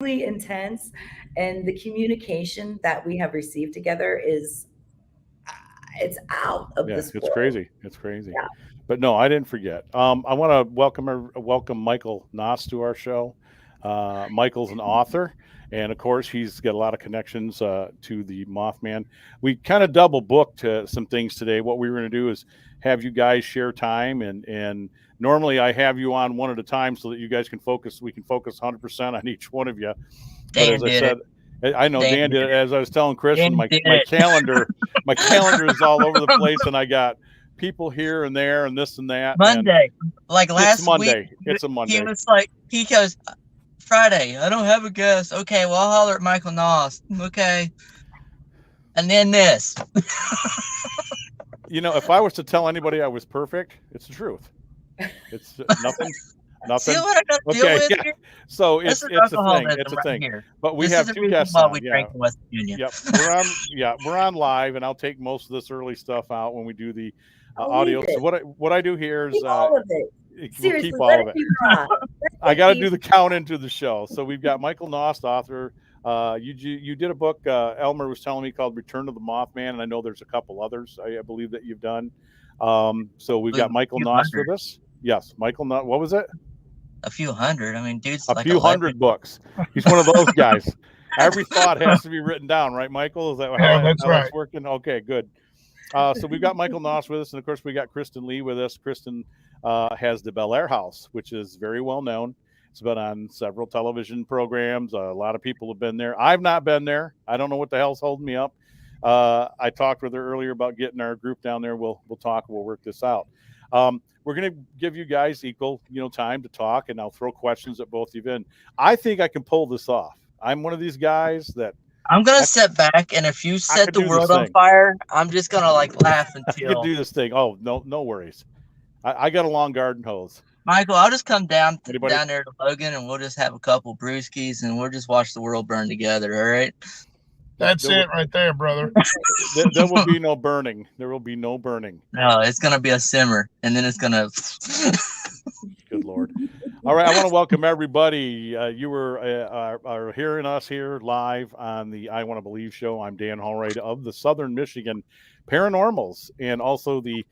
really intense, and the communication that we have received together is it's out of Yeah, this it's world. crazy. It's crazy. Yeah. But no, I didn't forget. I want to welcome Michael Noss to our show. Michael's an author, and of course, he's got a lot of connections to the Mothman. We kind of double booked some things today. What we were going to do is have you guys share time, and normally I have you on one at a time so that you guys can focus. We can focus 100% on each one of you. But Dan as I did it. said, I know Dan Dan did did it. it. As I was telling Kristen, Dan my did my it. calendar my calendar is all over the place, and I got people here and there and this and that. And Monday, like it's last week, Monday. It's a he Monday. was like, he goes, Friday, I don't have a guest. Okay, well, I'll holler at Michael Noss. Okay. And then this. You know, if I was to tell anybody I was perfect, it's the truth. It's nothing, See nothing. what I got to deal Okay, with yeah. here? So This it's is it's a thing. It's alcoholism a right thing. here. But we This is have the two reason guests why on. we Yeah. drink in West Virginia. Yep. We're on. Yeah, we're on live, and I'll take most of this early stuff out when we do the I'll leave audio. So it. what I do here is Keep all of it. we'll Seriously, keep all let of it it. be raw. Let I it got to be. do the count into the show. So we've got Michael Nost, author. You did a book. Elmer was telling me called Return of the Mothman, and I know there's a couple others. I believe that you've done. So we've Believe got a Michael few Nost hundred. with us. Yes, Michael Nost. What was it? A few hundred. I mean, dude's A like a few legend. hundred books. He's one of those guys. Every thought has to be written down, right, Michael? Is that Yeah, that's how that's right. working? Okay, good. So we've got Michael Noss with us, and of course we got Kristen Lee with us. Kristen has the Bel Air House, which is very well known. It's been on several television programs. A lot of people have been there. I've not been there. I don't know what the hell's holding me up. I talked with her earlier about getting our group down there. We'll talk. We'll work this out. We're going to give you guys equal time to talk, and I'll throw questions at both of you. And I think I can pull this off. I'm one of these guys that I'm going to I, sit back, and if you I set could the do this world on thing. fire, I'm just going to like laugh I could until. do this thing. Oh, no worries. I got a long garden hose. Michael, I'll just come Anybody? down there to Logan, and we'll just have a couple brewskis, and we'll just watch the world burn together. All right. That's There will, it right there, brother. there will be no burning. There will be no burning. No, it's gonna be a simmer, and then it's gonna. Good Lord. All right, I want to welcome everybody. You are hearing us here live on the I Want to Believe show. I'm Dan Hallright of the Southern Michigan Paranormals and also the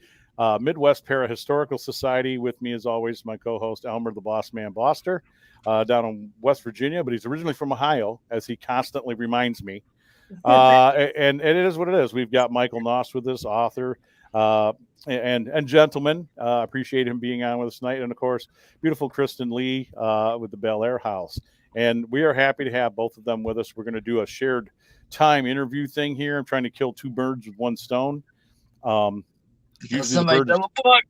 Midwest Parahistorical Society. With me, as always, my co-host Elmer the Boss Man Boster, down in West Virginia, but he's originally from Ohio, as he constantly reminds me. And it is what it is. We've got Michael Noss with us, author, uh, and gentlemen. Appreciate him being on with us tonight, and of course, beautiful Kristen Lee with the Bel Air House. And we are happy to have both of them with us. We're going to do a shared time interview thing here. I'm trying to kill two birds with one stone. Um, usually the Somebody bird is double book.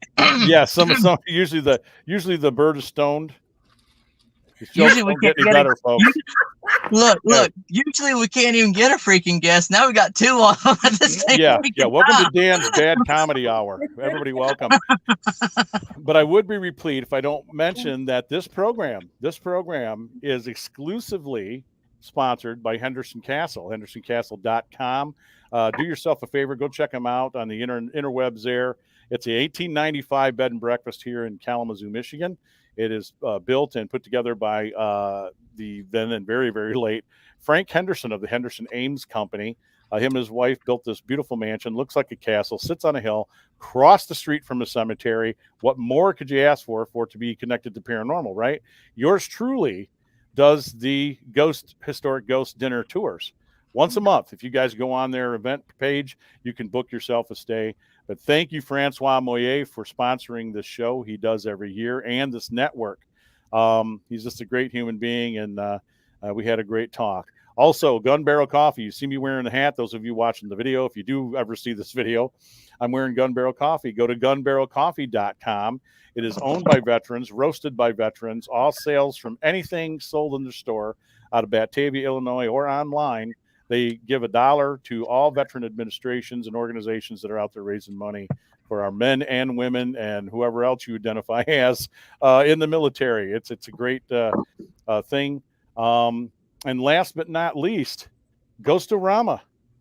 yeah. Some usually the bird is stoned. These jokes Usually we don't can't get any get it. better, folks. Look. Usually we can't even get a freaking guest. Now we got two on at the same Yeah. freaking Welcome to time. Dan's Bad Comedy Hour. Everybody, welcome. But I would be replete if I don't mention that this program is exclusively sponsored by Henderson Castle, hendersoncastle.com. Do yourself a favor, go check them out on the interwebs there. It's a 1895 bed and breakfast here in Kalamazoo, Michigan. It is built and put together by the then and very, very late Frank Henderson of the Henderson Ames Company. Him and his wife built this beautiful mansion, looks like a castle, sits on a hill, across the street from a cemetery. What more could you ask for it to be connected to paranormal, right? Yours truly does the historic ghost dinner tours once a month. If you guys go on their event page, you can book yourself a stay. But thank you, Francois Moyer, for sponsoring this show he does every year and this network. He's just a great human being, and we had a great talk. Also, Gun Barrel Coffee. You see me wearing the hat. Those of you watching the video, if you do ever see this video, I'm wearing Gun Barrel Coffee. Go to gunbarrelcoffee.com. It is owned by veterans, roasted by veterans. All sales from anything sold in the store out of Batavia, Illinois, or online, they give $1 to all veteran administrations and organizations that are out there raising money for our men and women and whoever else you identify as in the military. It's a great thing. And last but not least, Ghostorama.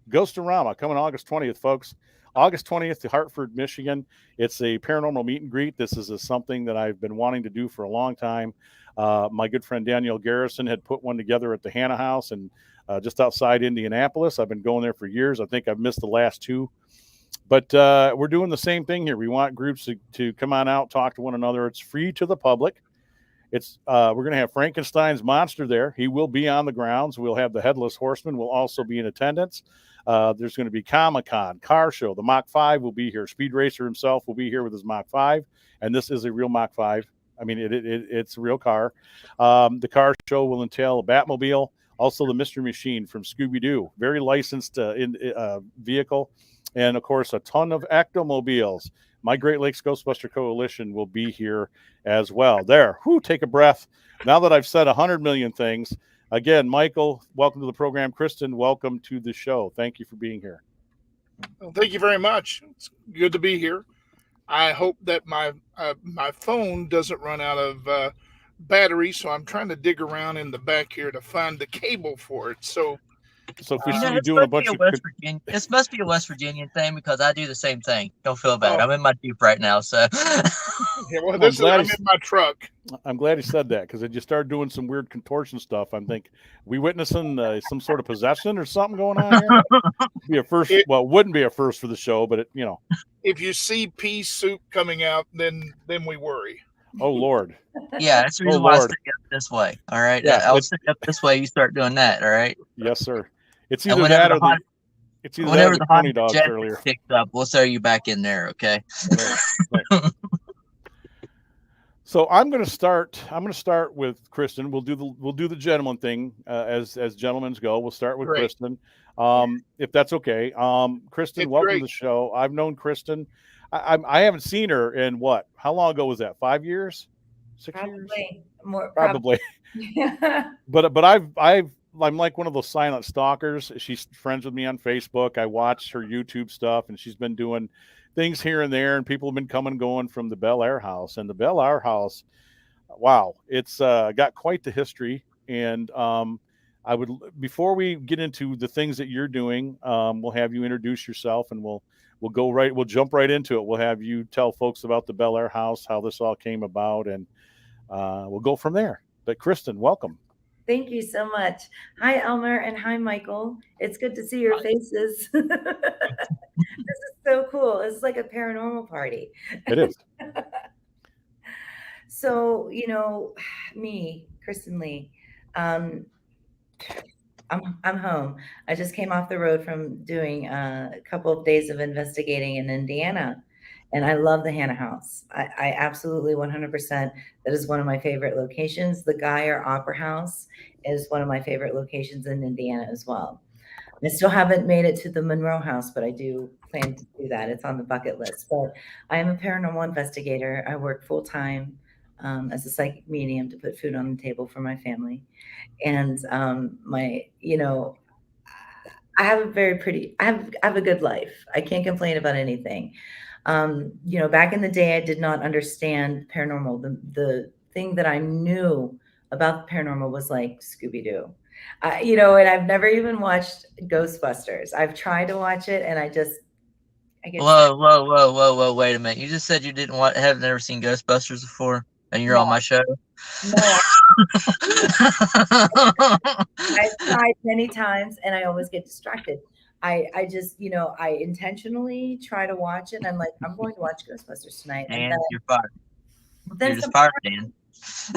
Ghostorama coming August 20th, folks. August 20th to Hartford, Michigan. It's a paranormal meet and greet. This is something that I've been wanting to do for a long time. My good friend Danielle Garrison had put one together at the Hannah House and just outside Indianapolis. I've been going there for years. I think I've missed the last two. But we're doing the same thing here. We want groups to come on out, talk to one another. It's free to the public. It's we're going to have Frankenstein's monster there. He will be on the grounds. We'll have the Headless Horseman will also be in attendance. There's going to be Comic-Con, car show. The Mach 5 will be here. Speed Racer himself will be here with his Mach 5. And this is a real Mach 5. I mean, it's a real car. The car show will entail a Batmobile, also the Mystery Machine from Scooby-Doo, very licensed vehicle. And, of course, a ton of ectomobiles. My Great Lakes Ghostbuster Coalition will be here as well. There, take a breath. Now that I've said 100 million things, again, Michael, welcome to the program. Kristen, welcome to the show. Thank you for being here. Well, thank you very much. It's good to be here. I hope that my phone doesn't run out of battery, so I'm trying to dig around in the back here to find the cable for it. So if we see you this doing a must bunch be of West Virginia. This must be a West Virginian thing because I do the same thing. Don't feel bad. I'm in my Jeep right now, so. yeah, well, I'm in my truck. I'm glad you said that because if you start doing some weird contortion stuff, I'm thinking, we witnessing some sort of possession or something going on here? Be a first. It wouldn't be a first for the show, but if you see pea soup coming out, then we worry. Oh Lord. Yeah, that's the reason why I stick up this way. All right. Yeah, I'll stick up this way. You start doing that. All right. Yes, sir. It's either that or whenever the pony dogs earlier. Picked up, we'll throw you back in there. Okay. Right. So I'm going to start with Kristen. We'll do the gentleman thing as gentlemen go. We'll start with Kristen, if that's okay. Kristen, welcome to the show. I've known Kristen. I haven't seen her in what? How long ago was that? 5 years? 6 years? More probably. But I'm like one of those silent stalkers. She's friends with me on Facebook. I watch her YouTube stuff, and she's been doing things here and there, and people have been coming and going from the Bel Air House. And the Bel Air House, wow, it's got quite the history. And I would, before we get into the things that you're doing, we'll have you introduce yourself, and we'll jump right into it. We'll have you tell folks about the Bel Air House, how this all came about, and we'll go from there. But Kristen, welcome. Thank you so much. Hi, Elmer, and hi, Michael. It's good to see your faces. This is so cool. It's like a paranormal party. It is. So, me, Kristen Lee, I'm home. I just came off the road from doing a couple of days of investigating in Indiana, and I love the Hannah House. I absolutely 100%. That is one of my favorite locations. The Geyer Opera House is one of my favorite locations in Indiana as well. I still haven't made it to the Monroe House, but I do plan to do that. It's on the bucket list. But I am a paranormal investigator. I work full time as a psychic medium to put food on the table for my family. And I have I have a good life. I can't complain about anything. Back in the day, I did not understand paranormal. The thing that I knew about the paranormal was like Scooby-Doo, and I've never even watched Ghostbusters. I've tried to watch it, and I get Whoa! Wait a minute! You just said you have never seen Ghostbusters before, and you're on my show. No. I've tried many times, and I always get distracted. I just, I intentionally try to watch it, and I'm like, I'm going to watch Ghostbusters tonight. And then, you're fired. Then you're just fired, Dan.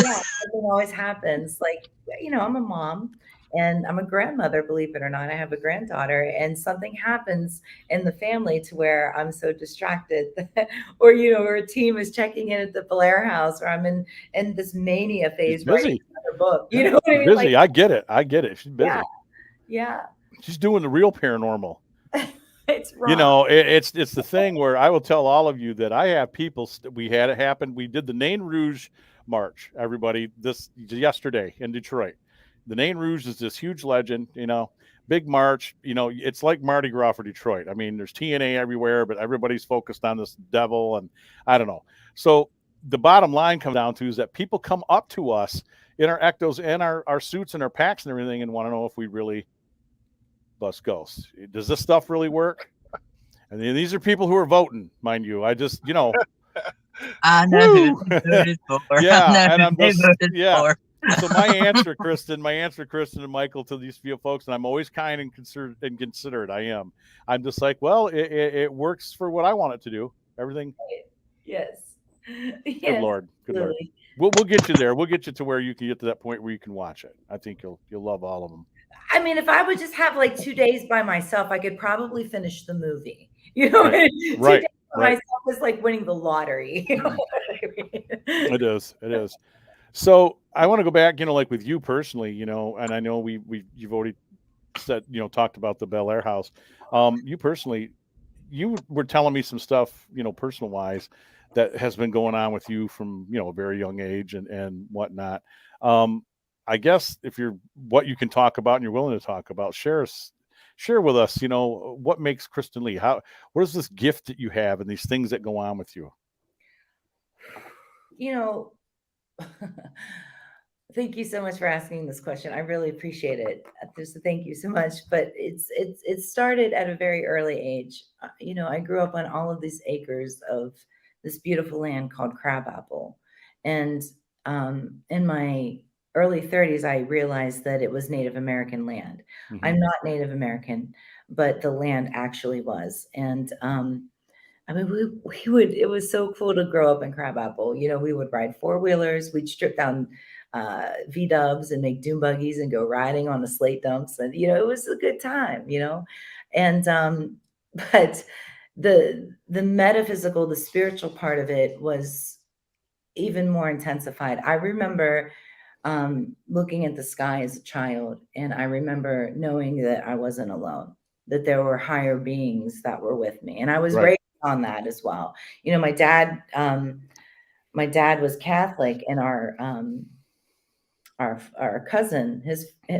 Yeah, it always happens. Like, I'm a mom, and I'm a grandmother, believe it or not. I have a granddaughter, and something happens in the family to where I'm so distracted or, or a team is checking in at the Bel Air House, or I'm in this mania phase writing another book. You know what I mean? Busy. I get it. She's busy. Yeah. She's doing the real paranormal. It's wrong. It's the thing where I will tell all of you that I have people. We had it happen. We did the Nain Rouge March, everybody, yesterday in Detroit. The Nain Rouge is this huge legend, big march. It's like Mardi Gras for Detroit. I mean, there's TNA everywhere, but everybody's focused on this devil, and I don't know. So the bottom line comes down to is that people come up to us in our ectos and our suits and our packs and everything and want to know if we really bust ghosts. Does this stuff really work? And then these are people who are voting, mind you. I just, I know woo! who they voted for. Yeah, I know and who I'm they just, voted yeah. for. So my answer, Kristen, and Michael, to these few folks, and I'm always kind and considerate. I am. I'm just like, well, it works for what I want it to do. Everything. Yes. Good Yes, Lord. Good Lord. absolutely. We'll get you there. We'll get you to where you can get to that point where you can watch it. I think you'll love all of them. I mean, if I would just have like 2 days by myself, I could probably finish the movie. You know, Right. 2 Right. days by Right. myself is like winning the lottery. You know what I mean? It is. It is. So I want to go back, like with you personally, and I know you've already said, talked about the Bel Air house. You personally, you were telling me some stuff, personal wise, that has been going on with you from, a very young age and whatnot. I guess what you can talk about and you're willing to talk about, share with us, what makes Kristen Lee, what is this gift that you have and these things that go on with you? You know, thank you so much for asking this question. I really appreciate it. Thank you so much. But it started at a very early age. I grew up on all of these acres of this beautiful land called Crabapple, and in my early 30s, I realized that it was Native American land. Mhm. I'm not Native American, but the land actually was, and I mean, it was so cool to grow up in Crabapple. We would ride four-wheelers, we'd strip down V-dubs and make dune buggies and go riding on the slate dumps. And, it was a good time. And, but the metaphysical, the spiritual part of it was even more intensified. I remember looking at the sky as a child, and I remember knowing that I wasn't alone, that there were higher beings that were with me. And I was Right. raised on that as well. My dad was Catholic, and our cousin,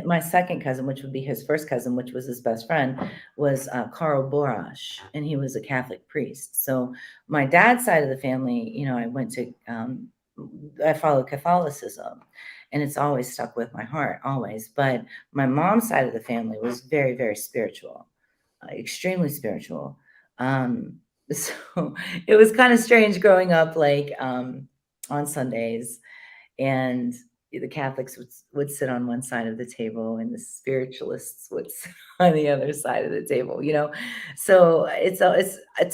my second cousin, which would be his first cousin, which was his best friend, was Karl Borash, and he was a Catholic priest. So my dad's side of the family, I followed Catholicism, and it's always stuck with my heart, always. But my mom's side of the family was very, very spiritual, extremely spiritual. So it was kind of strange growing up, like on Sundays, and the Catholics would sit on one side of the table, and the spiritualists would sit on the other side of the table. So it's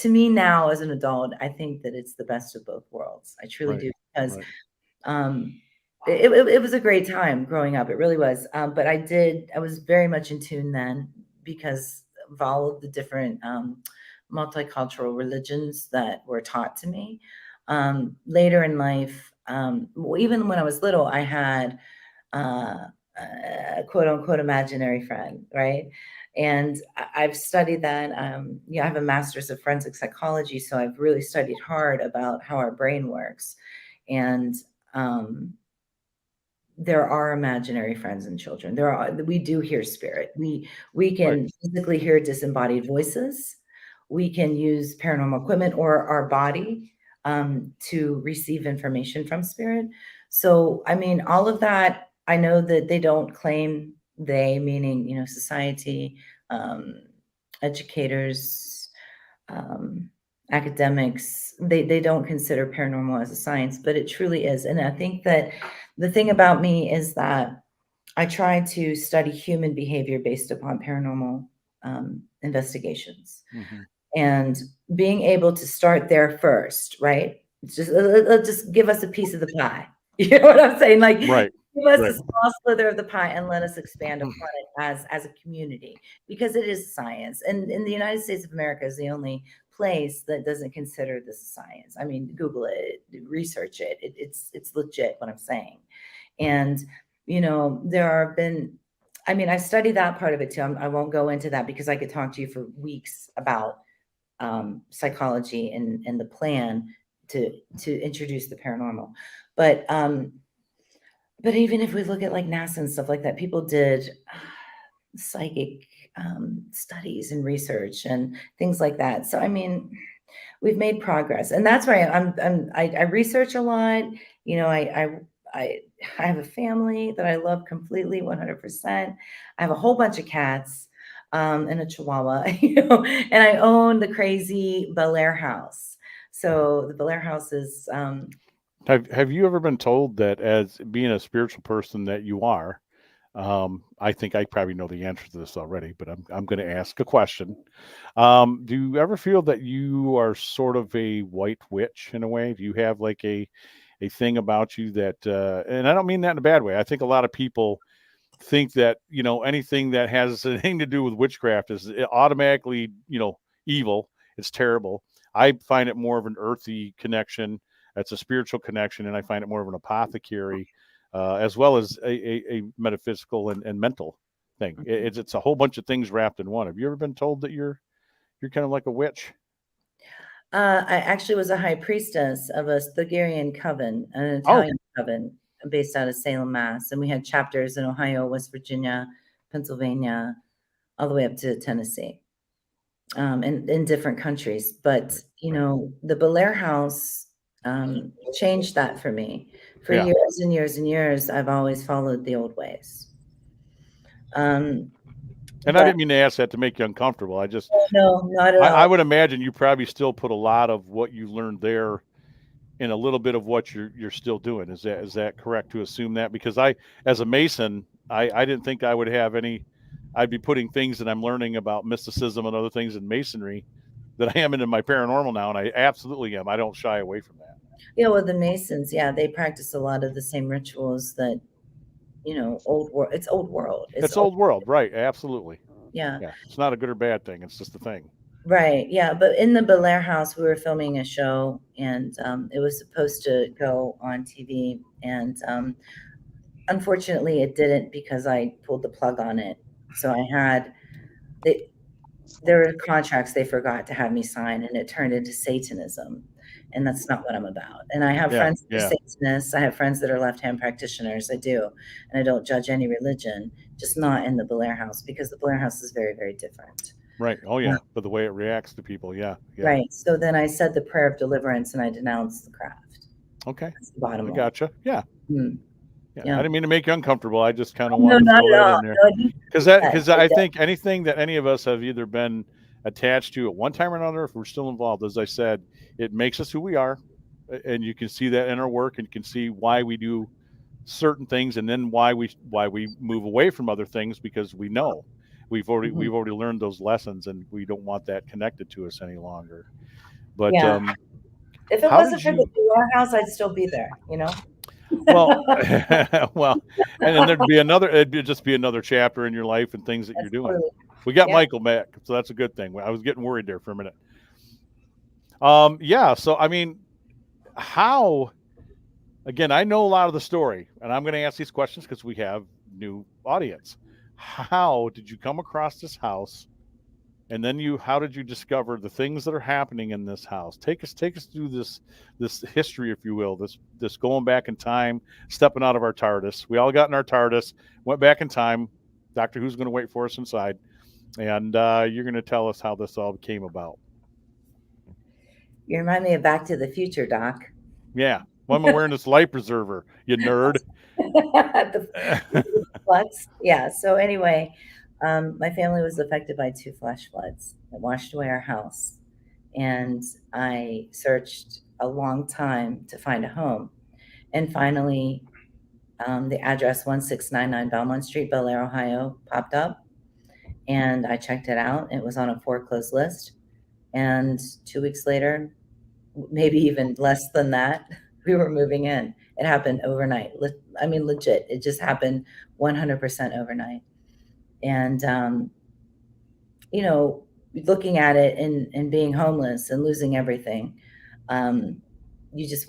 to me now as an adult, I think that it's the best of both worlds. I truly Right. do, because Right. it was a great time growing up. It really was. But I was very much in tune then, because of all of the different multicultural religions that were taught to me. Later in life, even when I was little, I had a quote unquote imaginary friend, right? And I've studied that. I have a master's of forensic psychology, so I've really studied hard about how our brain works. And there are imaginary friends in children. We do hear spirit. We can Right. physically hear disembodied voices. We can use paranormal equipment or our body to receive information from spirit. So, I mean, all of that, I know that they don't claim, meaning, society, educators, academics, they don't consider paranormal as a science, but it truly is. And I think that the thing about me is that I try to study human behavior based upon paranormal investigations. Mm-hmm. And being able to start there first, right? Just give us a piece of the pie. You know what I'm saying? Like, Right. give us Right. a small slither of the pie and let us expand upon it as a community, because it is science. And in the United States of America is the only place that doesn't consider this a science. I mean, Google it, research it. It's legit what I'm saying. And there have been. I mean, I study that part of it too. I won't go into that because I could talk to you for weeks about psychology and the plan to introduce the paranormal. But even if we look at like NASA and stuff like that, people did psychic studies and research and things like that. So I mean, we've made progress, and that's why I research a lot. I have a family that I love completely, 100%. I have a whole bunch of cats. and a Chihuahua, and I own the crazy Bel Air house. So the Bel Air house is, Have you ever been told that, as being a spiritual person that you are, I think I probably know the answer to this already, but I'm going to ask a question. Do you ever feel that you are sort of a white witch in a way? Do you have like a thing about you that, and I don't mean that in a bad way. I think a lot of people think that, anything that has anything to do with witchcraft is automatically, evil. It's terrible. I find it more of an earthy connection. It's a spiritual connection, and I find it more of an apothecary, as well as a metaphysical and mental thing. It's a whole bunch of things wrapped in one. Have you ever been told that you're kind of like a witch? I actually was a high priestess of a Stygian coven, an Oh, Italian coven based out of Salem, Mass. And we had chapters in Ohio, West Virginia, Pennsylvania, all the way up to Tennessee, and in different countries. But, the Bel Air house changed that for me. For yeah. years and years and years, I've always followed the old ways. And I But didn't mean to ask that to make you uncomfortable. no, not at I all. would imagine you probably still put a lot of what you learned there in a little bit of what you're still doing. Is that correct to assume that? Because as a Mason, I didn't think I would have any. I'd be putting things that I'm learning about mysticism and other things in Masonry that I am into my paranormal now, and I absolutely am. I don't shy away from that. Yeah, well, the Masons, they practice a lot of the same rituals that, old world. It's old world. It's old world, right? Absolutely. Yeah. Yeah, it's not a good or bad thing. It's just a thing. Right. Yeah. But in the Bel Air house, we were filming a show, and it was supposed to go on TV. And unfortunately, it didn't, because I pulled the plug on it. So there were contracts they forgot to have me sign, and it turned into Satanism. And that's not what I'm about. And I have friends that are Satanists. I have friends that are left-hand practitioners. I do. And I don't judge any religion, just not in the Bel Air house, because the Bel Air house is very, very different. Right. Oh, yeah. But the way it reacts to people. Yeah. Right. So then I said the prayer of deliverance, and I denounced the craft. Okay. That's the bottom I line. gotcha. Yeah. Mm. Yeah. I didn't mean to make you uncomfortable. I just kind of No, wanted to not throw at that all. in there. No, Because I think anything that any of us have either been attached to at one time or another, if we're still involved, as I said, it makes us who we are. And you can see that in our work, and you can see why we do certain things, and then why we move away from other things, because we know we've already learned those lessons, and we don't want that connected to us any longer. But Yeah. If it wasn't for the Bel Air house, I'd still be there, Well, well, and then it'd just be another chapter in your life and things that you're doing. We got Michael back, so that's a good thing. I was getting worried there for a minute. So I mean, how? Again, I know a lot of the story, and I'm going to ask these questions because we have new audience. How did you come across this house? And then how did you discover the things that are happening in this house? Take us through this history, if you will, this going back in time, stepping out of our TARDIS. We all got in our TARDIS, went back in time. Doctor Who's going to wait for us inside, and you're going to tell us how this all came about. You remind me of Back to the Future, Doc. Yeah. Why am I wearing this life preserver, you nerd? Floods. Yeah. So anyway, my family was affected by 2 flash floods that washed away our house. And I searched a long time to find a home. And finally, the address 1699 Belmont Street, Bel Air, Ohio, popped up. And I checked it out. It was on a foreclosed list. And 2 weeks later, maybe even less than that, we were moving in. It happened overnight. I mean, legit. It just happened 100% overnight. And, looking at it and being homeless and losing everything, you just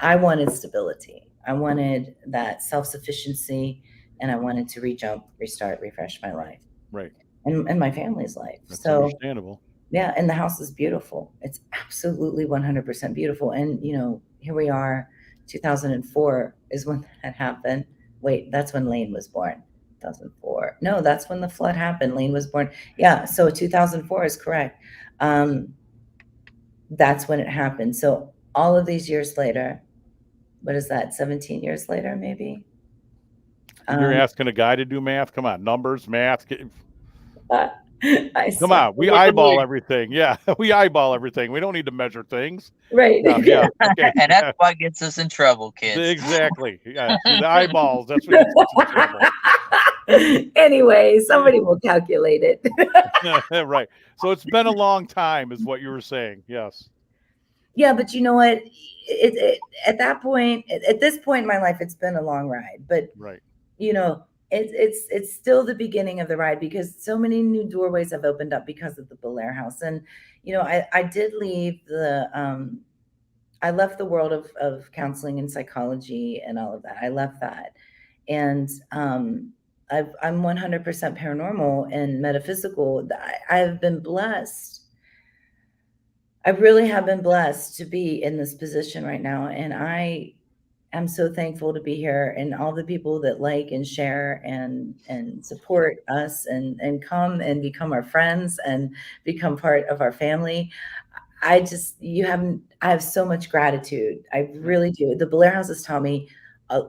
I wanted stability. I wanted that self-sufficiency, and I wanted to rejump, restart, refresh my life. Right. And my family's life. That's so understandable. Yeah, and the house is beautiful. It's absolutely 100% beautiful. And, here we are, 2004 is when that happened. Wait, that's when Lane was born. 2004. No, that's when the flood happened. Lane was born. Yeah, so 2004 is correct. That's when it happened. So all of these years later, what is that, 17 years later, maybe? You're asking a guy to do math? Come on, numbers, math. I Come see. on, we Look at eyeball me. everything. Yeah, we eyeball everything. We don't need to measure things. Right. Yeah. Okay. And that's what gets us in trouble, kids. Exactly. Yeah. The eyeballs. That's what gets us in trouble. Anyway, somebody will calculate it. Right. So it's been a long time, is what you were saying. Yes. Yeah, but you know what? At that point, at this point in my life, it's been a long ride. But Right. you know, it's still the beginning of the ride because so many new doorways have opened up because of the Belair House. And you know, I did leave I left the world of counseling and psychology and all of that. I left that, and I'm 100% paranormal and metaphysical. I have been blessed. I really have been blessed to be in this position right now, and I am so thankful to be here, and all the people that like and share and support us and come and become our friends and become part of our family. I have so much gratitude. I really do. The Blair House has taught me a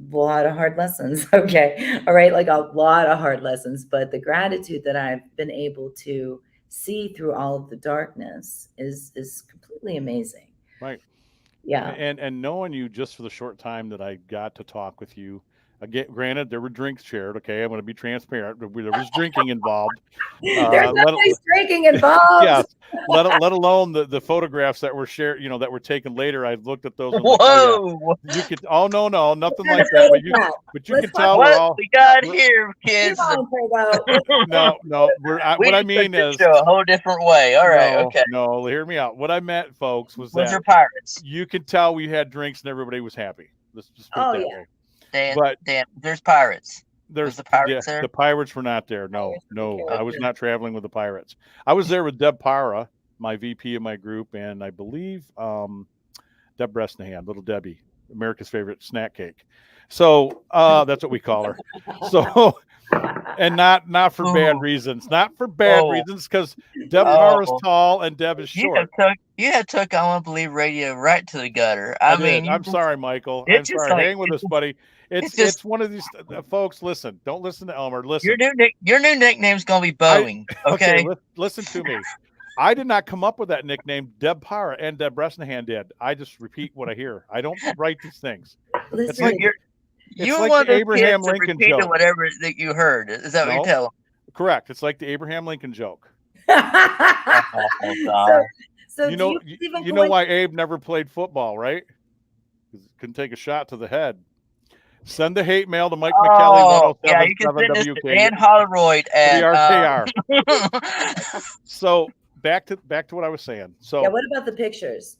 lot of hard lessons. Okay. All right. Like a lot of hard lessons, but the gratitude that I've been able to see through all of the darkness is completely amazing. Right. Yeah. And knowing you just for the short time that I got to talk with you, again, granted there were drinks shared. Okay, I'm going to be transparent. There was drinking involved. There's always drinking involved. Yes. Let alone the photographs that were shared, that were taken later. I looked at those. And Whoa! like, oh, yeah. You could. Oh no, nothing like that. But you Let's can tell What we're all. we got here, kids? Come on, Prego. No. We What I just mean took this is, show a whole different way. All right, okay. No, hear me out. What I meant, folks, was Was that there pirates? you could tell we had drinks and everybody was happy. Let's just put it that way. Dan, there's pirates. There's the pirates there? The pirates were not there. No, Okay. I was not traveling with the pirates. I was there with Deb Para, my VP of my group, and I believe Deb Bresnahan, Little Debbie, America's favorite snack cake. So that's what we call her. So, and not for bad reasons. Not for bad reasons, because Deb Para is tall and Deb is short. You have took I Want to Believe Radio right to the gutter. I mean, I'm sorry, Michael. I'm sorry. Like, hang with us, buddy. It's one of these folks. Listen, don't listen to Elmer. Listen, your new nickname's gonna be Boeing. Okay, listen to me. I did not come up with that nickname. Deb Para and Deb Bresnahan did. I just repeat what I hear. I don't write these things. Listen, It's like you like want the the Abraham kids to Lincoln repeat joke. whatever that you heard. Is that what you tell them? Correct. It's like the Abraham Lincoln joke. Oh, God. So you know why Abe never played football, right? Because he couldn't take a shot to the head. Send the hate mail to Mike McKelly, 1077 yeah, you can send this to WK. Dan Holleroyd at KR. So back to what I was saying. So yeah, what about the pictures?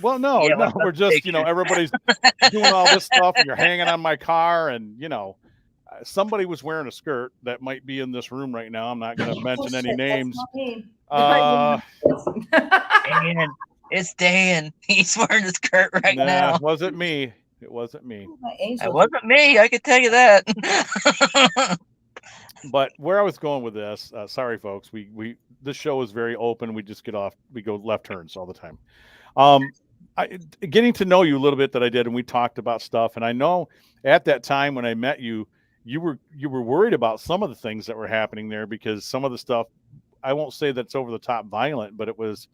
Well, no, we're just everybody's doing all this stuff, and you're hanging on my car, and somebody was wearing a skirt that might be in this room right now. I'm not going to mention any names. Dan, it's Dan. He's wearing a skirt right now. It wasn't me. It wasn't me. It wasn't me. I can tell you that. But where I was going with this, sorry, folks, this show is very open. We just we go left turns all the time. Getting to know you a little bit that I did, and we talked about stuff. And I know at that time when I met you, you were worried about some of the things that were happening there, because some of the stuff, I won't say that's over the top violent, but it was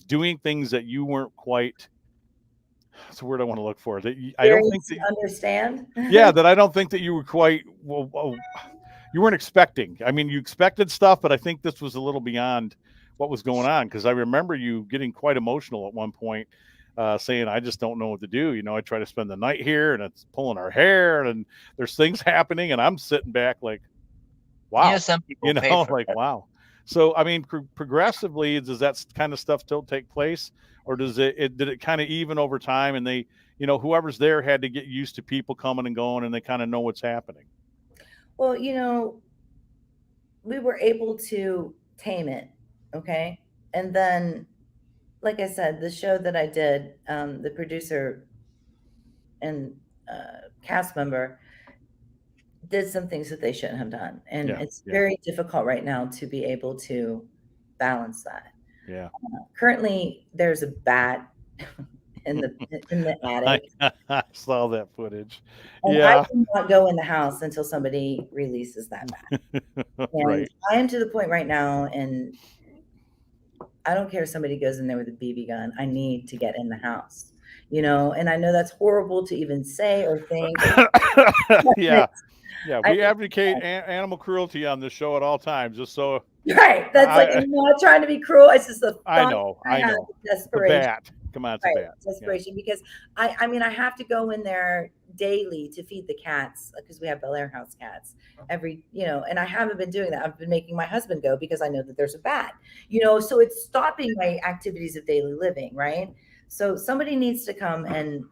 doing things that you weren't quite. That's the word I want to look for. I don't think that understand. Yeah, that I don't think that you were quite. Well, you weren't expecting. I mean, you expected stuff, but I think this was a little beyond what was going on, because I remember you getting quite emotional at one point, saying, "I just don't know what to do." I try to spend the night here, and it's pulling our hair, and there's things happening, and I'm sitting back like, "Wow," some people like, "Wow." So, I mean, progressively, does that kind of stuff still take place, or did it kind of even over time, and they, whoever's there had to get used to people coming and going, and they kind of know what's happening? Well, we were able to tame it, okay? And then, like I said, the show that I did, the producer and cast member did some things that they shouldn't have done. And it's very difficult right now to be able to balance that. Yeah. Currently, there's a bat in the attic. I saw that footage. And Yeah. I cannot go in the house until somebody releases that bat. And Right. I am to the point right now, and I don't care if somebody goes in there with a BB gun. I need to get in the house, and I know that's horrible to even say or think. Yeah. Yeah. I We just- advocate animal cruelty on this show at all times, just so Right. That's like, I'm not trying to be cruel. It's just the I thought know. I I have, know. The desperation. bat. Come on, it's a Right, bat. Yeah. desperation, because I mean, I have to go in there daily to feed the cats because we have Bel Air House cats and I haven't been doing that. I've been making my husband go because I know that there's a bat, so it's stopping my activities of daily living, right? So somebody needs to come and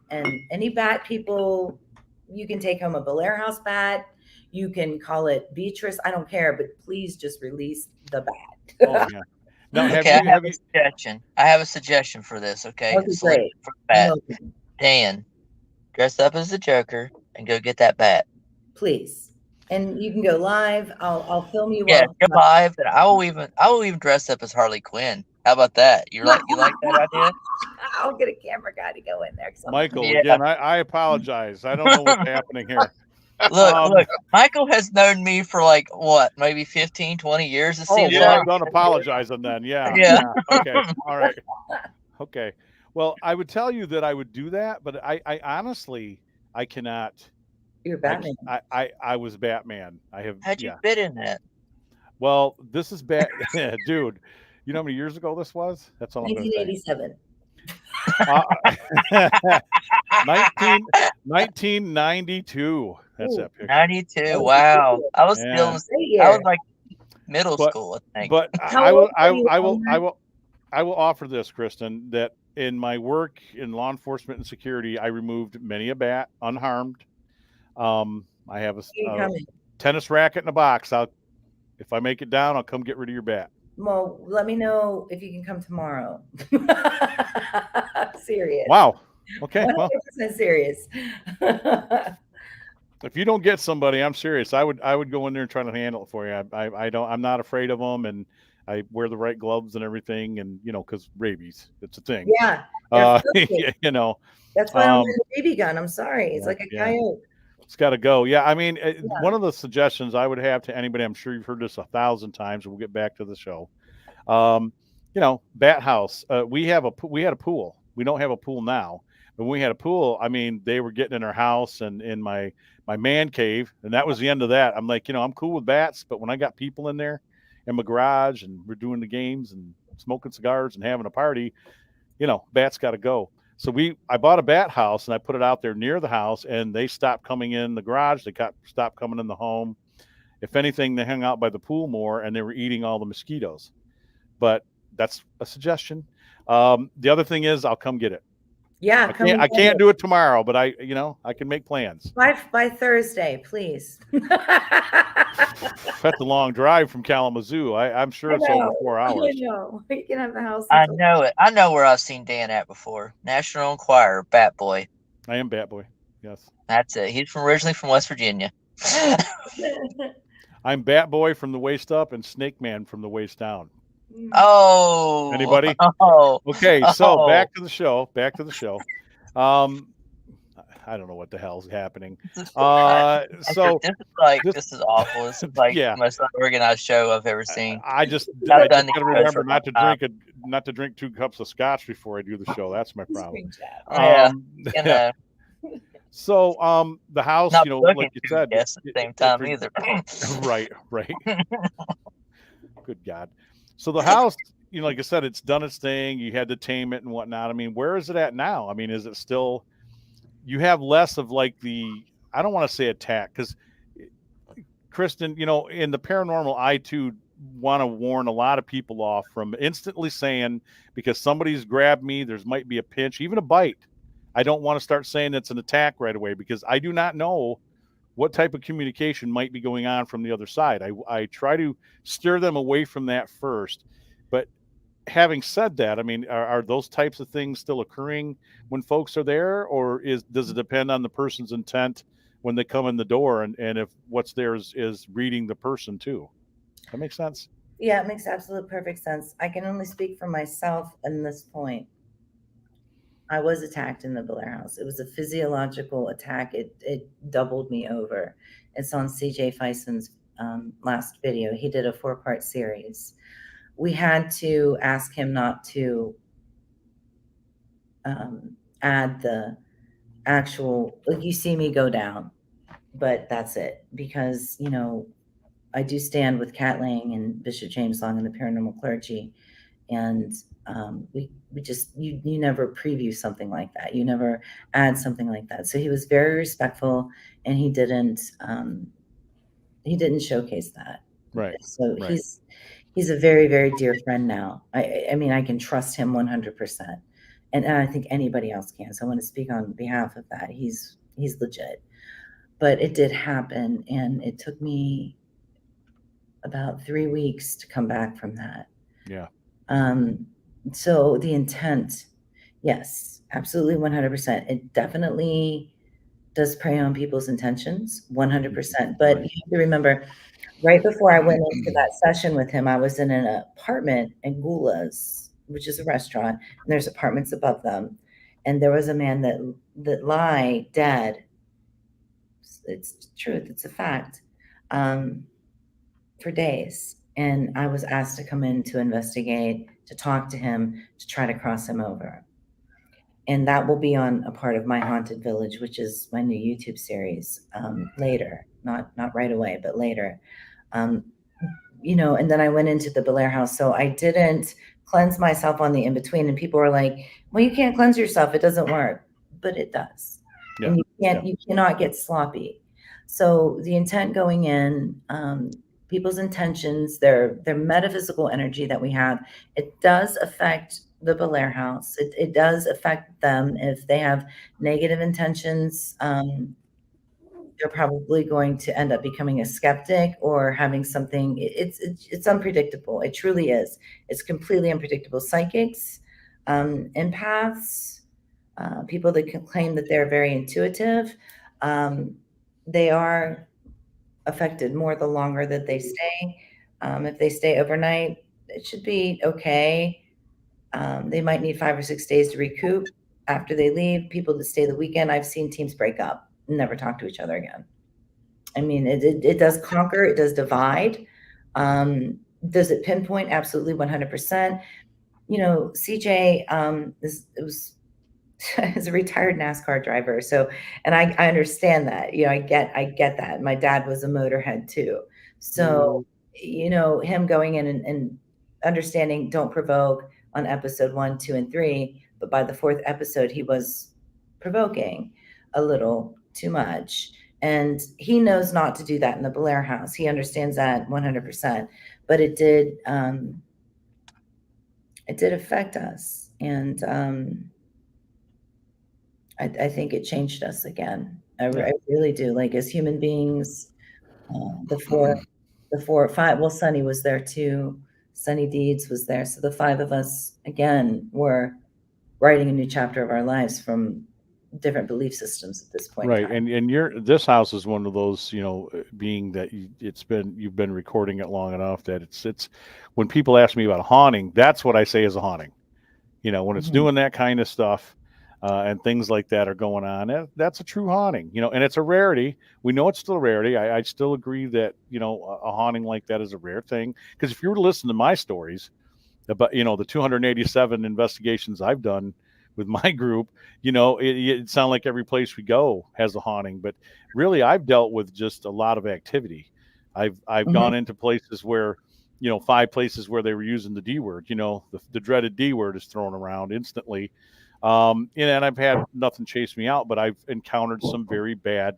any bat people, you can take home a Bel Air House bat, you can call it Beatrice, I don't care, but please just release the bat. Oh yeah. Now, Okay, I have a suggestion. I have a suggestion for this. Okay, Okay, great. For bat. Dan, dress up as the Joker and go get that bat. Please. And you can go live. I'll film you. Yeah, while go live, and I will even dress up as Harley Quinn. How about that? You like that idea? I'll get a camera guy to go in there. Michael, Yeah. again, I apologize. I don't know what's happening here. Look, Michael has known me for like what, maybe 15, 20 years. It seems well, like. I'm done apologizing then. Yeah. Yeah. Okay. All right. Okay. Well, I would tell you that I would do that, but I honestly, I cannot. You're Batman. I was Batman. I have. How'd you fit in that? Well, this is bad, dude. You know how many years ago this was? That's all I'm going to say. 1987. 1992. That's that picture. 92. Wow. I was Yeah. still. I was like middle school, I think. But I will offer this, Kristen, that in my work in law enforcement and security, I removed many a bat unharmed. I have a tennis racket in a box. If I make it down, I'll come get rid of your bat. Well, let me know if you can come tomorrow. Serious. Wow. Okay. 100% Well, serious. if you don't get somebody, I'm serious. I would go in there and try to handle it for you. I'm not afraid of them, and I wear the right gloves and everything, and because rabies, it's a thing. Yeah. That's why I'm with a BB gun. I'm sorry. It's like a coyote. It's got to go. Yeah. I mean, one of the suggestions I would have to anybody, I'm sure you've heard this 1,000 times. We'll get back to the show. Bat house. We had a pool. We don't have a pool now, but when we had a pool, I mean, they were getting in our house and in my man cave, and that was the end of that. I'm like, I'm cool with bats, but when I got people in there in my garage and we're doing the games and smoking cigars and having a party, bats got to go. So I bought a bat house and I put it out there near the house, and they stopped coming in the garage. They stopped coming in the home. If anything, they hung out by the pool more, and they were eating all the mosquitoes. But that's a suggestion. The other thing is, I'll come get it. Yeah, I can't do it tomorrow, but I can make plans. By Thursday, please. That's a long drive from Kalamazoo. I'm sure it's over 4 hours. I know. You can have the house. I know it. I know where I've seen Dan at before. National Enquirer, Bat Boy. I am Bat Boy. Yes. That's it. He's originally from West Virginia. I'm Bat Boy from the waist up and Snake Man from the waist down. Oh. Anybody? Oh. Okay, so back to the show. I don't know what the hell's happening. This is awful. This is like the most unorganized show I've ever seen. I just gotta remember not to drink 2 cups of scotch before I do the show. That's my problem. So the house, not like you said, at the same time either. Right. Good God. So the house, like I said, it's done its thing. You had to tame it and whatnot. I mean, where is it at now? I mean, is it still? You have less of like I don't want to say attack, because Kristen, in the paranormal, I too want to warn a lot of people off from instantly saying, because somebody's grabbed me, might be a pinch, even a bite. I don't want to start saying it's an attack right away, because I do not know what type of communication might be going on from the other side. I try to steer them away from that first. But having said that, I mean, are those types of things still occurring when folks are there, or does it depend on the person's intent when they come in the door, and if what's there is reading the person too? That makes sense? Yeah, it makes absolute perfect sense. I can only speak for myself in this point. I was attacked in the Blair House. It was a physiological attack. It doubled me over. It's on CJ Fison's last video. He did a 4-part series. We had to ask him not to add the actual, like, you see me go down, but that's it. Because, you know, I do stand with Kat Lang and Bishop James Long and the paranormal clergy. And we just, you never preview something like that. You never add something like that. So he was very respectful, and he didn't showcase that. Right. So Right. he's a very, very dear friend now. I mean, I can trust him 100%. And I think anybody else can. So I want to speak on behalf of that. He's legit. But it did happen, and it took me about 3 weeks to come back from that. Yeah. So the intent, yes, absolutely 100%. It definitely does prey on people's intentions, 100%. But Right. you have to remember, right before I went into that session with him, I was in an apartment in Gula's, which is a restaurant, and there's apartments above them. And there was a man that lay dead. It's the truth. It's a fact. For days. And I was asked to come in to investigate, to talk to him, to try to cross him over. And that will be on a part of My Haunted Village, which is my new YouTube series, later, not right away, but later. You know, and then I went into the Belair house. So I didn't cleanse myself on the in-between. And people were like, well, you can't cleanse yourself. It doesn't work. But it does. Yeah. And you cannot get sloppy. So the intent going in, people's intentions, their metaphysical energy that we have, it does affect the Belair house. It does affect them. If they have negative intentions, they're probably going to end up becoming a skeptic or having something. It's unpredictable. It truly is. It's completely unpredictable. Psychics, empaths, people that can claim that they're very intuitive, they are affected more the longer that they stay. If they stay overnight, it should be okay. They might need 5 or 6 days to recoup after they leave. People that stay the weekend, I've seen teams break up and never talk to each other again. I mean, it does conquer, it does divide. Does it pinpoint? Absolutely, 100%. You know, CJ is a retired NASCAR driver. So, and I understand that, you know, I get that. My dad was a motorhead too. So, you know, him going in and understanding don't provoke on episode 1, 2, and 3, but by the 4th episode, he was provoking a little too much. And he knows not to do that in the Belair house. He understands that 100%, but it did affect us. And, I think it changed us again. I really do. Like, as human beings, the 4, 5. Well, Sunny was there too. Sunny Deeds was there. So the 5 of us again were writing a new chapter of our lives from different belief systems at this point. Right. And this house is one of those, you know, being that you've been recording it long enough that it's when people ask me about a haunting, that's what I say is a haunting. You know, when it's doing that kind of stuff. And things like that are going on. That's a true haunting, you know, and it's a rarity. We know it's still a rarity. I still agree that, you know, a haunting like that is a rare thing. Because if you were to listen to my stories about, you know, the 287 investigations I've done with my group, you know, it sounds like every place we go has a haunting. But really, I've dealt with just a lot of activity. I've gone into places where, you know, 5 places where they were using the D word. You know, the dreaded D word is thrown around instantly. And I've had nothing chase me out, but I've encountered some very bad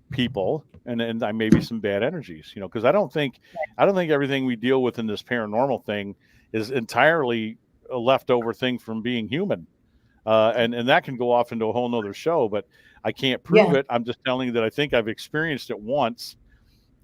people and I maybe some bad energies, you know, because I don't think everything we deal with in this paranormal thing is entirely a leftover thing from being human. And that can go off into a whole nother show, but I can't prove it. I'm just telling you that I think I've experienced it once.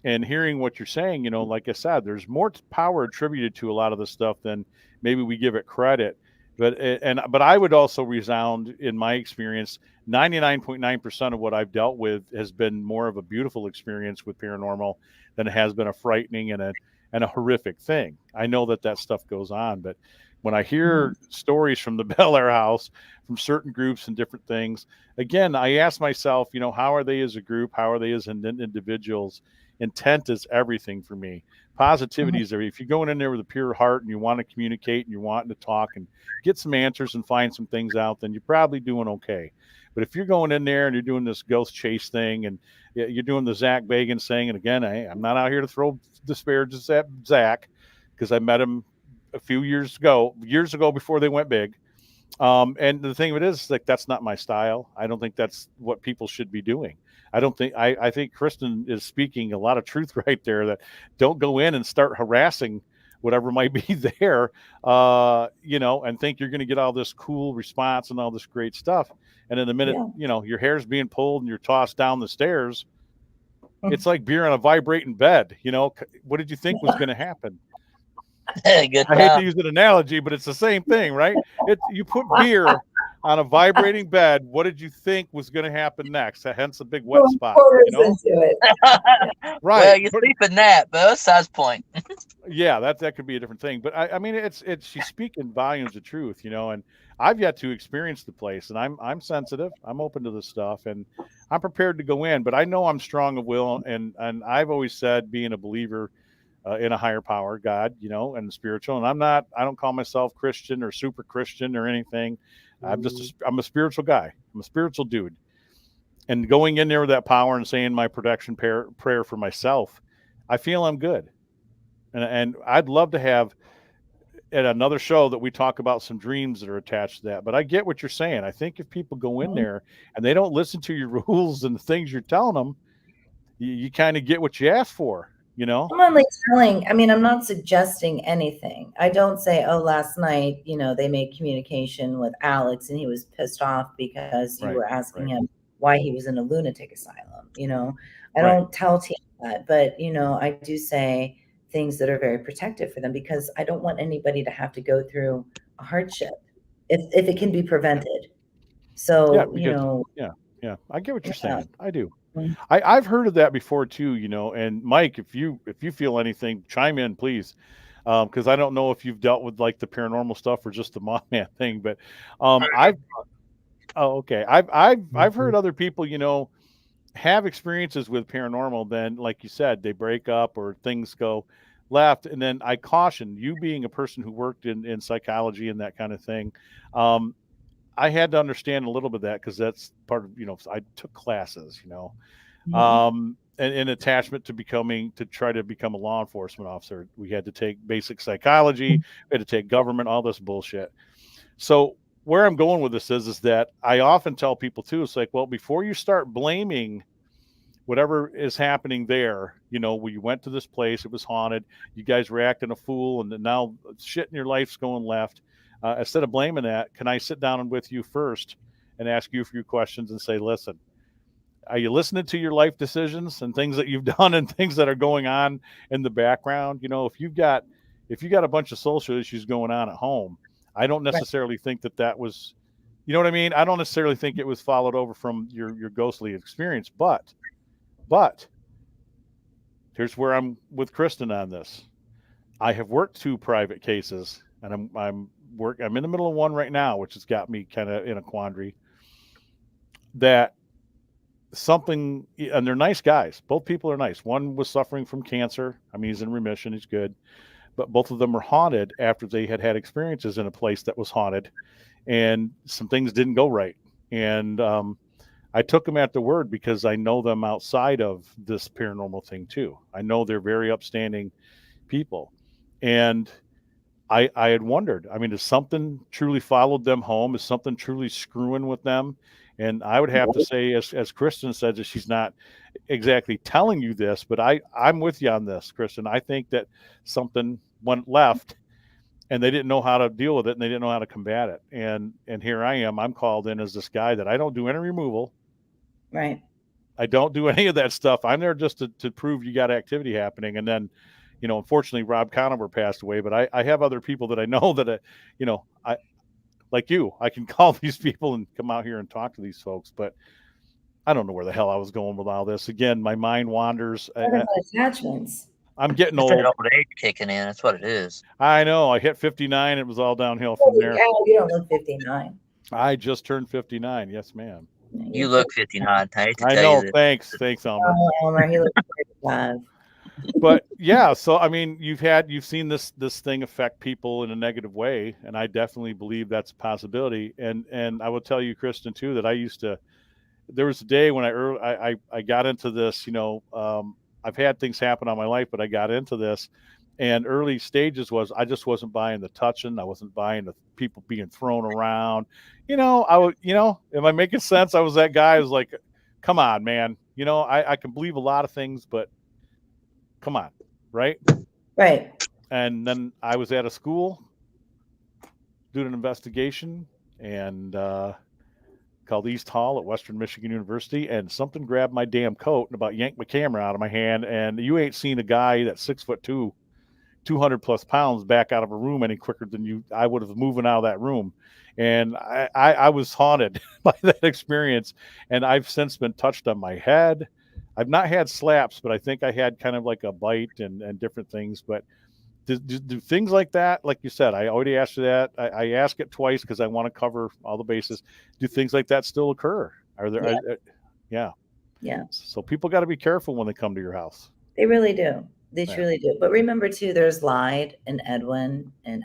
And hearing what you're saying, you know, like I said, there's more power attributed to a lot of this stuff than maybe we give it credit. But I would also resound in my experience, 99.9% of what I've dealt with has been more of a beautiful experience with paranormal than it has been a frightening and a horrific thing. I know that stuff goes on, but When I hear stories from the Bel Air house, from certain groups and different things, again, I ask myself, how are they as a group? How are they as individuals? Intent is everything for me. Positivity is everything. If you're going in there with a pure heart and you want to communicate and you're wanting to talk and get some answers and find some things out, then you're probably doing okay. But if you're going in there and you're doing this ghost chase thing and you're doing the Zach Bagans thing, and again, I'm not out here to throw disparages at Zach, because I met him a few years ago before they went big. And the thing of it is, like, that's not my style. I don't think that's what people should be doing. I think Kristen is speaking a lot of truth right there, that don't go in and start harassing whatever might be there, and think you're going to get all this cool response and all this great stuff. And in a minute, your hair's being pulled and you're tossed down the stairs. It's like beer on a vibrating bed. What did you think was going to happen? Good I hate to use an analogy, but it's the same thing, right? You put beer on a vibrating bed. What did you think was going to happen next? Hence a big wet spot. Into it. Right. Well, you sleep in that, but that's size point. Yeah, that could be a different thing. But I mean, it's she's speaking volumes of truth, and I've yet to experience the place, and I'm sensitive. I'm open to this stuff, and I'm prepared to go in. But I know I'm strong of will, and I've always said, being a believer in a higher power, God, and spiritual. And I don't call myself Christian or super Christian or anything. I'm a spiritual guy. I'm a spiritual dude. And going in there with that power and saying my protection prayer for myself, I feel I'm good. And I'd love to have at another show that we talk about some dreams that are attached to that. But I get what you're saying. I think if people go in there and they don't listen to your rules and the things you're telling them, you kind of get what you ask for. I'm only telling, I'm not suggesting anything. I don't say, last night, they made communication with Alex and he was pissed off because you were asking him why he was in a lunatic asylum. I don't tell teams that, but, I do say things that are very protective for them, because I don't want anybody to have to go through a hardship if it can be prevented. So, Yeah, I get what you're saying. I do. I've heard of that before too, and Mike, if you feel anything, chime in, please. Because I don't know if you've dealt with like the paranormal stuff or just the Mothman thing, but I've heard other people, have experiences with paranormal. Then, like you said, they break up or things go left. And then I caution you, being a person who worked in psychology and that kind of thing. I had to understand a little bit of that, because that's part of, I took classes, and attachment to try to become a law enforcement officer. We had to take basic psychology, we had to take government, all this bullshit. So where I'm going with this is that I often tell people too, it's like, well, before you start blaming whatever is happening there, when you went to this place, it was haunted, you guys were acting a fool, and now shit in your life's going left. Instead of blaming that, can I sit down with you first and ask you a few questions and say, listen, are you listening to your life decisions and things that you've done and things that are going on in the background? If you got a bunch of social issues going on at home, I don't necessarily think that was, you know what I mean? I don't necessarily think it was followed over from your ghostly experience, but here's where I'm with Kristen on this. I have worked 2 private cases, and I'm in the middle of one right now, which has got me kind of in a quandary. That something, and they're nice guys. Both people are nice. One was suffering from cancer. He's in remission. He's good. But both of them were haunted after they had experiences in a place that was haunted, and some things didn't go right. And I took them at the word, because I know them outside of this paranormal thing too. I know they're very upstanding people. And I had wondered, has something truly followed them home? Is something truly screwing with them? And I would have to say, as Kristen said, that she's not exactly telling you this, but I'm with you on this, Kristen. I think that something went left, and they didn't know how to deal with it, and they didn't know how to combat it. And here I am. I'm called in as this guy that I don't do any removal. Right. I don't do any of that stuff. I'm there just to prove you got activity happening. And then, unfortunately, Rob Conover passed away, but I have other people that I know that, I like you, I can call these people and come out here and talk to these folks, but I don't know where the hell I was going with all this. Again, my mind wanders. What about attachments? I'm getting It's old. that old age kicking in. That's what it is. I know. I hit 59. It was all downhill from Holy there. cow, you don't look 59. I just turned 59. Yes, ma'am. You look 59. I hate to I tell know. you this. Thanks, Elmer. Oh, Elmer, he looks 35. But yeah, so I mean, you've seen this thing affect people in a negative way, and I definitely believe that's a possibility. And I will tell you, Kristen, too, that I used to. There was a day when I got into this. I've had things happen on my life, but I got into this, and early stages was I just wasn't buying the touching. I wasn't buying the people being thrown around. I would. Am I making sense? I was that guy. I was like, come on, man. I can believe a lot of things, but come on, right? Right. And then I was at a school doing an investigation and called East Hall at Western Michigan University, and something grabbed my damn coat and about yanked my camera out of my hand. And you ain't seen a guy that's 6'2", 200 plus pounds back out of a room any quicker than I would have moving out of that room. And I was haunted by that experience. And I've since been touched on my head. I've not had slaps, but I think I had kind of like a bite and different things. But do things like that, like you said, I already asked you that. I ask it twice because I want to cover all the bases. Do things like that still occur? Are there? Yeah. Yeah. So people got to be careful when they come to your house. They really do. They truly do. But remember, too, there's Lyde and Edwin and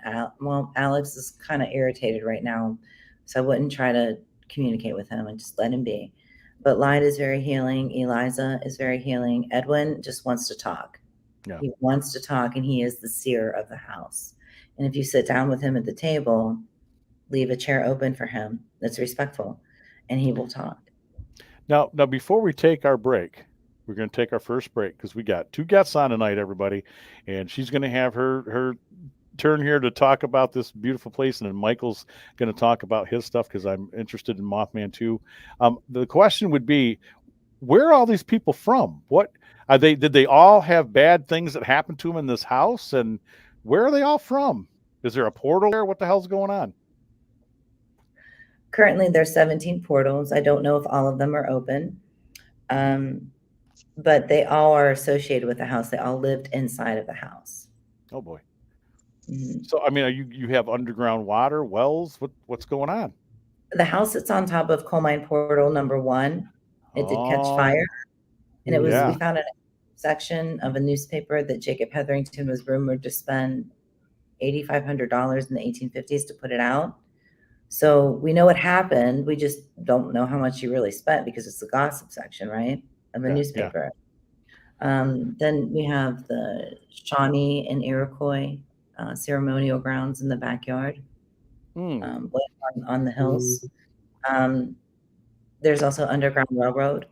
Alex is kind of irritated right now. So I wouldn't try to communicate with him and just let him be. But Lyde is very healing. Eliza is very healing. Edwin just wants to talk. Yeah. He wants to talk, and he is the seer of the house. And if you sit down with him at the table, leave a chair open for him that's respectful, and he will talk. Now, before we take our break, we're going to take our first break because we got 2 guests on tonight, everybody, and she's going to have her turn here to talk about this beautiful place, and then Michael's going to talk about his stuff because I'm interested in Mothman too. The question would be, where are all these people from? What are they? Did they all have bad things that happened to them in this house? And where are they all from? Is there a portal there? What the hell's going on? Currently, there's 17 portals. I don't know if all of them are open, but they all are associated with the house. They all lived inside of the house. Oh boy. Mm-hmm. So, I mean, you have underground water, wells? What's going on? The house that's on top of coal mine portal number 1, it did catch fire. And it was, we found a section of a newspaper that Jacob Hetherington was rumored to spend $8,500 in the 1850s to put it out. So we know what happened. We just don't know how much he really spent because it's the gossip section, right, of a newspaper. Yeah. Then we have the Shawnee and Iroquois ceremonial grounds in the backyard, on the hills. There's also Underground Railroad,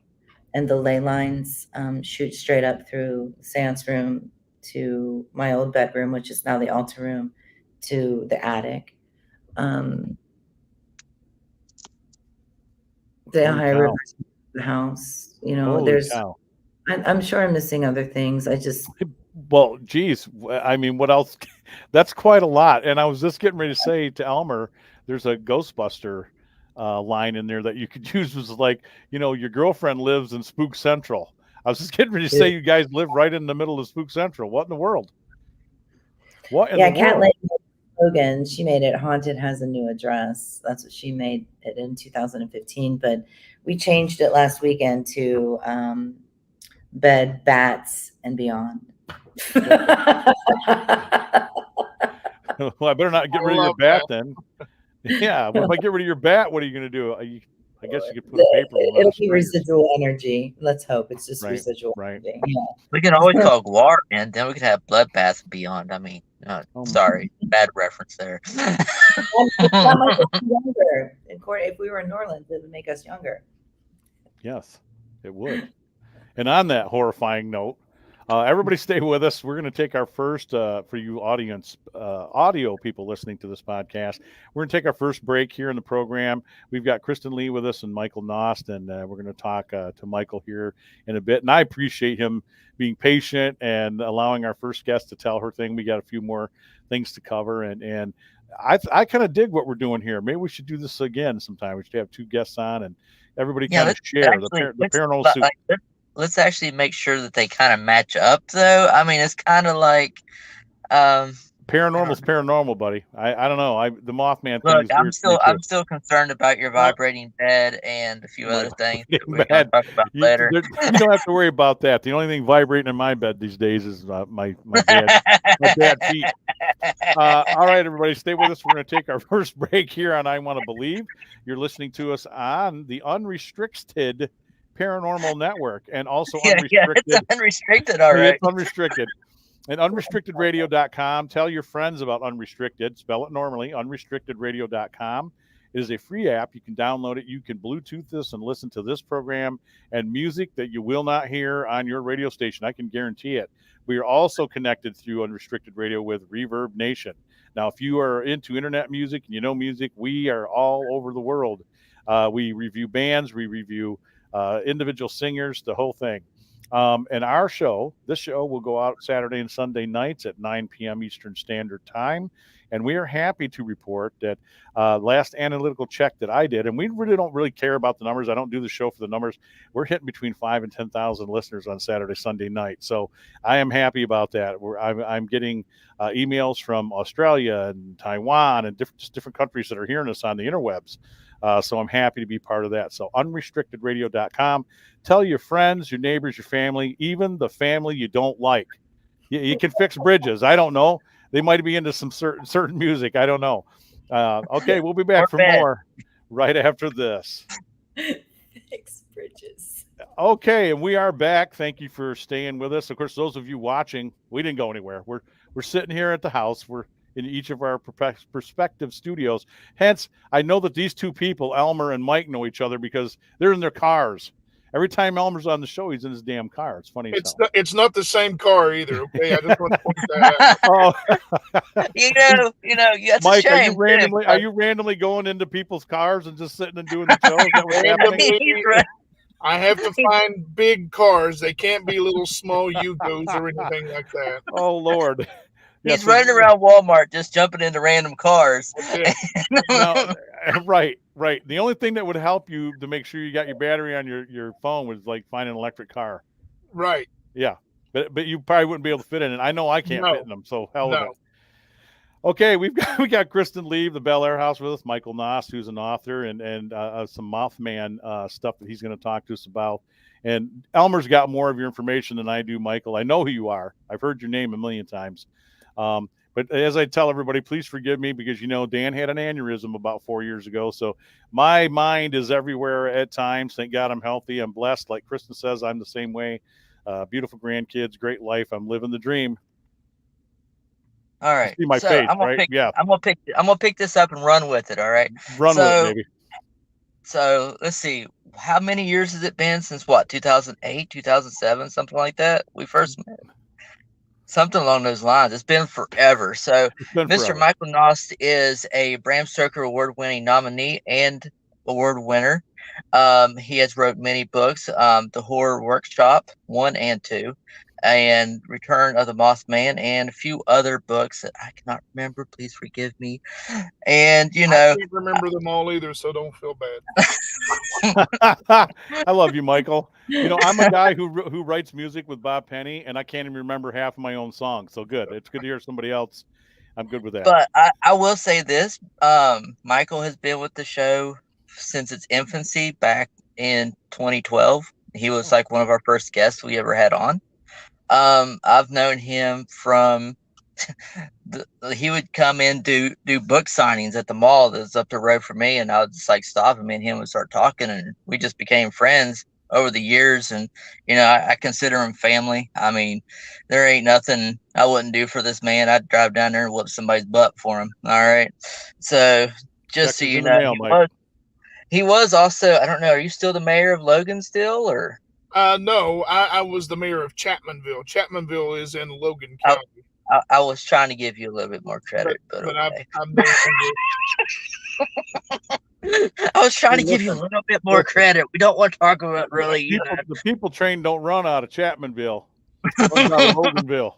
and the ley lines shoot straight up through the seance room to my old bedroom, which is now the altar room, to the attic. The Ohio River, the house, there's, I'm sure I'm missing other things. Well, geez, I mean, what else? That's quite a lot. And I was just getting ready to say to Elmer, there's a Ghostbuster line in there that you could use. Was like, your girlfriend lives in Spook Central. I was just getting ready to say you guys live right in the middle of Spook Central. What in the world? What in the world? Cat Lady Logan, she made it Haunted Has a New Address. That's what she made it in 2015. But we changed it last weekend to Bed, Bats, and Beyond. Well, I better not get rid of your bat then. Yeah, well, if I get rid of your bat, what are you going to do? I guess you could put a paper one. It'll be residual energy. Let's hope it's just residual energy. Yeah. We can always call Guar, and then we could have Bloodbath and Beyond. I mean, sorry, bad reference there. That might make us younger. If we were in New Orleans, it would make us younger. Yes, it would. And on that horrifying note, everybody stay with us. We're going to take our first, for you audience, audio people listening to this podcast, we're going to take our first break here in the program. We've got Kristen Lee with us and Michael Nost, and we're going to talk to Michael here in a bit. And I appreciate him being patient and allowing our first guest to tell her thing. We got a few more things to cover, and I kind of dig what we're doing here. Maybe we should do this again sometime. We should have 2 guests on, and everybody kind of share the paranormal suit. let's actually make sure that they kind of match up, though. I mean, it's kind of like, Paranormal's paranormal, buddy. I don't know. The Mothman thing look, is weird to me, too. I'm still concerned about your vibrating bed and a few other things that we're going to Bed. talk about later. You don't have to worry about that. The only thing vibrating in my bed these days is my bad feet. All right, everybody, stay with us. We're going to take our first break here on I Want to Believe. You're listening to us on the Unrestricted Paranormal Network, and also Unrestricted. It's unrestricted, all right. It's unrestricted. And unrestrictedradio.com. Tell your friends about Unrestricted. Spell it normally, unrestrictedradio.com. It is a free app. You can download it. You can Bluetooth this and listen to this program and music that you will not hear on your radio station. I can guarantee it. We are also connected through Unrestricted Radio with Reverb Nation. Now, if you are into internet music and you know music, we are all over the world. We review bands. We review individual singers, the whole thing. And this show will go out Saturday and Sunday nights at 9 p.m. Eastern Standard Time. And we are happy to report that last analytical check that I did, and we really don't care about the numbers. I don't do the show for the numbers. We're hitting between 5,000 and 10,000 listeners on Saturday, Sunday night. So I am happy about that. I'm getting emails from Australia and Taiwan and different countries that are hearing us on the interwebs. So I'm happy to be part of that. So unrestrictedradio.com. Tell your friends, your neighbors, your family, even the family you don't like. You can fix bridges. I don't know. They might be into some certain music. I don't know. Okay, we'll be back for more right after this. Fix bridges. Okay, and we are back. Thank you for staying with us. Of course, those of you watching, we didn't go anywhere. We're sitting here at the house. We're in each of our prospective studios. Hence, I know that these two people, Elmer and Mike, know each other because they're in their cars. Every time Elmer's on the show, he's in his damn car. It's funny. It's not the same car either. Okay, I just want to point that out. Oh. you know, that's Mike, a shame. are you randomly going into people's cars and just sitting and doing the show? Is that what's happening? I have to find big cars. They can't be little small Yugos or anything like that. Oh, Lord. He's running around Walmart just jumping into random cars. No, right. The only thing that would help you to make sure you got your battery on your phone was like find an electric car. Right. Yeah. But you probably wouldn't be able to fit in it. I know I can't fit in them, so hell with it. Okay, we got Kristen Lee, the Bel Air House with us, Michael Noss, who's an author, and some Mothman stuff that he's going to talk to us about. And Elmer's got more of your information than I do, Michael. I know who you are. I've heard your name a million times. But as I tell everybody, please forgive me because, Dan had an aneurysm about 4 years ago. So my mind is everywhere at times. Thank God I'm healthy. I'm blessed. Like Kristen says, I'm the same way. Beautiful grandkids, great life. I'm living the dream. All right. See my face, right? Yeah. I'm gonna pick this up and run with it. All right. Run with it, baby. So let's see. How many years has it been since 2008, 2007, something like that? We first met. Something along those lines. It's been forever. So Mr. Michael Noss is a Bram Stoker award-winning nominee and award winner. He has wrote many books, The Horror Workshop 1 and 2, and Return of the Mothman, and a few other books that I cannot remember. Please forgive me. And I can't remember them all either, so don't feel bad. I love you, Michael. I'm a guy who writes music with Bob Penny, and I can't even remember half of my own songs. So good. It's good to hear somebody else. I'm good with that. But I will say this: Michael has been with the show since its infancy back in 2012. He was like one of our first guests we ever had on. I've known him from he would come in do book signings at the mall that's up the road from me, and I would just like stop him and him would start talking, and we just became friends over the years. And I consider him family. I mean, there ain't nothing I wouldn't do for this man. I'd drive down there and whoop somebody's butt for him. All right. So just so you know, he was also, I don't know, are you still the mayor of Logan still, or? No, I was the mayor of Chapmanville. Chapmanville is in Logan County. I was trying to give you a little bit more credit, but okay. I was trying to give you a little bit more credit. We don't want to talk about really. The people train don't run out of Chapmanville. Run out of Loganville.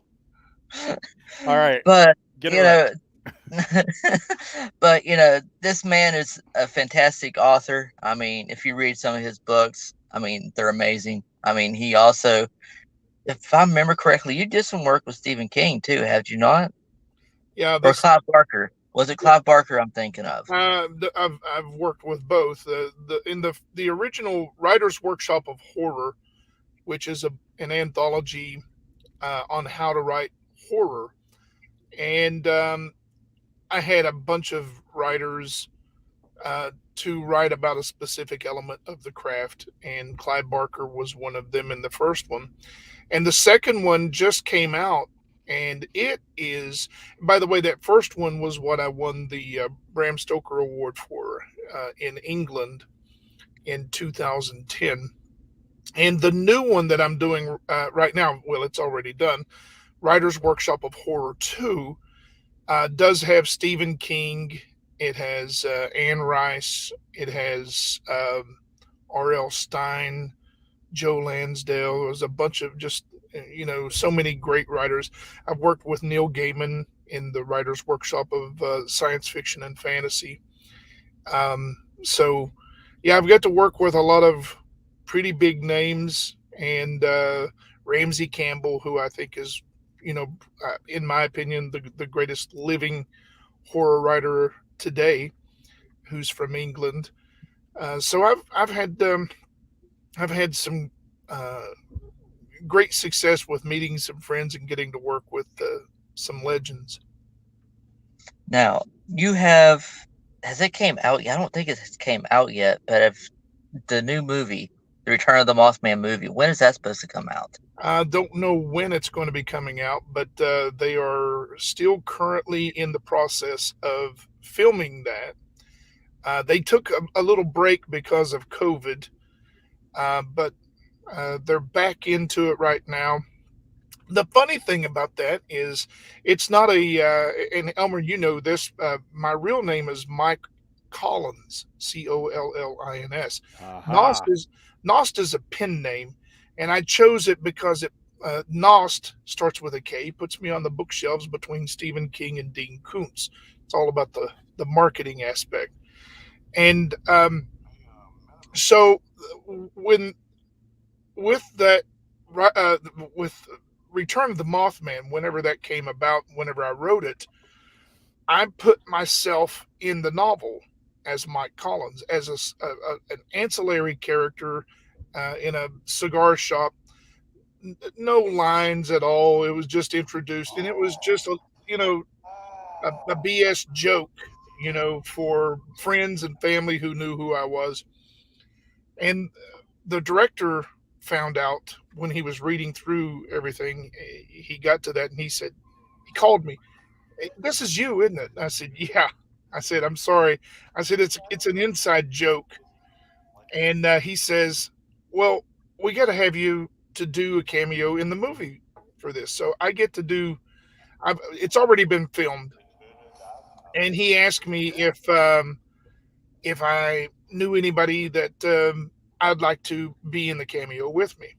All right, but but this man is a fantastic author. I mean, if you read some of his books, I mean, they're amazing. I mean, he also, if I remember correctly, you did some work with Stephen King too, have you not? Yeah, Or this Clive Barker? Was it Clive Barker I'm thinking of? I've worked with both. The original Writers Workshop of Horror, which is an anthology on how to write horror, and I had a bunch of writers to write about a specific element of the craft, and Clive Barker was one of them in the first one. And the second one just came out, and it is, by the way, that first one was what I won the Bram Stoker Award for in England in 2010. And the new one that I'm doing right now, well, it's already done, Writers Workshop of Horror 2, does have Stephen King. It has Anne Rice. It has R.L. Stein, Joe Lansdale. There's a bunch of just, so many great writers. I've worked with Neil Gaiman in the Writers Workshop of Science Fiction and Fantasy. So, yeah, I've got to work with a lot of pretty big names, and Ramsey Campbell, who I think is, in my opinion, the greatest living horror writer today, who's from England. So I've had some great success with meeting some friends and getting to work with some legends. Now, has it came out yet? I don't think it has came out yet, but if the new movie, the Return of the Mothman movie, when is that supposed to come out? I don't know when it's going to be coming out, but they are still currently in the process of filming that. They took a little break because of COVID, but they're back into it right now. The funny thing about that is it's not and Elmer, you know this, my real name is Mike Collins, Collins. Aha. Nost is a pen name, and I chose it because Nost starts with a K, puts me on the bookshelves between Stephen King and Dean Koontz. It's all about the marketing aspect. And so when with that, with Return of the Mothman, whenever that came about, whenever I wrote it, I put myself in the novel as Mike Collins, as an ancillary character in a cigar shop. No lines at all. It was just introduced, and it was just a BS joke, for friends and family who knew who I was. And the director found out when he was reading through everything. He got to that, and he called me. "Hey, this is you, isn't it?" I said, "Yeah." I said, "I'm sorry." I said, "It's an inside joke." And he says, "Well, we got to have you to do a cameo in the movie for this." So I get to do. It's already been filmed, and he asked me if I knew anybody that I'd like to be in the cameo with me.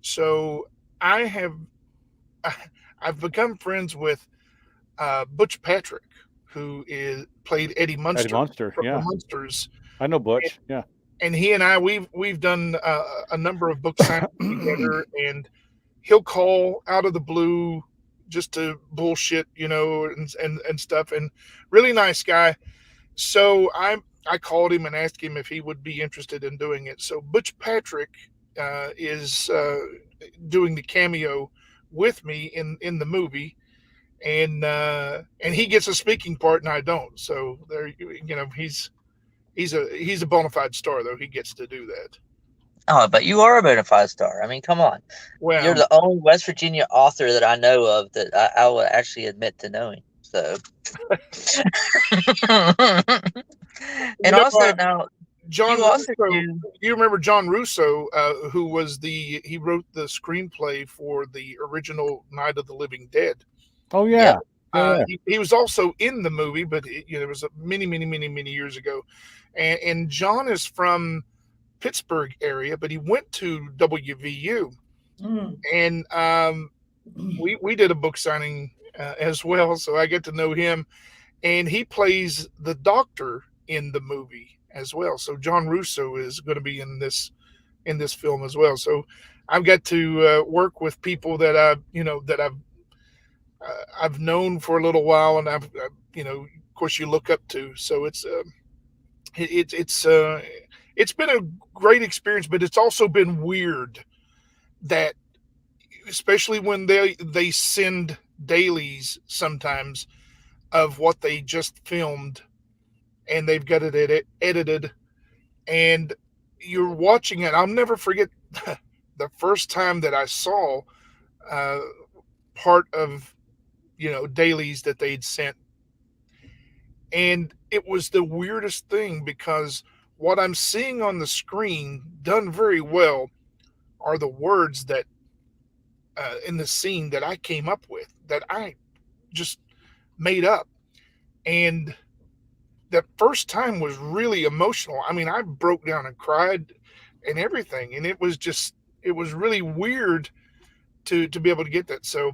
So I have I've become friends with Butch Patrick, who played Eddie Munster, Eddie Munster, from yeah. the Munsters, I know Butch. Yeah. and he and I we've done a number of book signings together, and he'll call out of the blue just to bullshit, and stuff, and really nice guy. So I called him and asked him if he would be interested in doing it. So Butch Patrick is doing the cameo with me in the movie, and he gets a speaking part and I don't. So there, he's a bona fide star, though. He gets to do that. Oh, but you are a bona fide star. I mean, come on. Well, You're the only West Virginia author that I know of that I will actually admit to knowing. So, and also now, John you also Russo, you remember John Russo, who he wrote the screenplay for the original Night of the Living Dead. Oh yeah. Yeah. He was also in the movie, but it was many, many, many, many years ago. And John is from Pittsburgh area, but he went to WVU, and we did a book signing as well. So I get to know him, and he plays the doctor in the movie as well. So John Russo is going to be in this in this film as well. So I've got to work with people that I've known for a little while, and of course, you look up to. So it, it's been a great experience, but it's also been weird that, especially when they send dailies sometimes of what they just filmed, and they've got it edited, and you're watching it. I'll never forget the first time that I saw uh, part of dailies that they'd sent, and it was the weirdest thing because what I'm seeing on the screen, done very well, are the words that in the scene that I came up with, that I just made up. And that first time was really emotional. I mean, I broke down and cried and everything, and it was really weird to be able to get that. So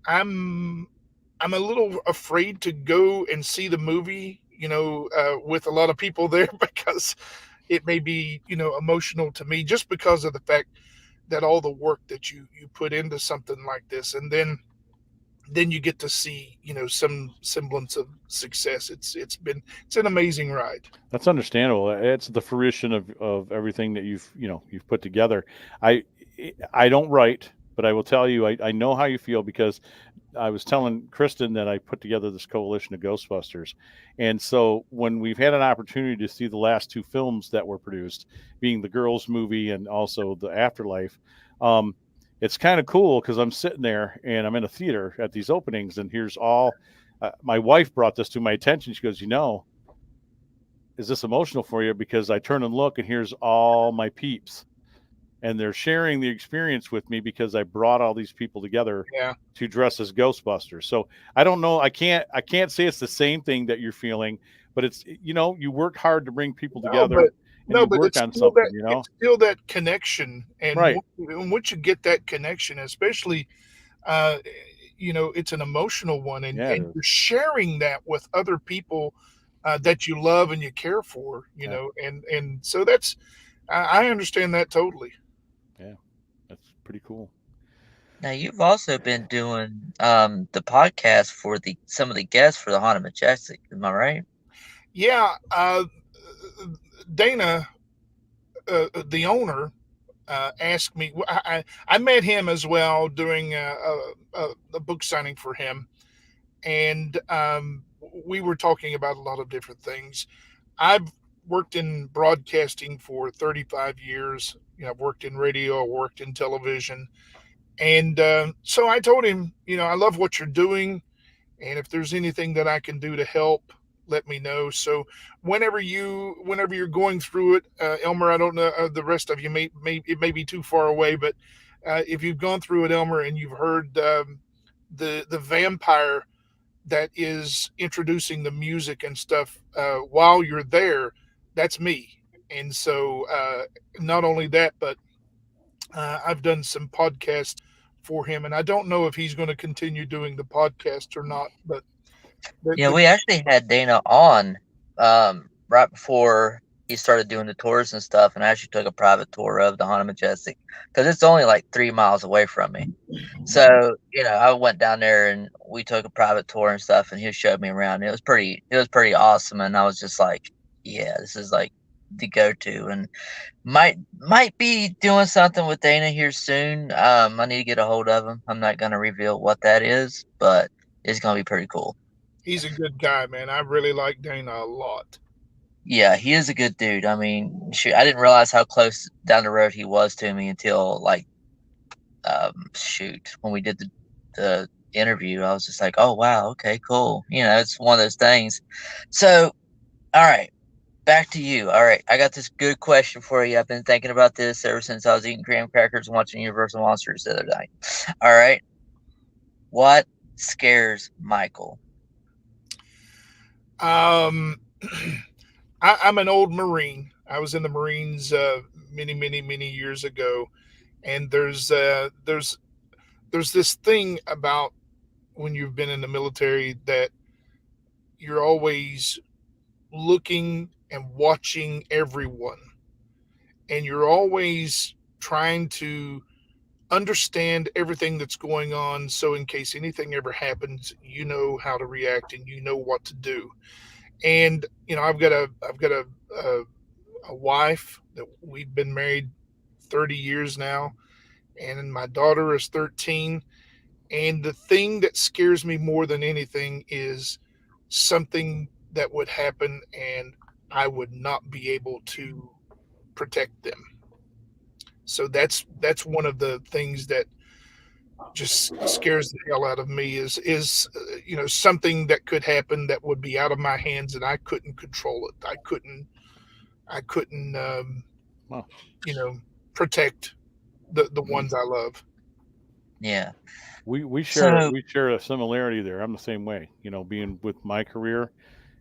I'm a little afraid to go and see the movie, with a lot of people there because it may be, emotional to me, just because of the fact that all the work that you put into something like this, and then you get to see, some semblance of success. It's an amazing ride. That's understandable. It's the fruition of everything that you've put together. I I don't write, but I will tell you, I know how you feel, because I was telling Kristen that I put together this coalition of Ghostbusters. And so when we've had an opportunity to see the last two films that were produced, being the Girls movie and also the Afterlife, it's kind of cool because I'm sitting there and I'm in a theater at these openings, and here's all my wife brought this to my attention. She goes, is this emotional for you? Because I turn and look, and here's all my peeps, and they're sharing the experience with me because I brought all these people together to dress as Ghostbusters. So I don't know. I can't say it's the same thing that you're feeling, but it's, you worked hard to bring people together. But work it's on still something, it's still that connection. And right. once you get that connection, especially, it's an emotional one, and you're sharing that with other people that you love and you care for, and so that's, I understand that totally. Yeah, that's pretty cool. Now you've also been doing the podcast for some of the guests for the Haunted Majestic, am I right? Yeah, Dana, the owner, asked me. I met him as well during a book signing for him, and we were talking about a lot of different things. I've worked in broadcasting for 35 years. I've worked in radio, I worked in television, and so I told him, I love what you're doing, and if there's anything that I can do to help, let me know. So whenever you're going through it, Elmer, I don't know, the rest of you it may be too far away, but if you've gone through it, Elmer, and you've heard the vampire that is introducing the music and stuff while you're there, that's me. And so not only that, but I've done some podcasts for him, and I don't know if he's going to continue doing the podcast or not, but yeah, we actually had Dana on right before he started doing the tours and stuff, and I actually took a private tour of the Haunted Majestic because it's only like 3 miles away from me. So I went down there and we took a private tour and stuff, and he showed me around. It was pretty awesome, and I was just like, yeah, this is like the go-to, and might be doing something with Dana here soon. I need to get a hold of him. I'm not gonna reveal what that is, but it's gonna be pretty cool. He's a good guy, man. I really like Dana a lot. Yeah, he is a good dude. I mean, shoot, I didn't realize how close down the road he was to me until when we did the interview. I was just like, oh wow, okay, cool. It's one of those things. So, all right, back to you. All right, I got this good question for you. I've been thinking about this ever since I was eating graham crackers and watching Universal Monsters the other night. All right, what scares Michael? I'm an old Marine. I was in the Marines many years ago, and there's this thing about when you've been in the military that you're always looking and watching everyone, and you're always trying to understand everything that's going on. So in case anything ever happens, you know how to react and you know what to do. And, you know, I've got a wife that we've been married 30 years now, and my daughter is 13. And the thing that scares me more than anything is something that would happen and I would not be able to protect them. So that's one of the things that just scares the hell out of me is you know, something that could happen that would be out of my hands and I couldn't control it. I couldn't Wow. you know, protect the ones I love. Yeah. We share So we share a similarity there. I'm the same way. You know, being with my career,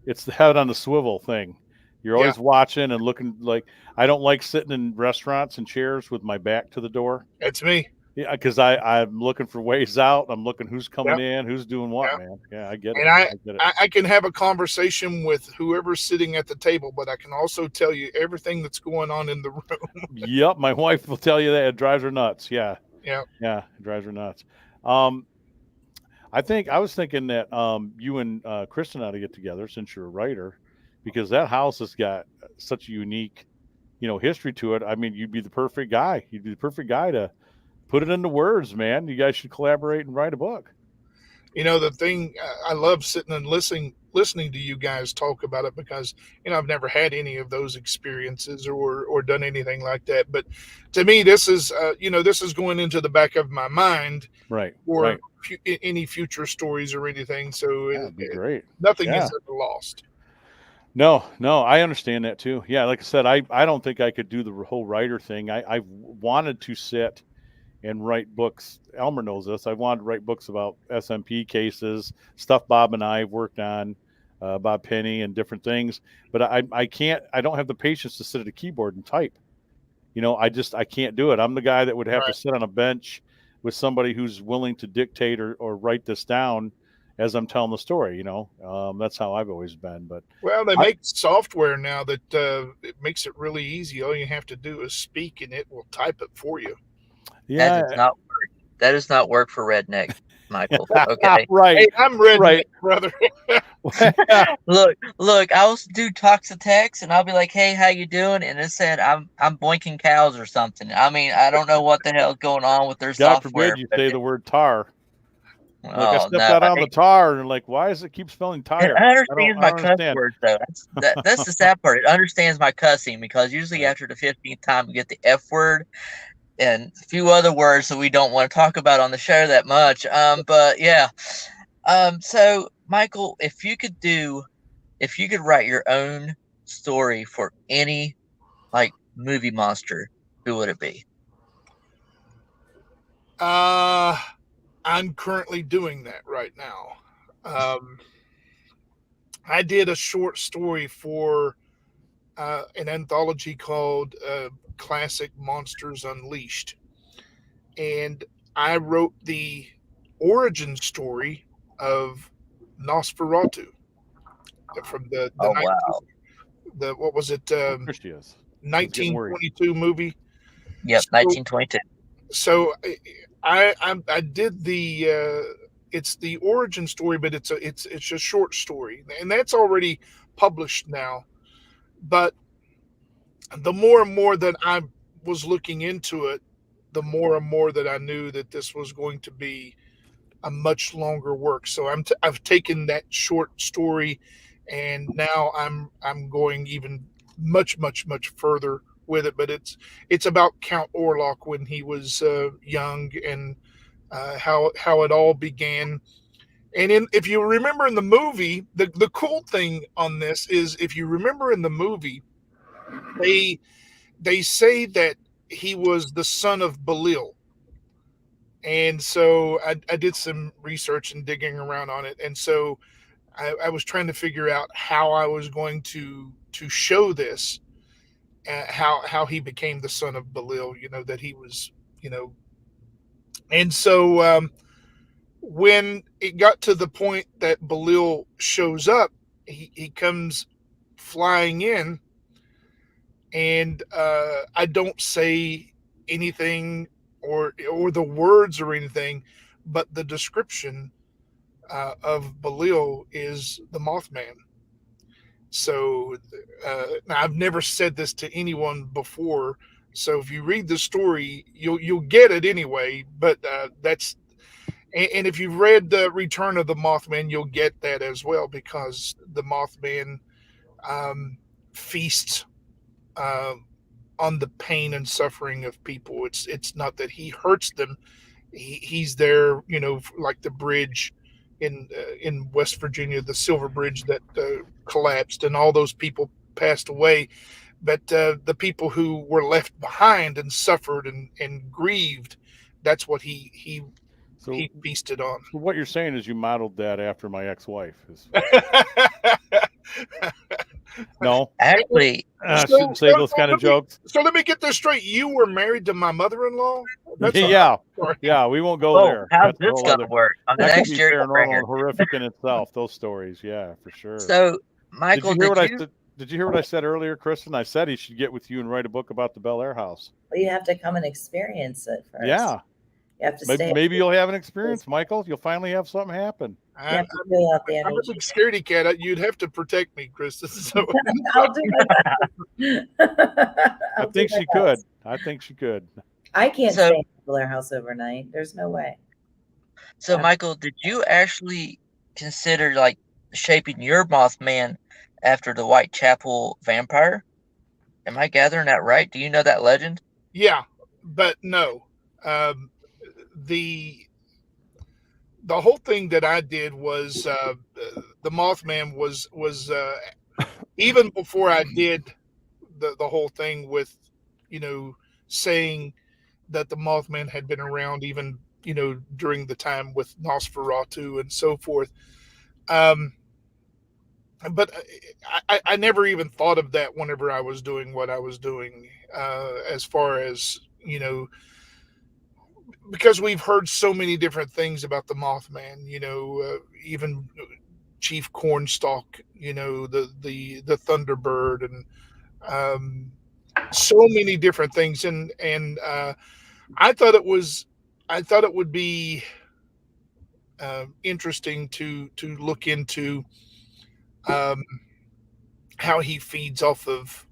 it's the head on the swivel thing. You're Yeah, always watching and looking. Like, I don't like sitting in restaurants and chairs with my back to the door. that's me. Yeah, because I'm looking for ways out. I'm looking who's coming Yeah, in, who's doing what, yeah. man. Yeah, I get it. And I get it. I can have a conversation with whoever's sitting at the table, but I can also tell you everything that's going on in the room. Yep, my wife will tell you that. It drives her nuts. Yeah, Yeah. yeah, it drives her nuts. Um, I was thinking that you and Kristen ought to get together since you're a writer, because that house has got such a unique, you know, history to it. I mean, you'd be the perfect guy. You'd be the perfect guy to put it into words, man. You guys should collaborate and write a book. You know, the thing I love sitting and listening to you guys talk about it because, you know, I've never had any of those experiences or done anything like that. But to me, this is you know, this is going into the back of my mind Right, for right. any future stories or anything. So Yeah, it'd be great. nothing Yeah. is ever lost. No, I understand that too. Yeah, like I said, I don't think I could do the whole writer thing. I wanted to sit and write books. Elmer knows this. I wanted to write books about SMP cases, stuff Bob and I have worked on, Bob Penny and different things. But I can't. I don't have the patience to sit at a keyboard and type. You know, I can't do it. I'm the guy that would have to Right. sit on a bench with somebody who's willing to dictate or write this down as I'm telling the story. You know, that's how I've always been. But Well, they I, make software now that it makes it really easy. All you have to do is speak, and it will type it for you. yeah, that does not work for redneck, Michael. Okay. right, Hey, I'm redneck, right. brother. Look, I'll do talks to text and I'll be like, "Hey, how you doing?" And it said I'm boinking cows or something. I mean, I don't know what the hell's going on with their God software. forbid you say the word tar. Like, I Oh stepped no, out on the tar and like, why does it keep spelling it tire? understands my I don't cuss understand. words though. That's the sad part. It understands my cussing because usually Right. after the 15th time we get the F word and a few other words that we don't want to talk about on the show that much. But yeah. So Michael, if you could write your own story for any like movie monster, who would it be? I'm currently doing that right now. I did a short story for an anthology called Classic Monsters Unleashed. And I wrote the origin story of Nosferatu from the Oh wow. what was it, There she is. I was getting worried. 1922 movie. Yep, So- 1922. So I did the it's the origin story, but it's a short story, and that's already published now. But the more and more that I was looking into it, the more and more that I knew that this was going to be a much longer work. So I've taken that short story, and now I'm going even much further with it. But it's about Count Orlok when he was young and how it all began. And if you remember in the movie, the cool thing on this is if you remember in the movie, they say that he was the son of Belial. And so I did some research and digging around on it. And so I was trying to figure out how I was going to show this, how he became the son of Belial, you know, that he was, you know. And so when it got to the point that Belial shows up, he comes flying in, and I don't say anything or the words or anything, but the description of Belial is the Mothman. So now I've never said this to anyone before. So if you read the story, you'll get it anyway. But that's and if you've read the Return of the Mothman, you'll get that as well, because the Mothman feasts on the pain and suffering of people. It's not that he hurts them. He's there, like the bridge in West Virginia, the Silver Bridge that collapsed, and all those people passed away. But the people who were left behind and suffered and grieved, that's what he feasted on. So what you're saying is you modeled that after my ex-wife. No, Actually, I shouldn't say those kind of jokes. So let me get this straight. You were married to my mother-in-law? Yeah, we won't go there. How's That's a this whole going other- to work? On the That could next be year, paranormal and horrific in itself. Those stories, yeah, for sure. So, Michael, did you hear what I said earlier, Kristen? I said he should get with you and write a book about the Bel Air house. Well, you have to come and experience it first. Yeah, You have to stay. maybe you'll have an experience, Michael. You'll finally have something happen. You have to feel out the I'm a energy. big scaredy cat. You'd have to protect me, Kristen. So I'll do my best. I think she could. I think she could. I can't So- stay in the Blair house overnight. There's no way. So, Michael, did you actually consider like shaping your Mothman after the Whitechapel vampire? Am I gathering that right? Do you know that legend? yeah, but no. The whole thing that I did was the Mothman was even before I did the whole thing with saying that the Mothman had been around even during the time with Nosferatu and so forth. But I never even thought of that whenever I was doing what I was doing, as far as because we've heard so many different things about the Mothman, even Chief Cornstalk, the Thunderbird, and so many different things, and I thought it would be interesting to look into how he feeds off of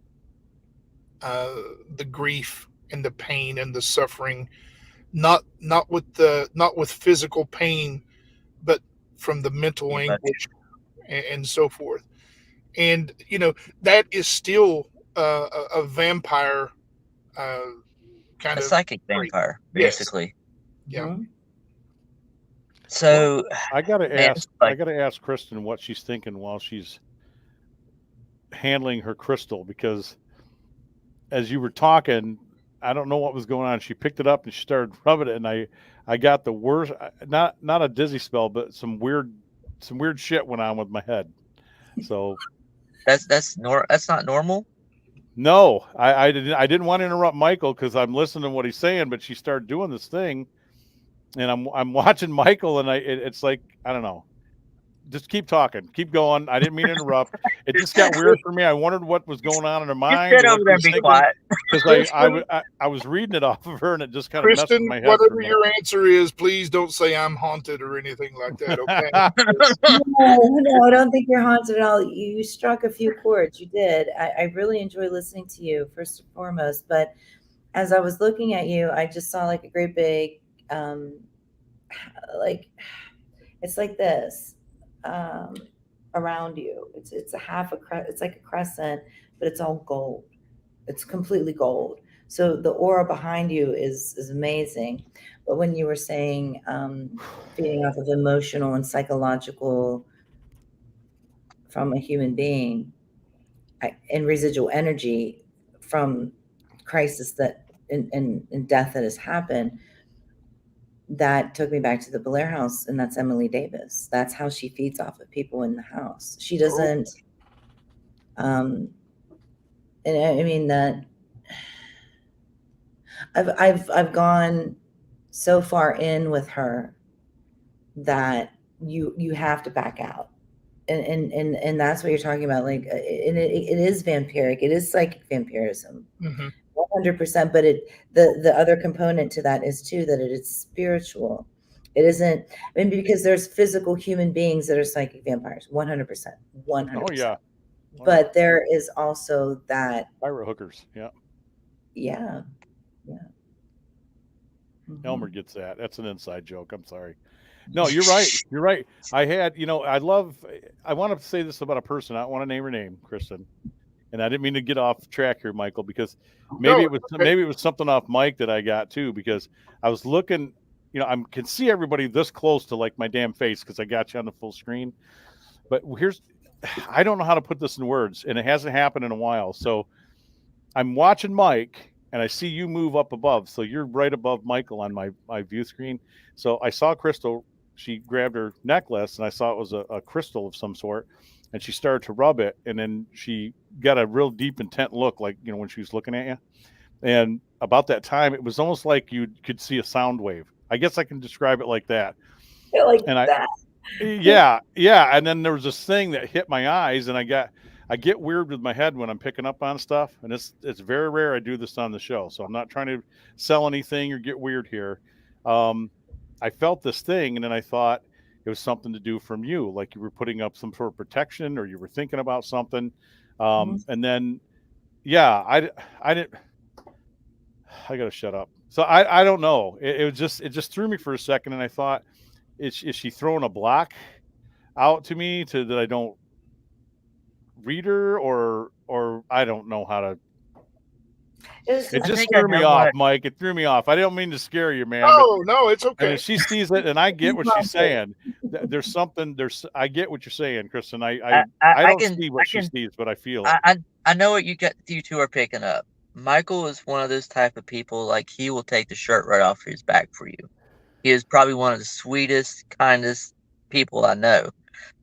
the grief and the pain and the suffering, not with physical pain, but from the mental anguish and so forth. And that is still a vampire kind A of psychic vampire, Yes. basically. Yeah. Mhm. So, I gotta Man, ask. like- I gotta ask Kristen what she's thinking while she's handling her crystal, because as you were talking, I don't know what was going on. She picked it up and she started rubbing it, and I got the worst, not a dizzy spell, but some weird shit went on with my head. So that's not normal. no, I didn't want to interrupt Michael because I'm listening to what he's saying, but she started doing this thing, and I'm watching Michael, and it's like, I don't know. Just keep talking, keep going. I didn't mean to interrupt. It just got weird for me. I wondered what was going on in her You mind. sit over there and be quiet. Because I was reading it off of her, and it just kind of messed with Kristen, my head. for a whatever minute. your answer is, please don't say I'm haunted or anything like that. Okay. No, I don't think you're haunted at all. You struck a few chords. You did. I really enjoy listening to you, first and foremost. But as I was looking at you, I just saw like a great big, like, it's like this around you. It's a half it's like a crescent, but it's all gold. It's completely gold. So the aura behind you is amazing. But when you were saying feeding off of emotional and psychological from a human being and residual energy from crisis that and death that has happened, that took me back to the Blair house, and that's Emily Davis. That's how she feeds off of people in the house. She doesn't and I mean that I've gone so far in with her that you have to back out. and that's what you're talking about. Like, and it is vampiric. It is psychic vampirism, 100%. But the other component to that is too that it is spiritual. It isn't. I mean, because there's physical human beings that are psychic vampires, 100%, 100%. Oh yeah. But there is also that Pirate hookers. Yeah. Yeah. Elmer gets that. That's an inside joke. I'm sorry. No, you're right. You're right. I had, I want to say this about a person. I don't want to name her name, Kristen. And I didn't mean to get off track here, Michael, because maybe it was something off Mike that I got too, because I was looking, I can see everybody this close to like my damn face because I got you on the full screen. But I don't know how to put this in words, and it hasn't happened in a while. So I'm watching Mike, and I see you move up above. So you're right above Michael on my view screen. So I saw Crystal. She grabbed her necklace, and I saw it was a crystal of some sort. And she started to rub it. And then she got a real deep, intent look, like, when she was looking at you. And about that time, it was almost like you could see a sound wave. I guess I can describe it like that. Yeah. And then there was this thing that hit my eyes, and I get weird with my head when I'm picking up on stuff, and it's very rare I do this on the show, so I'm not trying to sell anything or get weird here. I felt this thing, and then I thought it was something to do from you, like you were putting up some sort of protection, or you were thinking about something. And then, I gotta shut up. So I don't know. It just threw me for a second, and I thought, is she throwing a block out to me that I don't read her, or I don't know how to. It just threw me off, Mike. It threw me off. I don't mean to scare you, man. No, it's okay. And she sees it, and I get what she's saying. I get what you're saying, Kristen. I don't see what she sees, but I feel it. I know what you two are picking up. Michael is one of those type of people, like, he will take the shirt right off his back for you. He is probably one of the sweetest, kindest people I know.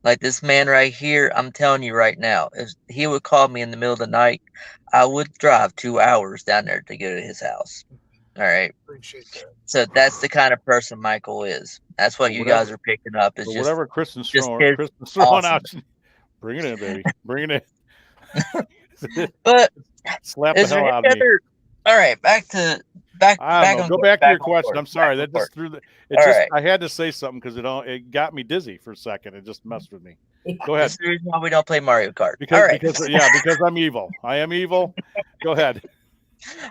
Like this man right here, I'm telling you right now, if he would call me in the middle of the night, I would drive 2 hours down there to go to his house. All right. Appreciate that. So that's the kind of person Michael is. That's what you guys are picking up. Is just whatever Kristen's throwing awesome. Out. Bring it in, baby. Bring it in. But slap the hell out of me. All right, back to your question. I'm sorry. That just threw I had to say something because it got me dizzy for a second. It just messed with me. Go ahead. That's the reason why we don't play Mario Kart. Because I'm evil. I am evil. Go ahead.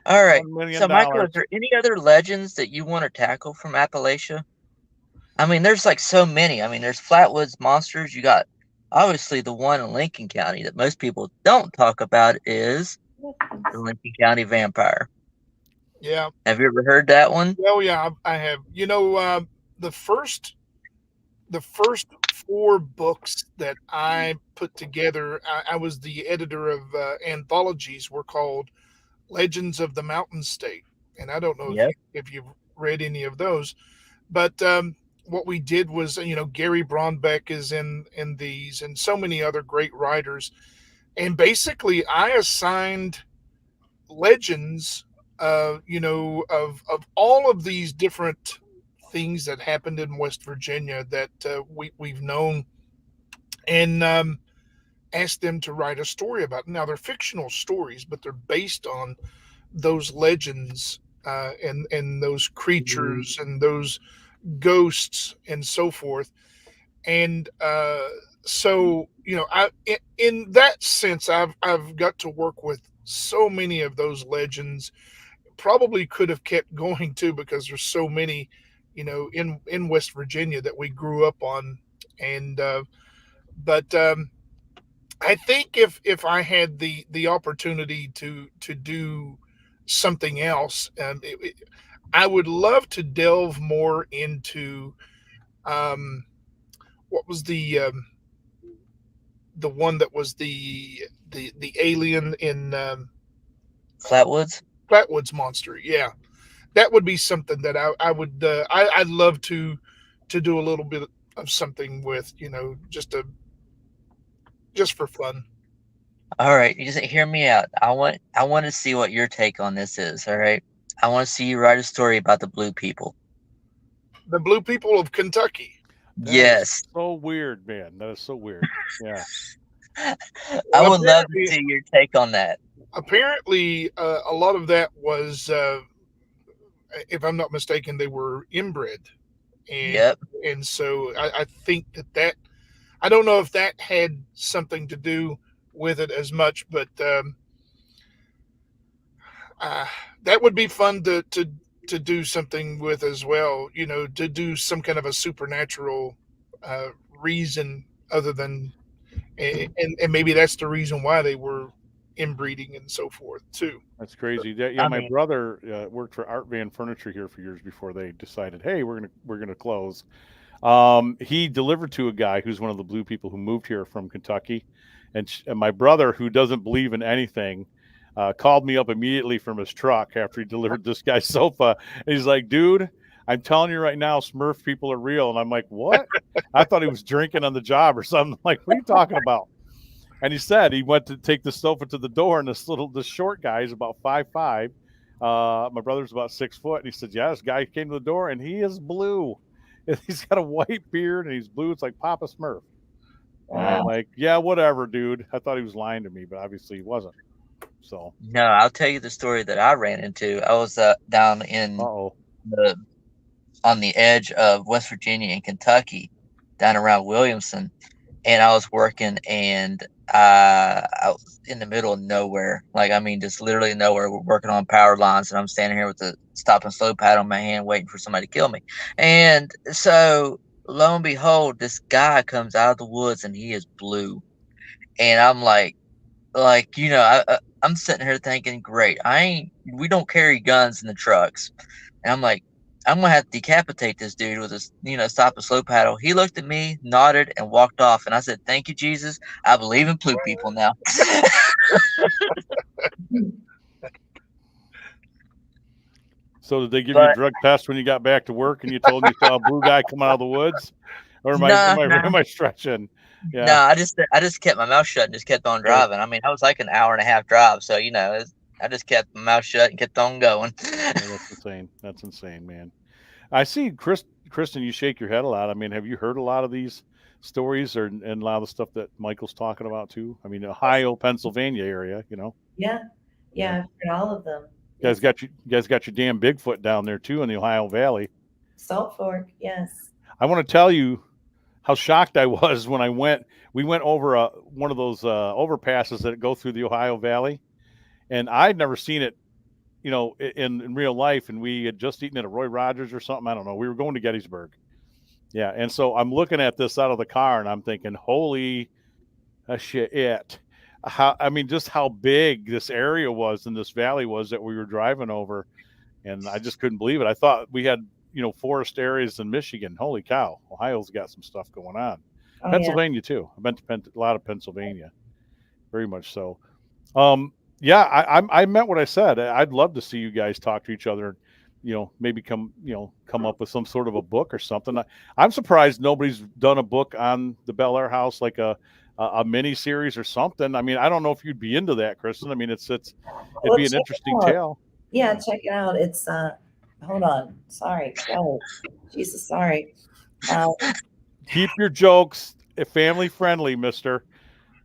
All right. So, Michael, is there any other legends that you want to tackle from Appalachia? I mean, there's like so many. I mean, there's Flatwoods monsters. You got obviously the one in Lincoln County that most people don't talk about is the Lincoln County Vampire. Yeah. Have you ever heard that one? Oh yeah, I have. The first 4 books that I put together, I was the editor of anthologies, were called Legends of the Mountain State. And I don't know if you've read any of those, but what we did was, Gary Braunbeck is in these, and so many other great writers. And basically I assigned legends, of all of these different things that happened in West Virginia that we've known, and asked them to write a story about. Now they're fictional stories, but they're based on those legends and those creatures and those ghosts and so forth. And so in that sense, I've got to work with so many of those legends. Probably could have kept going too, because there's so many, in West Virginia that we grew up on. And but I think if I had the opportunity to do something else, I would love to delve more into what was the one that was the alien in Flatwoods monster. Yeah, that would be something that I would I'd love to do a little bit of something with, just for fun. All right, you just hear me out. I want to see what your take on this is. All right, I want to see you write a story about the Blue People. The Blue People of Kentucky. That is Yes. so weird, man. That is so weird. Yeah. I Well, would love to apparently- see your take on that. Apparently, a lot of that was, if I'm not mistaken, they were inbred, and Yep. and so I think that I don't know if that had something to do with it as much, but that would be fun to do something with as well. You know, to do some kind of a supernatural reason other than, and maybe that's the reason why they were inbreeding and so forth too. That's crazy. Yeah, I my mean- brother worked for Art Van Furniture here for years before they decided, hey, we're gonna close. He delivered to a guy who's one of the blue people who moved here from Kentucky, and my brother, who doesn't believe in anything, called me up immediately from his truck after he delivered this guy's sofa, and he's like, "Dude, I'm telling you right now, Smurf people are real." And I'm like, "What?" I thought he was drinking on the job or something. I'm like, what are you talking about? And he said he went to take the sofa to the door, and this short guy is about 5'5". My brother's about 6 foot, and he said, "Yeah, this guy came to the door, and he is blue. And he's got a white beard, and he's blue. It's like Papa Smurf." And I'm like, "Yeah, whatever, dude." I thought he was lying to me, but obviously he wasn't. So, No, I'll tell you the story that I ran into. I was down in uh-oh. on the edge of West Virginia and Kentucky, down around Williamson, and I was working, and I was in the middle of nowhere. Like, I mean, just literally nowhere. We're working on power lines, and I'm standing here with the stop and slow pad on my hand, waiting for somebody to kill me. And so, lo and behold, this guy comes out of the woods, and he is blue. And I'm like, I'm sitting here thinking, great, we don't carry guns in the trucks. And I'm like, I'm gonna have to decapitate this dude with this, stop and slow paddle. He looked at me, nodded, and walked off. And I said, "Thank you, Jesus. I believe in blue people now." So did they give you a drug test when you got back to work and you told them you saw a blue guy come out of the woods? Or am I stretching? Yeah. No, I just kept my mouth shut and just kept on driving. I mean, I was like an hour and a half drive, so I just kept my mouth shut and kept on going. Yeah, that's insane. That's insane, man. I see, Kristen, you shake your head a lot. I mean, have you heard a lot of these stories and a lot of the stuff that Michael's talking about too? I mean, Ohio, Pennsylvania area, Yeah, I've heard all of them. You guys got your damn Bigfoot down there too in the Ohio Valley. Salt Fork, yes. I want to tell you how shocked I was when we went over one of those overpasses that go through the Ohio Valley, and I'd never seen it, in real life. And we had just eaten at a Roy Rogers or something. I don't know. We were going to Gettysburg. Yeah. And so I'm looking at this out of the car and I'm thinking, holy shit. Just how big this area was and this valley was that we were driving over. And I just couldn't believe it. I thought we had, forest areas in Michigan. Holy cow. Ohio's got some stuff going on. Oh, Pennsylvania too. I've been to a lot of Pennsylvania. Very much so. I meant what I said. I'd love to see you guys talk to each other, maybe come up with some sort of a book or something. I'm surprised nobody's done a book on the Bel Air house, like a mini series or something. I mean, I don't know if you'd be into that, Kristen. I mean, it'd be an interesting tale. Yeah, check it out. It's hold on. Sorry. Oh, Jesus, sorry. Keep your jokes family friendly, mister.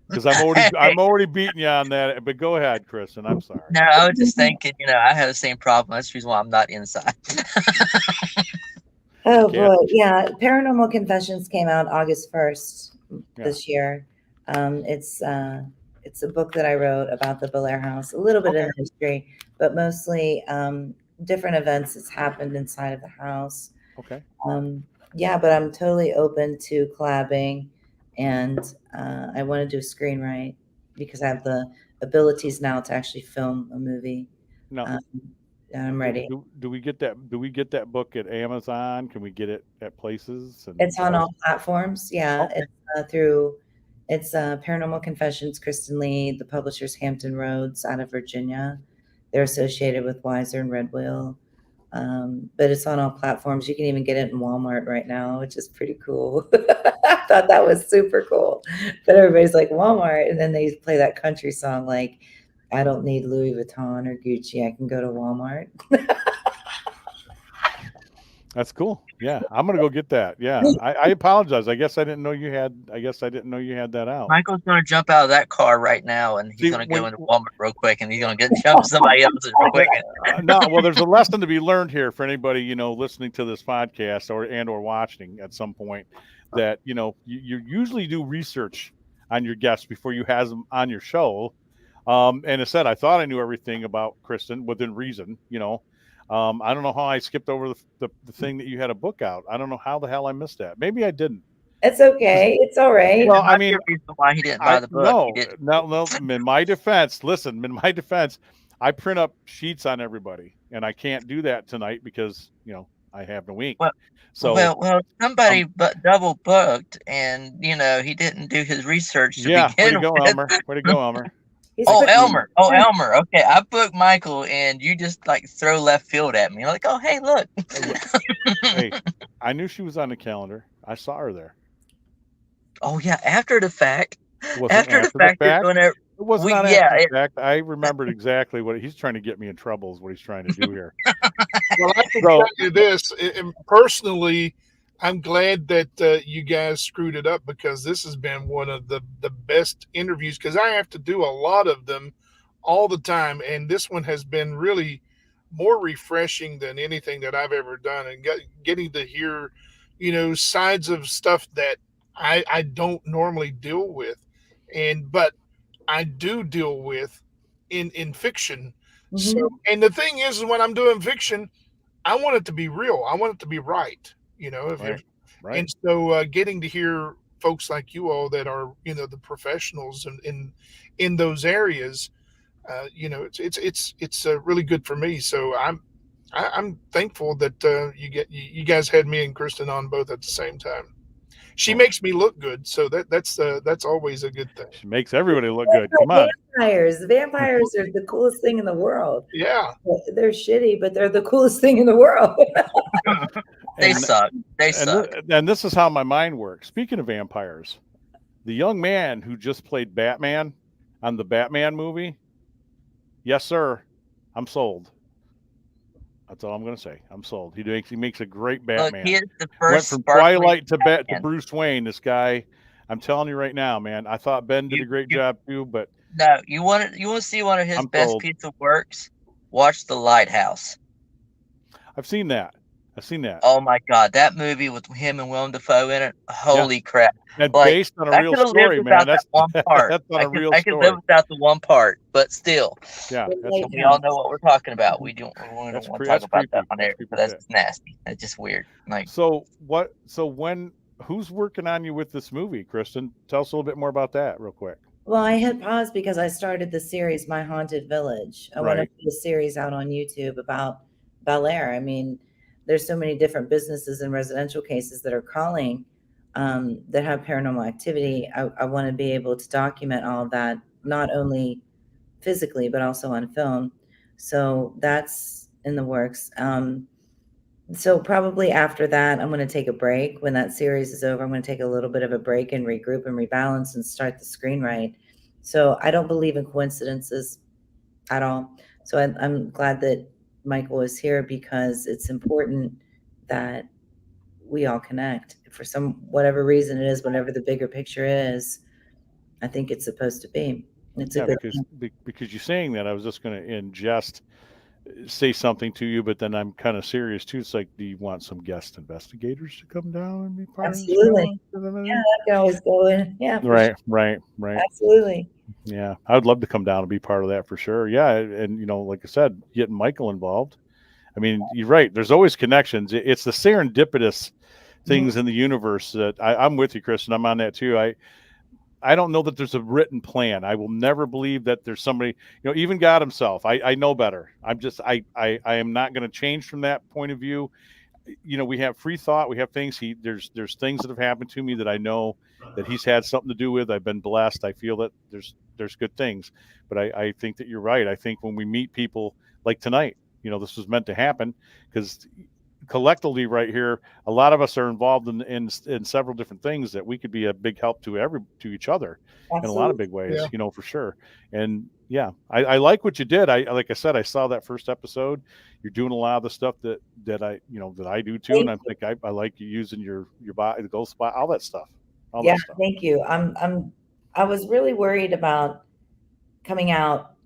Because I'm already beating you on that. But go ahead, Kristen. I'm sorry. No, I was just thinking, I had the same problem. That's the reason why I'm not inside. Oh boy, yeah. Paranormal Confessions came out August 1st this year. It's a book that I wrote about the Bel Air house, a little bit in history, but mostly different events that's happened inside of the house. Okay. But I'm totally open to collabing, and I want to do a screenwrite because I have the abilities now to actually film a movie. No. I'm ready. Do we get that? Do we get that book at Amazon? Can we get it at places? It's on all platforms. Yeah, okay. It's Paranormal Confessions, Kristen Lee. The publisher's Hampton Roads out of Virginia. They're associated with Weiser and Red Wheel, but it's on all platforms. You can even get it in Walmart right now, which is pretty cool. I thought that was super cool. But everybody's like, Walmart, and then they play that country song like, I don't need Louis Vuitton or Gucci. I can go to Walmart. That's cool. Yeah, I'm gonna go get that. Yeah, I apologize. I guess I didn't know you had. I guess I didn't know you had that out. Michael's gonna jump out of that car right now, and he's See, gonna when- go into Walmart real quick, and he's gonna jump somebody else's real quick. No, well, there's a lesson to be learned here for anybody listening to this podcast or watching at some point. That you usually do research on your guests before you have them on your show. And I said I thought I knew everything about Kristen within reason. I don't know how I skipped over the thing that you had a book out. I don't know how the hell I missed that. Maybe I didn't. It's okay. It's all right. Well, There might I be mean, a reason why he didn't buy the book. He didn't. No. In my defense, I print up sheets on everybody, and I can't do that tonight because I have no ink. Well, So well, somebody but double booked, and he didn't do his research to yeah, way begin to go, with. Elmer. Way to go, Elmer. He's Oh, quick. Elmer. Oh, Elmer. Okay, I booked Michael, and you just like throw left field at me. Like, oh, hey, look. Hey, I knew she was on the calendar. I saw her there. Oh yeah, after the fact. It wasn't After the fact, you're doing it. It was we- not yeah, after the it- fact. I remembered exactly what he's trying to get me in trouble. Is what he's trying to do here. Well, I can So- tell you this, and personally, I'm glad that you guys screwed it up, because this has been one of the best interviews, because I have to do a lot of them all the time, and this one has been really more refreshing than anything that I've ever done, and getting to hear sides of stuff that I don't normally deal with, but I do deal with in fiction. Mhm. So, and the thing is, when I'm doing fiction, I want it to be real. I want it to be right. Right. And so getting to hear folks like you all that are, the professionals in those areas, it's really good for me. So I'm thankful that you guys had me and Kristen on both at the same time. She makes me look good, so that's always a good thing. She makes everybody look good. Come on. Vampires. Vampires are the coolest thing in the world. Yeah. They're shitty, but they're the coolest thing in the world. They And- suck. They suck. And this is how my mind works. Speaking of vampires, the young man who just played Batman on the Batman movie, yes, sir, I'm sold. That's all I'm going to say. I'm sold. He makes a great Look, Batman. he is the Went first from sparkly Twilight to Batman. Bruce Wayne. This guy, I'm telling you right now, man. I thought Ben did a great job too, but No, you want to see one of his I'm best told. pieces of works? Watch The Lighthouse. I've seen that. Oh my God, that movie with him and Willem Dafoe in it. Holy crap! And like, based on a I real could have story, lived man. without that one part. That's on a real I could story. live without the one part, but still, Yeah, But that's like- we all know what we're talking about. We don't That's want to cre- talk that's about that creepy. on air That's because creepy that's nasty. That's just weird. Like, So who's working on you with this movie, Kristen? Tell us a little bit more about that real quick. Well, I had paused because I started the series My Haunted Village. I want to Right. put a series out on YouTube about Bel Air. I mean, there's so many different businesses and residential cases that are calling that have paranormal activity. I want to be able to document all of that, not only physically, but also on film. So that's in the works. So probably after that, I'm going to take a break. When that series is over, I'm going to take a little bit of a break and regroup and rebalance and start the screenwrite. So I don't believe in coincidences at all. So I'm glad that Michael is here, because it's important that we all connect for whatever reason it is, whatever the bigger picture is. I think it's supposed to be. It's a good because you're saying that, I was just going to say something to you, but then I'm kind of serious too. It's like, do you want some guest investigators to come down and be part Absolutely. of the show? Yeah, I can always go in. Yeah, for Right. sure. Absolutely. Yeah, I would love to come down and be part of that for sure. Yeah, and like I said, getting Michael involved. I mean, you're right. There's always connections. It's the serendipitous things in the universe that I'm with you, Kristen. I'm on that too. I don't know that there's a written plan. I will never believe that there's somebody, even God himself. I know better. I am not going to change from that point of view. We have free thought. We have things. There's things that have happened to me that I know that he's had something to do with. I've been blessed. I feel that there's good things, but I think that you're right. I think when we meet people like tonight, this was meant to happen, because collectively right here, a lot of us are involved in several different things that we could be a big help to each other in a lot of Absolutely. big ways, Yeah. you know, for sure. And yeah, I like what you did. Like I said, I saw that first episode. You're doing a lot of the stuff that I, you know, that I do too. And I think I like you using your body, the gold spot, all that stuff. All Yeah, that stuff. thank you. I was really worried about coming out,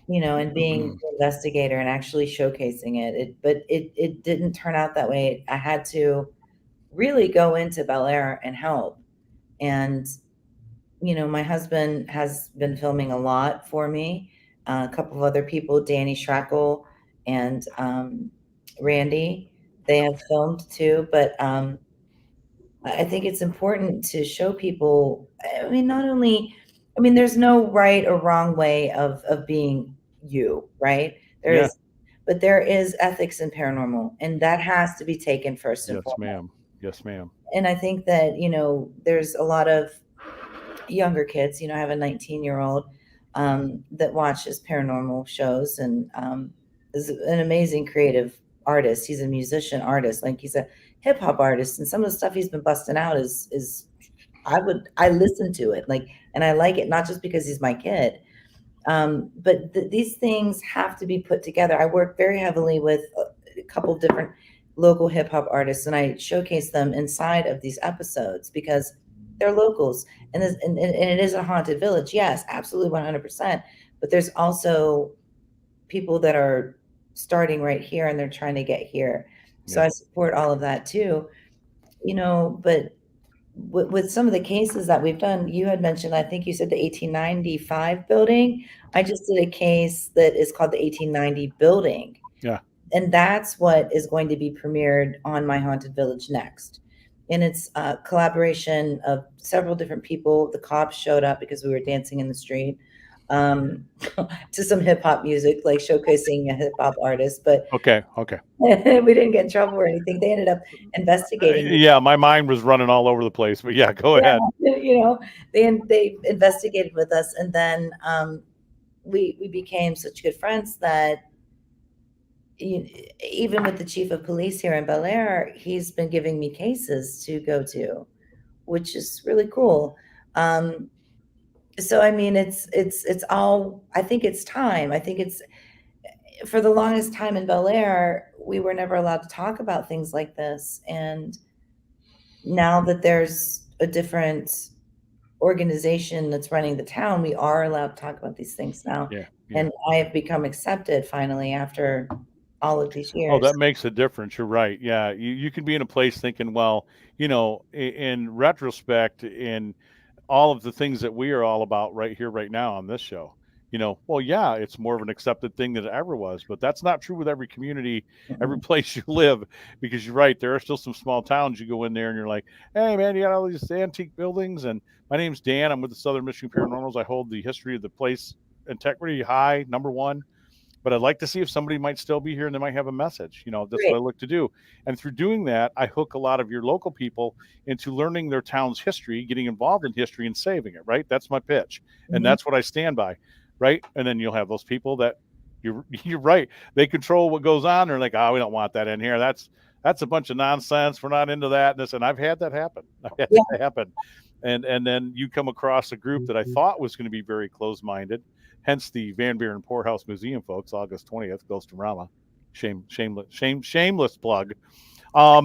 you know, and being an investigator and actually showcasing it. But it didn't turn out that way. I had to really go into Bel Air and help. And, you know, my husband has been filming a lot for me. A couple of other people, Danny Schrackle and Randy, they have filmed too. But I think it's important to show people. I mean, not only, I mean, there's no right or wrong way of being you, right? There Yeah. is, but there is ethics in paranormal, and that has to be taken first and Yes, foremost. ma'am. Yes, ma'am. And I think that, you know, there's a lot of younger kids. You know, I have a 19-year-old that watches paranormal shows and is an amazing creative artist. He's a musician artist, like he's a hip hop artist, and some of the stuff he's been busting out is I listen to it, like, and I like it, not just because he's my kid. But these things have to be put together. I work very heavily with a couple of different local hip hop artists, and I showcase them inside of these episodes because they're locals, and it is a haunted village. Yes, absolutely, 100%. But there's also people that are starting right here, and they're trying to get here. So Yeah. I support all of that too, you know. But with some of the cases that we've done, you had mentioned, I think you said the 1895 building. I just did a case that is called the 1890 building. Yeah. And that's what is going to be premiered on My Haunted Village next. And it's a collaboration of several different people. The cops showed up because we were dancing in the street to some hip hop music, like showcasing a hip hop artist. But Okay. we didn't get in trouble or anything. They ended up investigating. Yeah, my mind was running all over the place, but yeah, go ahead. You know, they investigated with us, and then we became such good friends that even with the chief of police here in Bel Air, he's been giving me cases to go to, which is really cool. So I mean, it's all. I think it's time. I think it's for the longest time in Bel Air, we were never allowed to talk about things like this, and now that there's a different organization that's running the town, we are allowed to talk about these things now. Yeah. And I have become accepted finally after all of these years. Oh, that makes a difference. You're right. Yeah. You can be in a place thinking, well, you know, in retrospect, in all of the things that we are all about right here, right now on this show, you know, well, yeah, it's more of an accepted thing than it ever was, but that's not true with every community, every place you live, because you're right. There are still some small towns you go in there and you're like, hey, man, you got all these antique buildings. And my name's Dan. I'm with the Southern Michigan Paranormals. I hold the history of the place integrity high, #1. But I'd like to see if somebody might still be here and they might have a message. You know, that's what I look to do. And through doing that, I hook a lot of your local people into learning their town's history, getting involved in history and saving it, right? That's my pitch. And that's what I stand by, right? And then you'll have those people that you're right. They control what goes on. They're like, oh, we don't want that in here. That's a bunch of nonsense. We're not into that. And I've had that happen. That happen. And then you come across a group that I thought was going to be very closed-minded. Hence the Van Buren Poorhouse Museum, folks, August 20th, Ghost-O-Rama. Shameless plug. I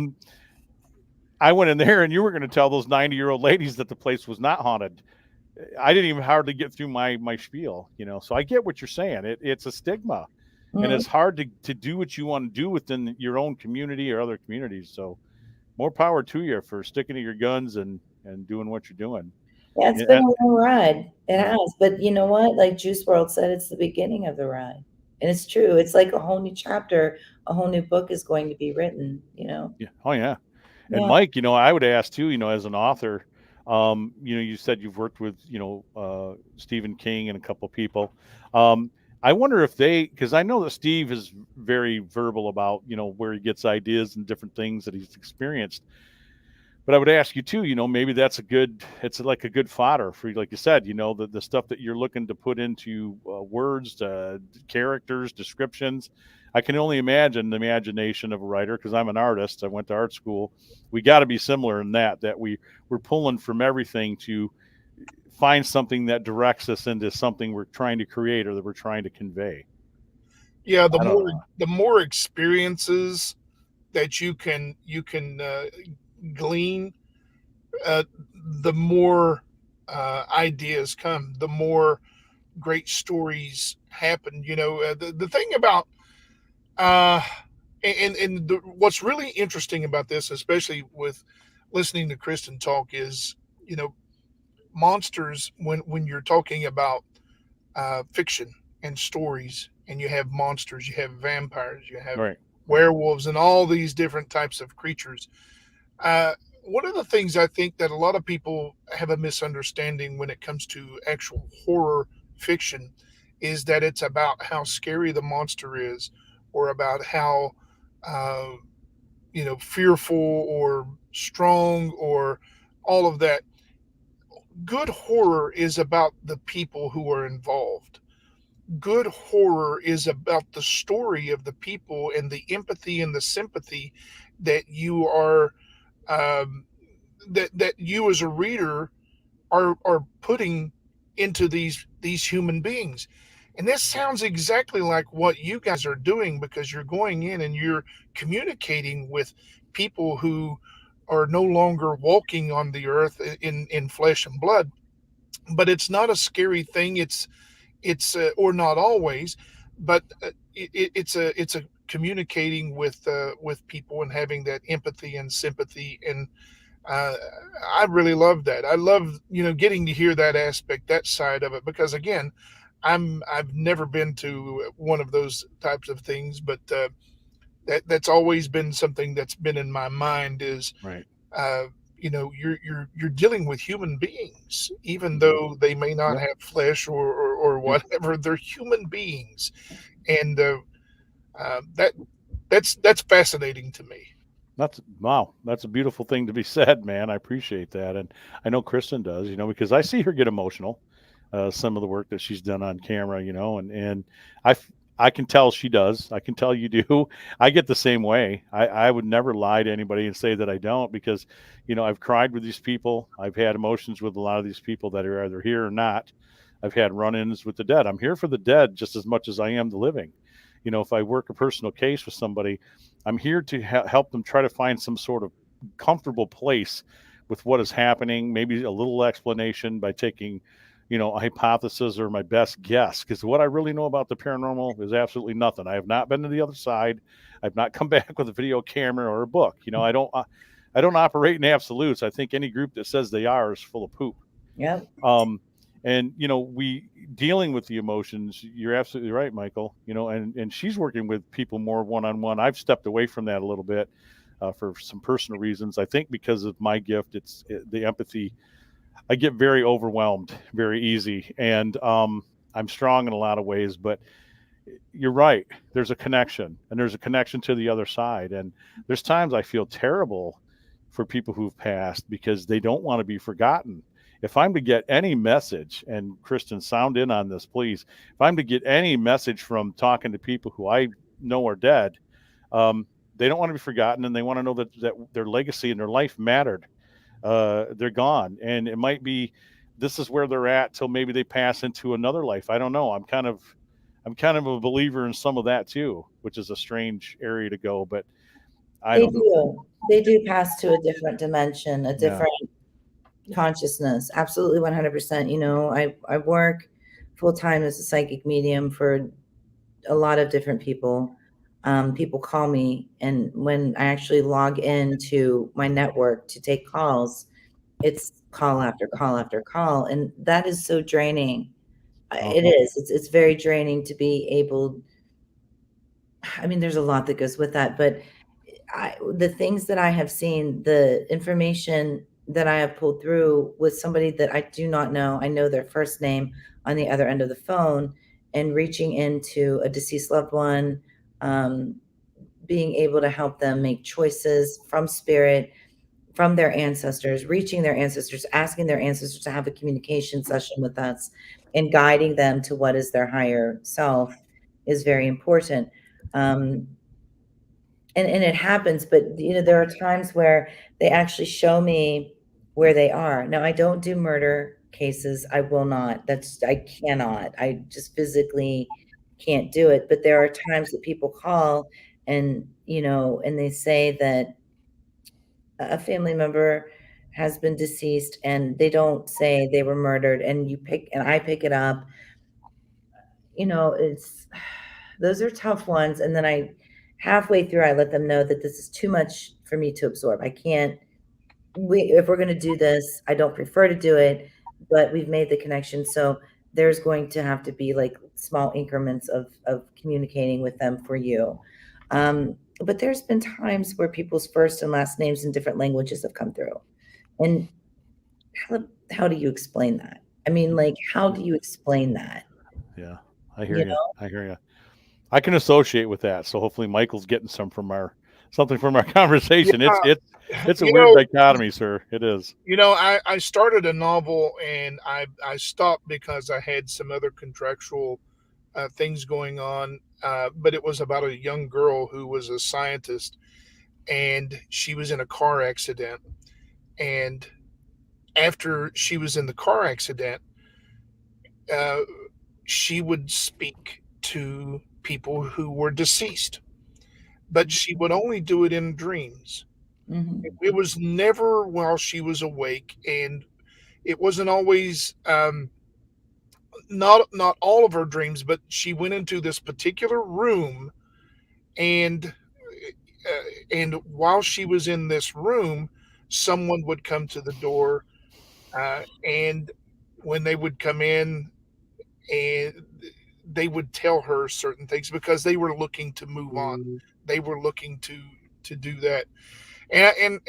went in there and you were going to tell those 90-year-old ladies that the place was not haunted. I didn't even hardly get through my spiel, you know. So I get what you're saying. It's a stigma. And it's hard to do what you want to do within your own community or other communities. So more power to you for sticking to your guns and doing what you're doing. Yeah, it's been a long ride. It has. But you know what? Like Juice WRLD said, it's the beginning of the ride. And it's true. It's like a whole new chapter, a whole new book is going to be written, you know? Yeah. Oh, yeah. And Yeah. Mike, you know, I would ask too, you know, as an author, you know, you said you've worked with, you know, Stephen King and a couple people. I wonder if because I know that Steve is very verbal about, you know, where he gets ideas and different things that he's experienced. But I would ask you too, you know, maybe it's like a good fodder for, like you said, you know, the stuff that you're looking to put into words, characters, descriptions. I can only imagine the imagination of a writer, because I'm an artist. I went to art school. We got to be similar in that we're pulling from everything to find something that directs us into something we're trying to create or that we're trying to convey. Yeah, I don't know. the more experiences that you can glean, the more ideas come, the more great stories happen. The thing about what's really interesting about this, especially with listening to Kristen talk, is monsters. When you're talking about fiction and stories, and you have monsters, you have vampires, you have Right. werewolves, and all these different types of creatures. Uh, One of the things I think that a lot of people have a misunderstanding when it comes to actual horror fiction is that it's about how scary the monster is, or about how uh, fearful or strong or all of that. Good horror is about the people who are involved. Good horror is about the story of the people and the empathy and the sympathy that you are um, that you as a reader are putting into these human beings. And this sounds exactly like what you guys are doing, because you're going in and you're communicating with people who are no longer walking on the earth in flesh and blood. But it's not a scary thing. It's or not always, but it's a communicating with people and having that empathy and sympathy. And uh, I really love that. I love getting to hear that aspect, that side of it, because again, I've never been to one of those types of things, but that's always been something that's been in my mind is Right. uh, you're dealing with human beings, even though they may not Yep. have flesh or whatever. They're human beings, and that's fascinating to me. Wow. That's a beautiful thing to be said, man. I appreciate that. And I know Kristen does, because I see her get emotional, some of the work that she's done on camera, and I can tell she does. I can tell you do. I get the same way. I would never lie to anybody and say that I don't, because, I've cried with these people. I've had emotions with a lot of these people that are either here or not. I've had run-ins with the dead. I'm here for the dead just as much as I am the living. If I work a personal case with somebody, I'm here to help them try to find some sort of comfortable place with what is happening, maybe a little explanation by taking, a hypothesis or my best guess. Because what I really know about the paranormal is absolutely nothing. I have not been to the other side. I've not come back with a video camera or a book. I don't operate in absolutes. I think any group that says they are is full of poop. Yep. And we dealing with the emotions, you're absolutely right, Michael, and she's working with people more one-on-one. I've stepped away from that a little bit for some personal reasons. I think because of my gift, the empathy. I get very overwhelmed very easy, and I'm strong in a lot of ways, but you're right. There's a connection, and there's a connection to the other side. And there's times I feel terrible for people who've passed because they don't want to be forgotten. If I'm to get any message, and Kristen, sound in on this, please. If I'm to get any message from talking to people who I know are dead, they don't want to be forgotten, and they want to know that their legacy and their life mattered. They're gone, and it might be this is where they're at till maybe they pass into another life. I don't know. I'm kind of a believer in some of that too, which is a strange area to go, but I don't know. They do pass to a different dimension, a different consciousness. Absolutely 100%. I work full time as a psychic medium for a lot of different people. People call me, and when I actually log into my network to take calls, it's call after call after call, and that is so draining. It is. It's very draining to be able. I mean, there's a lot that goes with that, but the things that I have seen, the information that I have pulled through with somebody that I do not know, I know their first name on the other end of the phone, and reaching into a deceased loved one, being able to help them make choices from spirit, from their ancestors, reaching their ancestors, asking their ancestors to have a communication session with us, and guiding them to what is their higher self is very important. And it happens, but you know, there are times where they actually show me where they are. Now, I don't do murder cases. I will not. I cannot. I just physically can't do it. But there are times that people call and, you know, and they say that a family member has been deceased and they don't say they were murdered, and I pick it up. You know, those are tough ones. And then halfway through, I let them know that this is too much for me to absorb. I can't, if we're going to do this, I don't prefer to do it, but we've made the connection. So there's going to have to be like small increments of communicating with them for you. But there's been times where people's first and last names in different languages have come through. And how do you explain that? I mean, like, how do you explain that? Yeah, I hear you. I hear you. I can associate with that. So hopefully Michael's getting something from our conversation. Yeah. It's a weird dichotomy, sir. It is. You know, I started a novel and I stopped because I had some other contractual things going on. But it was about a young girl who was a scientist, and she was in a car accident. And after she was in the car accident, she would speak to people who were deceased, but she would only do it in dreams. Mhm. It was never while she was awake, and it wasn't always not all of her dreams, but she went into this particular room, and while she was in this room, someone would come to the door, and when they would come in, and they would tell her certain things because they were looking to move on. They were looking to do that. And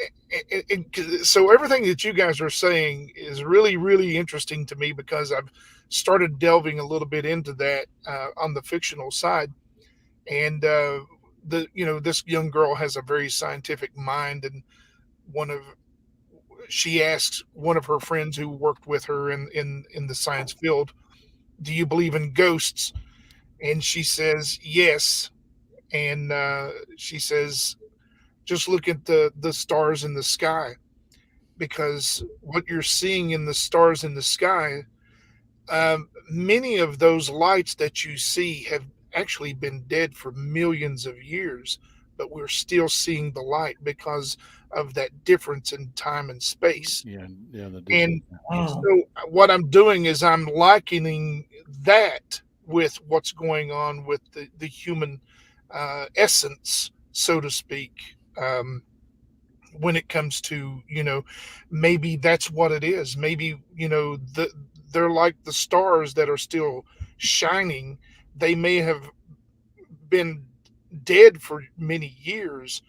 so everything that you guys are saying is really, really interesting to me, because I've started delving a little bit into that on the fictional side. And this young girl has a very scientific mind, and she asks one of her friends who worked with her in the science field, "Do you believe in ghosts?" And she says yes. And she says, just look at the stars in the sky, because what you're seeing in the stars in the sky, many of those lights that you see have actually been dead for millions of years, but we're still seeing the light because of that difference in time and space. Yeah. And Wow. so what I'm doing is I'm likening that with what's going on with the human essence, so to speak. When it comes to, maybe that's what it is. Maybe, they're like the stars that are still shining. They may have been dead for many years,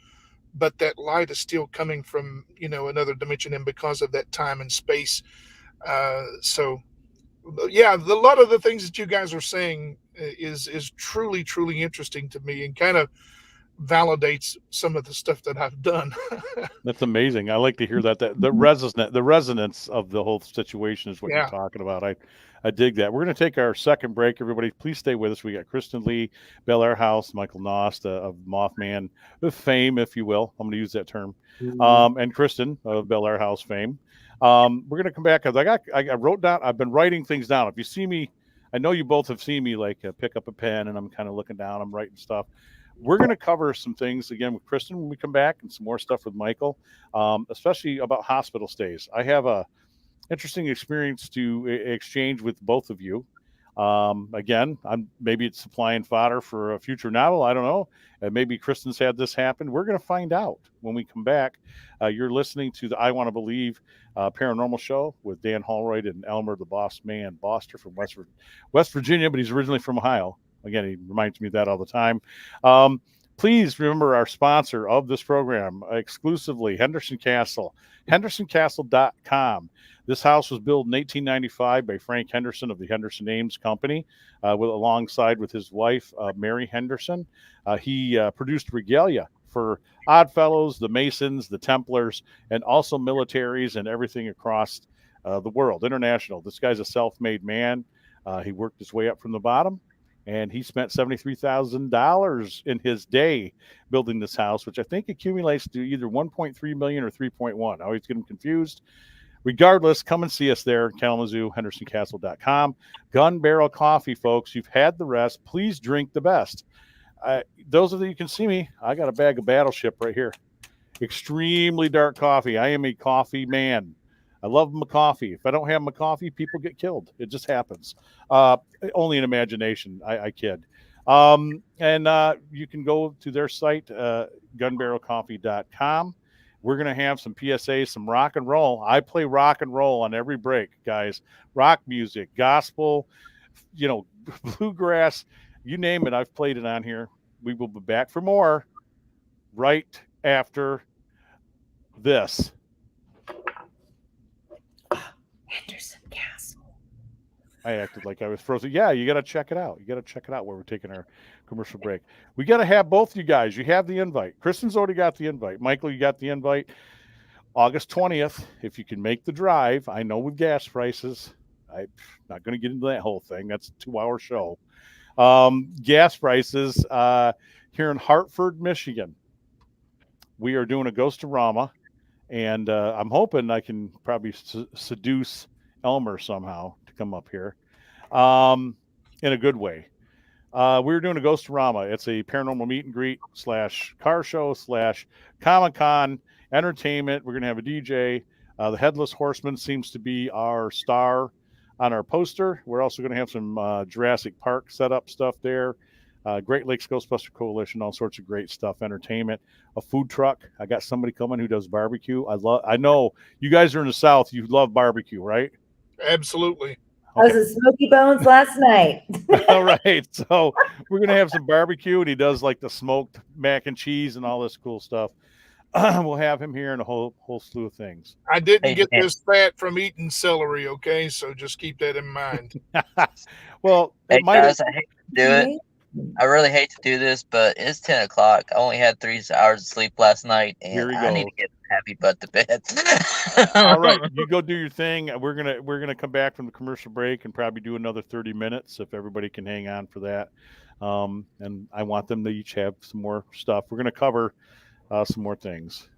but that light is still coming from, another dimension, and because of that time and space. So yeah, a lot of the things that you guys are saying is truly, truly interesting to me, and kind of validates some of the stuff that I've done. That's amazing. I like to hear that. The resonance of the whole situation is what Yeah. you're talking about. I dig that. We're going to take our second break. Everybody, please stay with us. We got Kristen Lee, Bel Air House, Michael Nost of Mothman fame, if you will. I'm going to use that term. And Kristen of Bel Air House fame. We're going to come back because I wrote down. I've been writing things down. If you see me, I know you both have seen me like pick up a pen and I'm kind of looking down. I'm writing stuff. We're going to cover some things again with Kristen when we come back, and some more stuff with Michael, especially about hospital stays. I have a interesting experience to exchange with both of you. Again, maybe it's supplying fodder for a future novel. I don't know. Maybe Kristen's had this happen. We're going to find out when we come back. You're listening to the I Want to Believe Paranormal Show with Dan Holroyd and Elmer the Boss Man Boster from West Virginia, but he's originally from Ohio. Again, he reminds me of that all the time. Please remember our sponsor of this program exclusively, Henderson Castle, hendersoncastle.com. This house was built in 1895 by Frank Henderson of the Henderson Ames Company, alongside with his wife, Mary Henderson. He produced regalia for Oddfellows, the Masons, the Templars, and also militaries and everything across the world, international. This guy's a self-made man. He worked his way up from the bottom, and he spent $73,000 in his day building this house, which I think accumulates to either 1.3 million or 3.1. I always get them confused. Regardless, come and see us there in Kalamazoo, HendersonCastle.com. Gun Barrel Coffee, folks. You've had the rest. Please drink the best. Those of you can see me, I got a bag of Battleship right here. Extremely dark coffee. I am a coffee man. I love my coffee. If I don't have my coffee, people get killed. It just happens. Only in imagination. I kid. And you can go to their site, gunbarrelcoffee.com. We're going to have some PSAs, some rock and roll. I play rock and roll on every break, guys. Rock music, gospel, bluegrass, you name it. I've played it on here. We will be back for more right after this. Henderson Castle. I acted like I was frozen. Yeah, you got to check it out. You got to check it out where we're taking our commercial break. We got to have both you guys. You have the invite. Kristen's already got the invite. Michael, you got the invite. August 20th, if you can make the drive. I know with gas prices, I'm not going to get into that whole thing. That's a 2-hour show. Gas prices here in Hartford, Michigan. We are doing a Ghost-orama, and I'm hoping I can probably seduce Elmer somehow to come up here in a good way. We're doing a Ghost-orama. It's a paranormal meet and greet / car show / Comic-Con entertainment. We're going to have a DJ. The Headless Horseman seems to be our star on our poster. We're also going to have some Jurassic Park setup stuff there. Great Lakes Ghostbuster Coalition, all sorts of great stuff, entertainment, a food truck. I got somebody coming who does barbecue. I know you guys are in the South. You love barbecue, right? Absolutely. I was at Smoky Bones last night. All right. So we're going to have some barbecue, and he does like the smoked mac and cheese and all this cool stuff. We'll have him here and a whole slew of things. I didn't get this fat from eating celery, okay? So just keep that in mind. Well, hey guys, I hate to do it. I really hate to do this, but it's 10 o'clock. I only had 3 hours of sleep last night, and I need to get happy butt to bed. All right, you go do your thing. We're gonna come back from the commercial break and probably do another 30 minutes if everybody can hang on for that. And I want them to each have some more stuff. We're gonna cover some more things.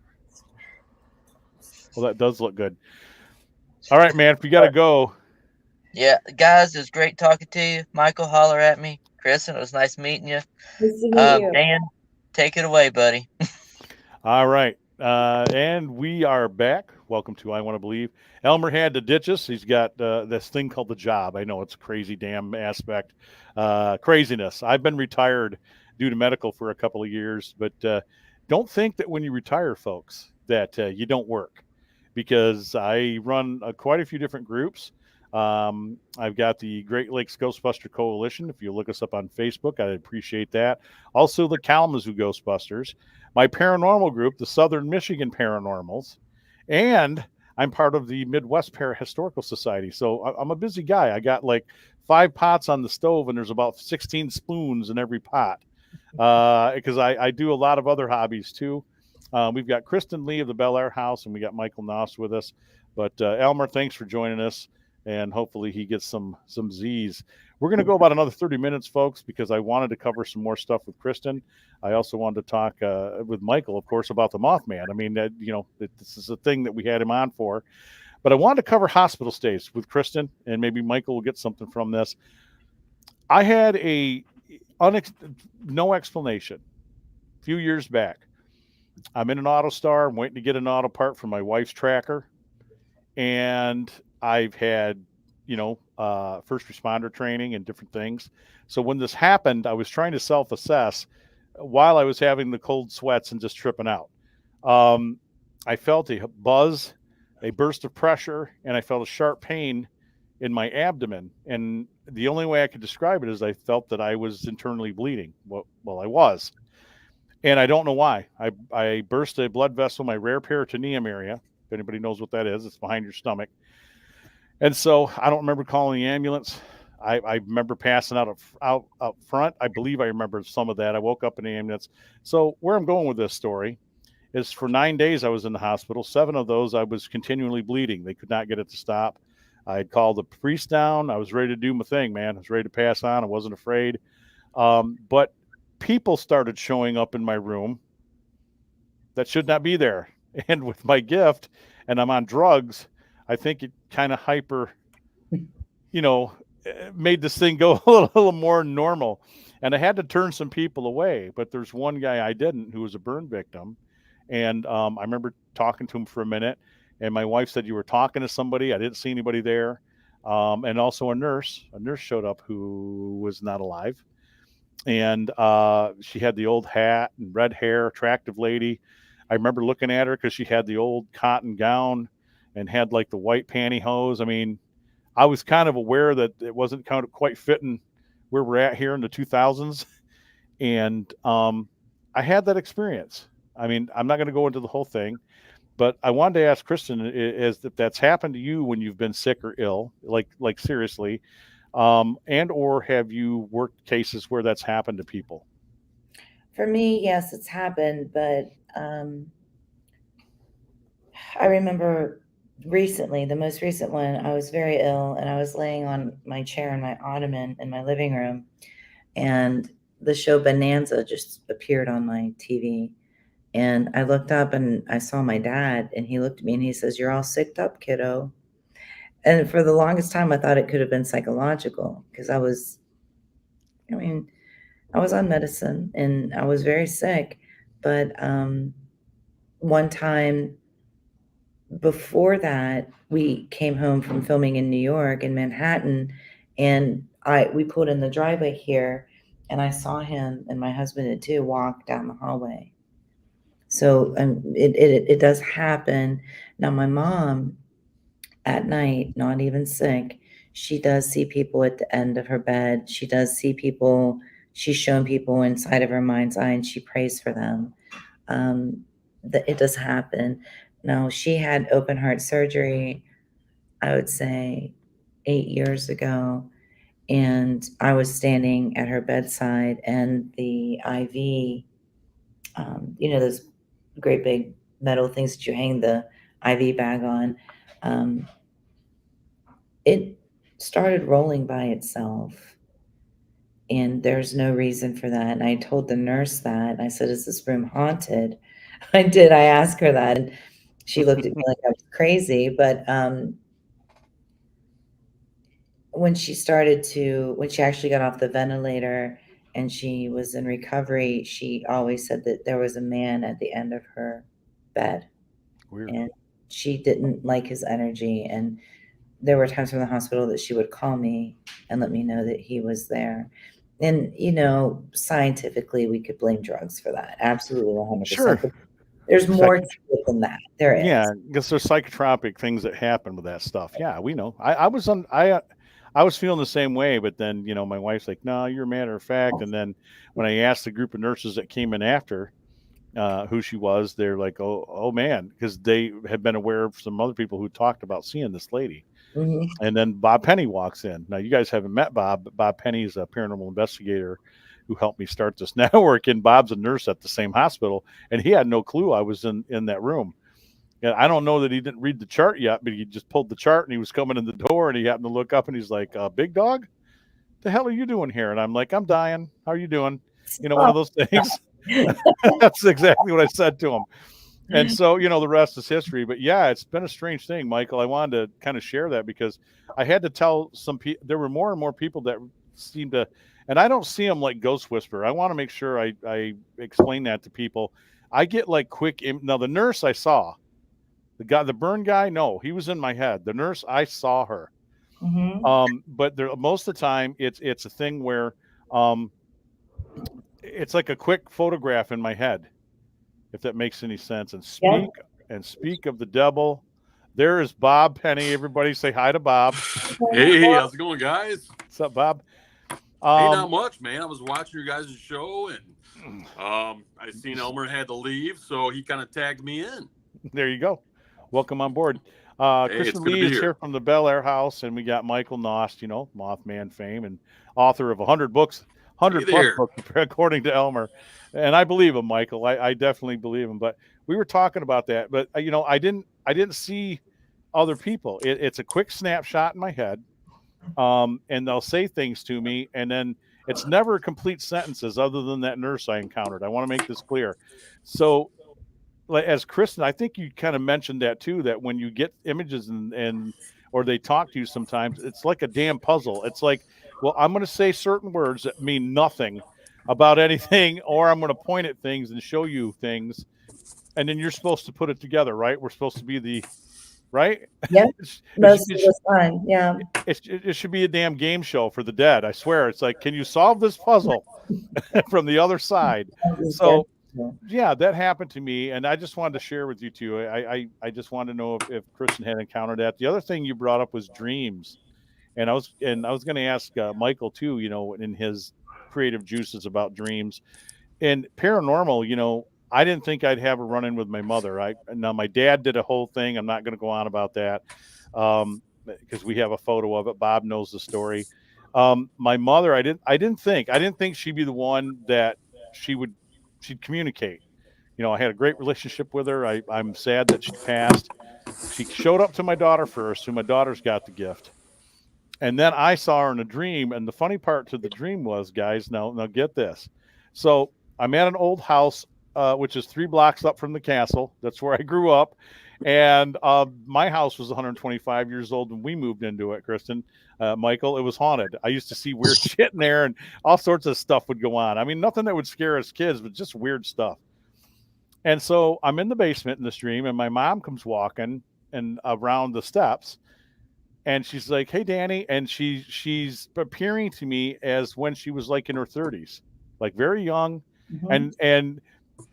Well, that does look good. All right, man. If you gotta go. Yeah, guys, it was great talking to you. Michael, holler at me. Kristen, it was nice meeting you. Nice to meet you. Dan, take it away, buddy. All right. And we are back. Welcome to I Want to Believe. Elmer had to ditch us. He's got this thing called the job. I know it's a crazy damn aspect. Craziness. I've been retired due to medical for a couple of years, but don't think that when you retire, folks, that you don't work, because I run quite a few different groups. I've got the Great Lakes Ghostbuster Coalition. If you look us up on Facebook, I'd appreciate that. Also, the Kalamazoo Ghostbusters, my paranormal group, the Southern Michigan Paranormals, and I'm part of the Midwest Parahistorical Society. So I'm a busy guy. I got like 5 pots on the stove, and there's about 16 spoons in every pot, because I do a lot of other hobbies too. We've got Kristen Lee of the Bel Air House, and we got Michael Noss with us. But Elmer, thanks for joining us. And hopefully he gets some Z's. We're going to go about another 30 minutes, folks, because I wanted to cover some more stuff with Kristen. I also wanted to talk with Michael, of course, about the Mothman. I mean, this is a thing that we had him on for. But I wanted to cover hospital stays with Kristen, and maybe Michael will get something from this. I had no explanation a few years back. I'm in an AutoStar. I'm waiting to get an auto part for my wife's tracker. And I've had, first responder training and different things. So when this happened, I was trying to self-assess while I was having the cold sweats and just tripping out. I felt a buzz, a burst of pressure, and I felt a sharp pain in my abdomen. And the only way I could describe it is I felt that I was internally bleeding. Well, I was. And I don't know why. I burst a blood vessel in my rare peritoneum area. If anybody knows what that is, it's behind your stomach. And so I don't remember calling the ambulance. I remember passing out up front. I believe I remember some of that. I woke up in the ambulance. So where I'm going with this story is for 9 days I was in the hospital. 7 of those I was continually bleeding. They could not get it to stop. I had called the priest down. I was ready to do my thing, man. I was ready to pass on. I wasn't afraid. But people started showing up in my room that should not be there. And with my gift, and I'm on drugs, I think it kind of made this thing go a little more normal. And I had to turn some people away. But there's one guy I didn't, who was a burn victim. And I remember talking to him for a minute. And my wife said, you were talking to somebody. I didn't see anybody there. And also a nurse showed up who was not alive. And she had the old hat and red hair, attractive lady. I remember looking at her because she had the old cotton gown and had like the white pantyhose. I mean, I was kind of aware that it wasn't kind of quite fitting where we're at here in the 2000s. And I had that experience. I mean, I'm not going to go into the whole thing, but I wanted to ask Kristen if that's happened to you when you've been sick or ill, like seriously, and or have you worked cases where that's happened to people? For me, yes, it's happened, but I remember recently, the most recent one, I was very ill and I was laying on my chair in my ottoman in my living room, and the show Bonanza just appeared on my TV. And I looked up and I saw my dad, and he looked at me and he says, "You're all sicked up, kiddo." And for the longest time, I thought it could have been psychological because I was on medicine and I was very sick. But one time before that, we came home from filming in New York, in Manhattan, and we pulled in the driveway here, and I saw him, and my husband did too, walk down the hallway. So it does happen. Now, my mom at night, not even sick, she does see people at the end of her bed. She does see people. She's shown people inside of her mind's eye, and she prays for them. It does happen. Now, she had open heart surgery, I would say 8 years ago, and I was standing at her bedside, and the IV, those great big metal things that you hang the IV bag on, it started rolling by itself. And there's no reason for that. And I told the nurse that. I said, "Is this room haunted?" I did. I asked her that. And she looked at me like I was crazy. But when she actually got off the ventilator and she was in recovery, she always said that there was a man at the end of her bed. Weird. And she didn't like his energy. And there were times from the hospital that she would call me and let me know that he was there. And, scientifically, we could blame drugs for that. Absolutely, 100%. Sure. But there's more to it than that. There is. Yeah, because there's psychotropic things that happen with that stuff. Yeah, we know. I was feeling the same way, but then my wife's like, "No, you're a matter of fact." And then when I asked the group of nurses that came in after who she was, they're like, "Oh man," because they had been aware of some other people who talked about seeing this lady. Mhm. And then Bob Penny walks in. Now, you guys haven't met Bob, but Bob Penny is a paranormal investigator who helped me start this network. And Bob's a nurse at the same hospital, and he had no clue I was in that room. And I don't know that he didn't read the chart yet, but he just pulled the chart and he was coming in the door and he happened to look up and he's like, "Big dog, the hell are you doing here?" And I'm like, "I'm dying. How are you doing?" One of those things. That's exactly what I said to him. And so, the rest is history. But yeah, it's been a strange thing, Michael. I wanted to kind of share that because I had to tell some people. There were more and more people that seemed to, and I don't see them like Ghost Whisperer. I want to make sure I explain that to people. I get like now the nurse I saw, the burn guy, no, he was in my head. The nurse, I saw her. Mhm. But most of the time it's a thing where it's like a quick photograph in my head, if that makes any sense. And speak of the devil, there is Bob Penny. Everybody say hi to Bob. Hey, how's it going, guys? What's up, Bob? Hey, not much, man. I was watching your guys' show, and I seen Elmer had to leave, so he kind of tagged me in. There you go. Welcome on board. Hey, Kristen Lee is here from the Bel Air House, and we got Michael Nost, Mothman fame and author of 100 books, 100 plus books, according to Elmer. And I believe him, Michael. I definitely believe him. But we were talking about that. But I didn't see other people. It's a quick snapshot in my head, and they'll say things to me, and then it's never complete sentences other than that nurse I encountered. I want to make this clear. So, like, as Kristen, I think you kind of mentioned that too, that when you get images and or they talk to you sometimes, it's like a damn puzzle. It's like, well, I'm going to say certain words that mean nothing about anything, or I'm going to point at things and show you things, and then you're supposed to put it together, right? We're supposed to be the right. Yep. It Most of the time. Yeah. should be a damn game show for the dead. I swear. It's like, can you solve this puzzle from the other side? So yeah, that happened to me, and I just wanted to share with you too. I just wanted to know if Kristen had encountered that. The other thing you brought up was dreams, and I was going to ask Michael too. You know, in his creative juices about dreams and paranormal. You know, I didn't think I'd have a run in with my mother. Now my dad did a whole thing. I'm not going to go on about that because we have a photo of it. Bob knows the story. My mother, I didn't think she'd be the one that she'd communicate. You know, I had a great relationship with her. I'm sad that she passed. She showed up to my daughter first, so my daughter's got the gift. And then I saw her in a dream. And the funny part to the dream was, guys, now get this. So I'm at an old house, which is 3 blocks up from the castle. That's where I grew up. And my house was 125 years old when we moved into it, Kristen. Michael, it was haunted. I used to see weird shit in there, and all sorts of stuff would go on. I mean, nothing that would scare us kids, but just weird stuff. And so I'm in the basement in this dream, and my mom comes walking and around the steps, and she's like, "Hey, Danny," and she's appearing to me as when she was like in her 30s, like very young, and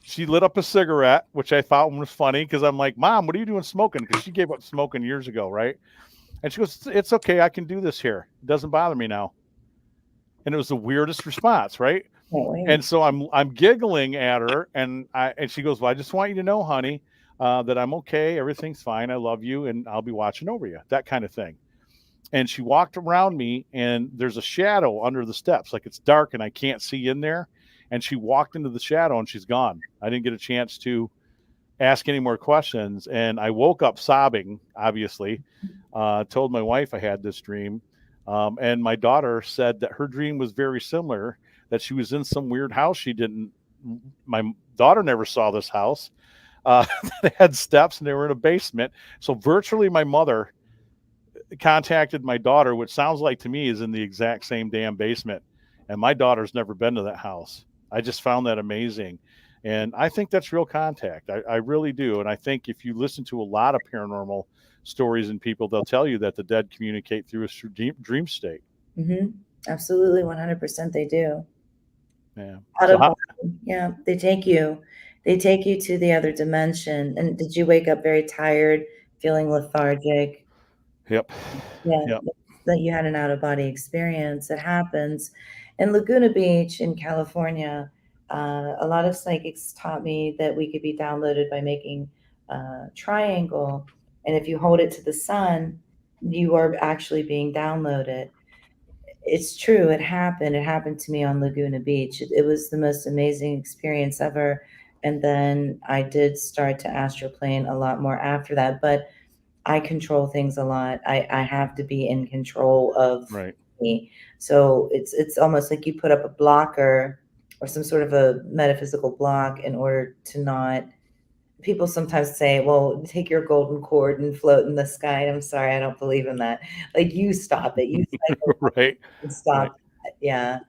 she lit up a cigarette, which I thought was funny because I'm like, "Mom, what are you doing smoking?" Because she gave up smoking years ago, right? And she goes, "It's okay. I can do this here. It doesn't bother me now." And it was the weirdest response, right? And so I'm giggling at her, and she goes, "Well, I just want you to know, honey, that I'm okay. Everything's fine. I love you, and I'll be watching over you." That kind of thing. And she walked around me, and there's a shadow under the steps, like it's dark and I can't see in there. And she walked into the shadow, and she's gone. I didn't get a chance to ask any more questions, and I woke up sobbing. Obviously, told my wife I had this dream, and my daughter said that her dream was very similar. That she was in some weird house. My daughter never saw this house. They had steps, and they were in a basement. So virtually, my mother contacted my daughter, which sounds like to me is in the exact same damn basement, and my daughter's never been to that house. I just found that amazing, and I think that's real contact. I really do. And I think if you listen to a lot of paranormal stories and people, they'll tell you that the dead communicate through a dream state. Absolutely, 100% they do. Yeah. Yeah, they take you to the other dimension. And did you wake up very tired, feeling lethargic? Yep. Yeah, Yep. that you had an out-of-body experience. It happens. In Laguna Beach in California, a lot of psychics taught me that we could be downloaded by making a triangle. And if you hold it to the sun, you are actually being downloaded. It's true. It happened. It happened to me on Laguna Beach. It was the most amazing experience ever. And then I did start to astroplane a lot more after that. But I control things a lot. I have to be in control of me. So it's almost like you put up a blocker or some sort of a metaphysical block in order to not. People sometimes say, "Well, take your golden cord and float in the sky." And I'm sorry, I don't believe in that. Like, you stop it. You right. Stop. Right. Yeah.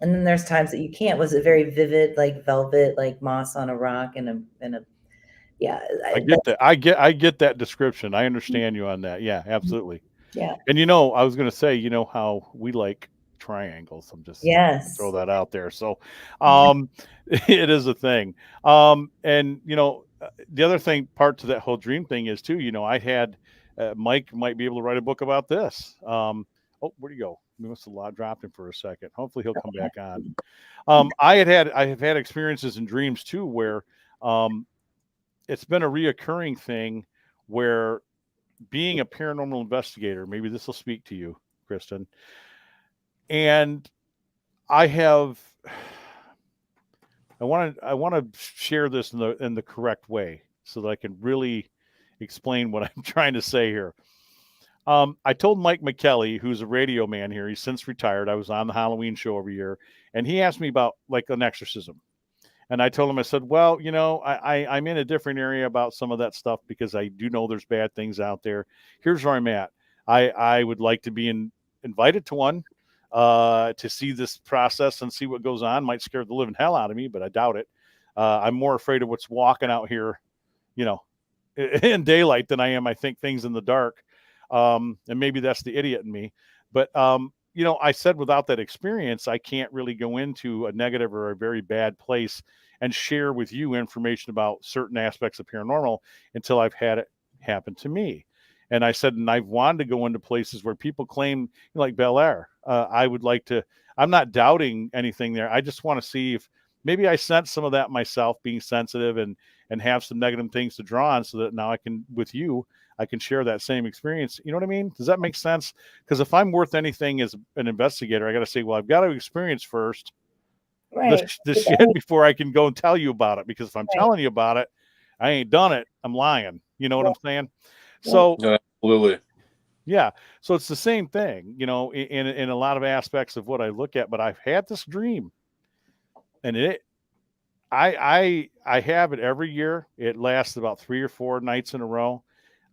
And then there's times that you can't. Was it very vivid, like velvet, like moss on a rock, and a yeah. I get that. I get that description. I understand you on that. Yeah, absolutely. Yeah. And I was going to say, how we like triangles. I'm just throw that out there. So, it is a thing. And the other part to that whole dream thing is too. I had Mike might be able to write a book about this. Oh, where'd he go? We must have dropped him for a second. Hopefully he'll come back on. I have had experiences in dreams too, where it's been a reoccurring thing where being a paranormal investigator, maybe this will speak to you, Kristen. And I want to share this in the correct way so that I can really explain what I'm trying to say here. I told Mike McKelly, who's a radio man here, he's since retired. I was on the Halloween show every year, and he asked me about like an exorcism. And I told him, I said, well, you know, I'm in a different area about some of that stuff because I do know there's bad things out there. Here's where I'm at. I would like to be invited to one to see this process and see what goes on. Might scare the living hell out of me, but I doubt it. I'm more afraid of what's walking out here, you know, in daylight than I am, I think, things in the dark. And maybe that's the idiot in me. But, you know, I said without that experience, I can't really go into a negative or a very bad place and share with you information about certain aspects of paranormal until I've had it happen to me. And I said, and I've wanted to go into places where people claim, you know, like Bel Air. I would like to, I'm not doubting anything there. I just want to see if maybe I sense some of that myself, being sensitive and have some negative things to draw on, so that now I can, with you, I can share that same experience. You know what I mean? Does that make sense? Because if I'm worth anything as an investigator, I got to say, well, I've got to experience first this shit before I can go and tell you about it. Because if I'm telling you about it, I ain't done it. I'm lying. You know what I'm saying? So absolutely. Yeah. So it's the same thing, you know, in a lot of aspects of what I look at, but I've had this dream, and I have it every year. It lasts about 3 or 4 nights in a row.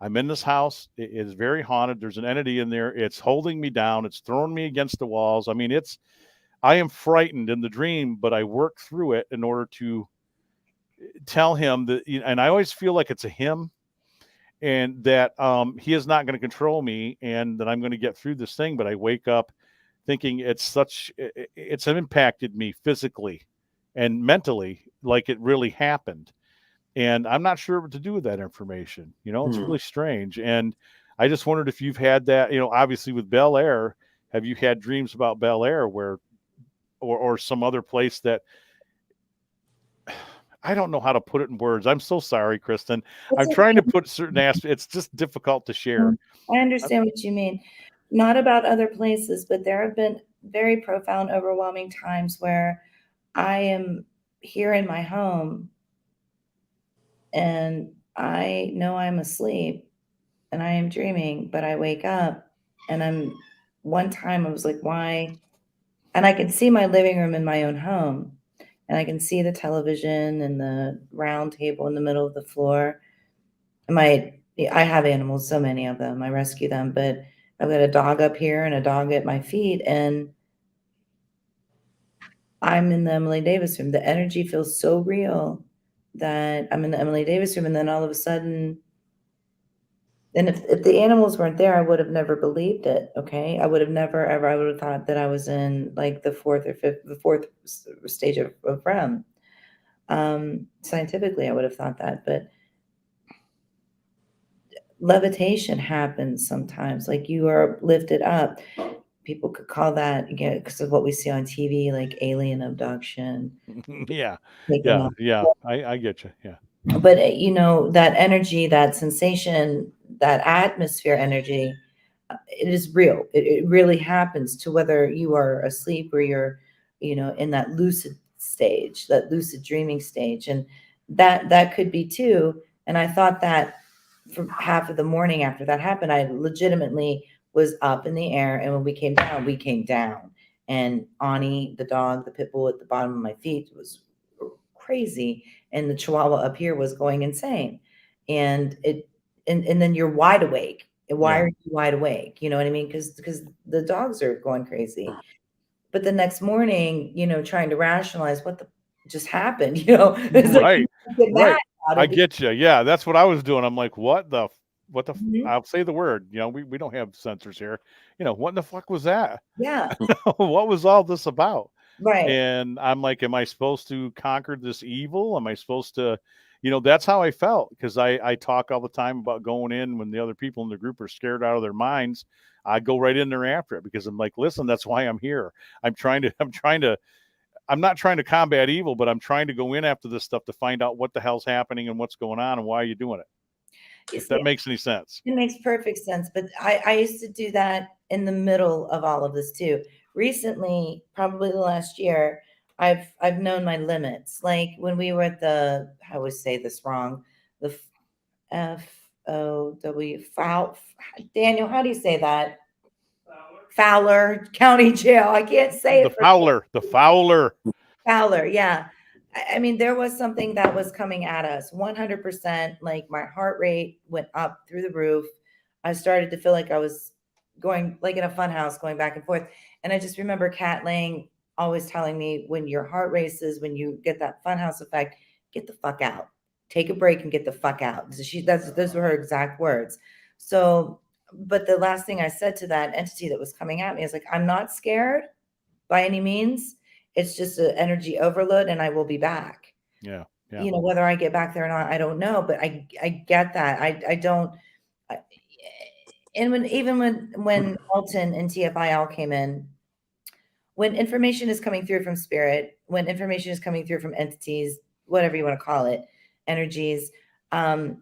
I'm in this house. It is very haunted. There's an entity in there. It's holding me down. It's throwing me against the walls. I mean, I am frightened in the dream, but I work through it in order to tell him that, and I always feel like it's a him, and that he is not going to control me, and that I'm going to get through this thing. But I wake up thinking it's impacted me physically and mentally, like it really happened. And I'm not sure what to do with that information. You know, it's really strange. And I just wondered if you've had that, you know, obviously with Bel Air, have you had dreams about Bel Air or some other place that, I don't know how to put it in words. I'm so sorry, Kristen. I'm trying to put certain aspects. It's just difficult to share. I understand what you mean. Not about other places, but there have been very profound, overwhelming times where I am here in my home and I know I'm asleep and I am dreaming, but I wake up and one time I was like, why? And I can see my living room in my own home, and I can see the television and the round table in the middle of the floor. I have animals, so many of them. I rescue them, but I've got a dog up here and a dog at my feet, and I'm in the Emily Davis room. The energy feels so real that I'm in the Emily Davis room, and then all of a sudden, and if the animals weren't there, I would have never believed it. Okay, I would have never ever. I would have thought that I was in like the fourth stage of REM. Scientifically, I would have thought that, but levitation happens sometimes. Like you are lifted up. People could call that, again, because of what we see on TV, like alien abduction. Yeah. taking off. Yeah. I get you. Yeah. But you know, that energy, that sensation, that atmosphere energy, it is real. It really happens, to whether you are asleep or you're, you know, in that lucid stage, that lucid dreaming stage. And that could be too. And I thought that for half of the morning after that happened, I legitimately was up in the air. And when we came down. And Ani, the dog, the pit bull at the bottom of my feet, was crazy. And the chihuahua up here was going insane. And then you're wide awake. And why are you wide awake? You know what I mean? Because the dogs are going crazy. But the next morning, you know, trying to rationalize what the just happened, you know. Right. I get you. Yeah, that's what I was doing. I'm like, what the I'll say the word, you know, we don't have sensors here. You know, what in the fuck was that? Yeah. What was all this about? Right. And I'm like, am I supposed to conquer this evil? Am I supposed to, you know, that's how I felt, because I talk all the time about going in when the other people in the group are scared out of their minds. I go right in there after it, because I'm like, listen, that's why I'm here. I'm not trying to combat evil, but I'm trying to go in after this stuff to find out what the hell's happening and what's going on and why are you doing it. If that makes any sense. It makes perfect sense. But I used to do that in the middle of all of this too. Recently, probably the last year, I've known my limits. Like when we were at I always say this wrong, the Daniel, how do you say that? Fowler County Jail. I can't say The it. Fowler. Fowler, yeah. I mean, there was something that was coming at us 100%. Like my heart rate went up through the roof. I started to feel like I was going like in a fun house, going back and forth. And I just remember Kat Lang always telling me, when your heart races, when you get that fun house effect, get the fuck out. Take a break and get the fuck out. Those were her exact words. So, but the last thing I said to that entity that was coming at me is like, I'm not scared by any means. It's just an energy overload, and I will be back. Yeah. You know, whether I get back there or not, I don't know, but I get that. I don't. And when Elton and TFIL came in, when information is coming through from spirit, when information is coming through from entities, whatever you want to call it, energies, and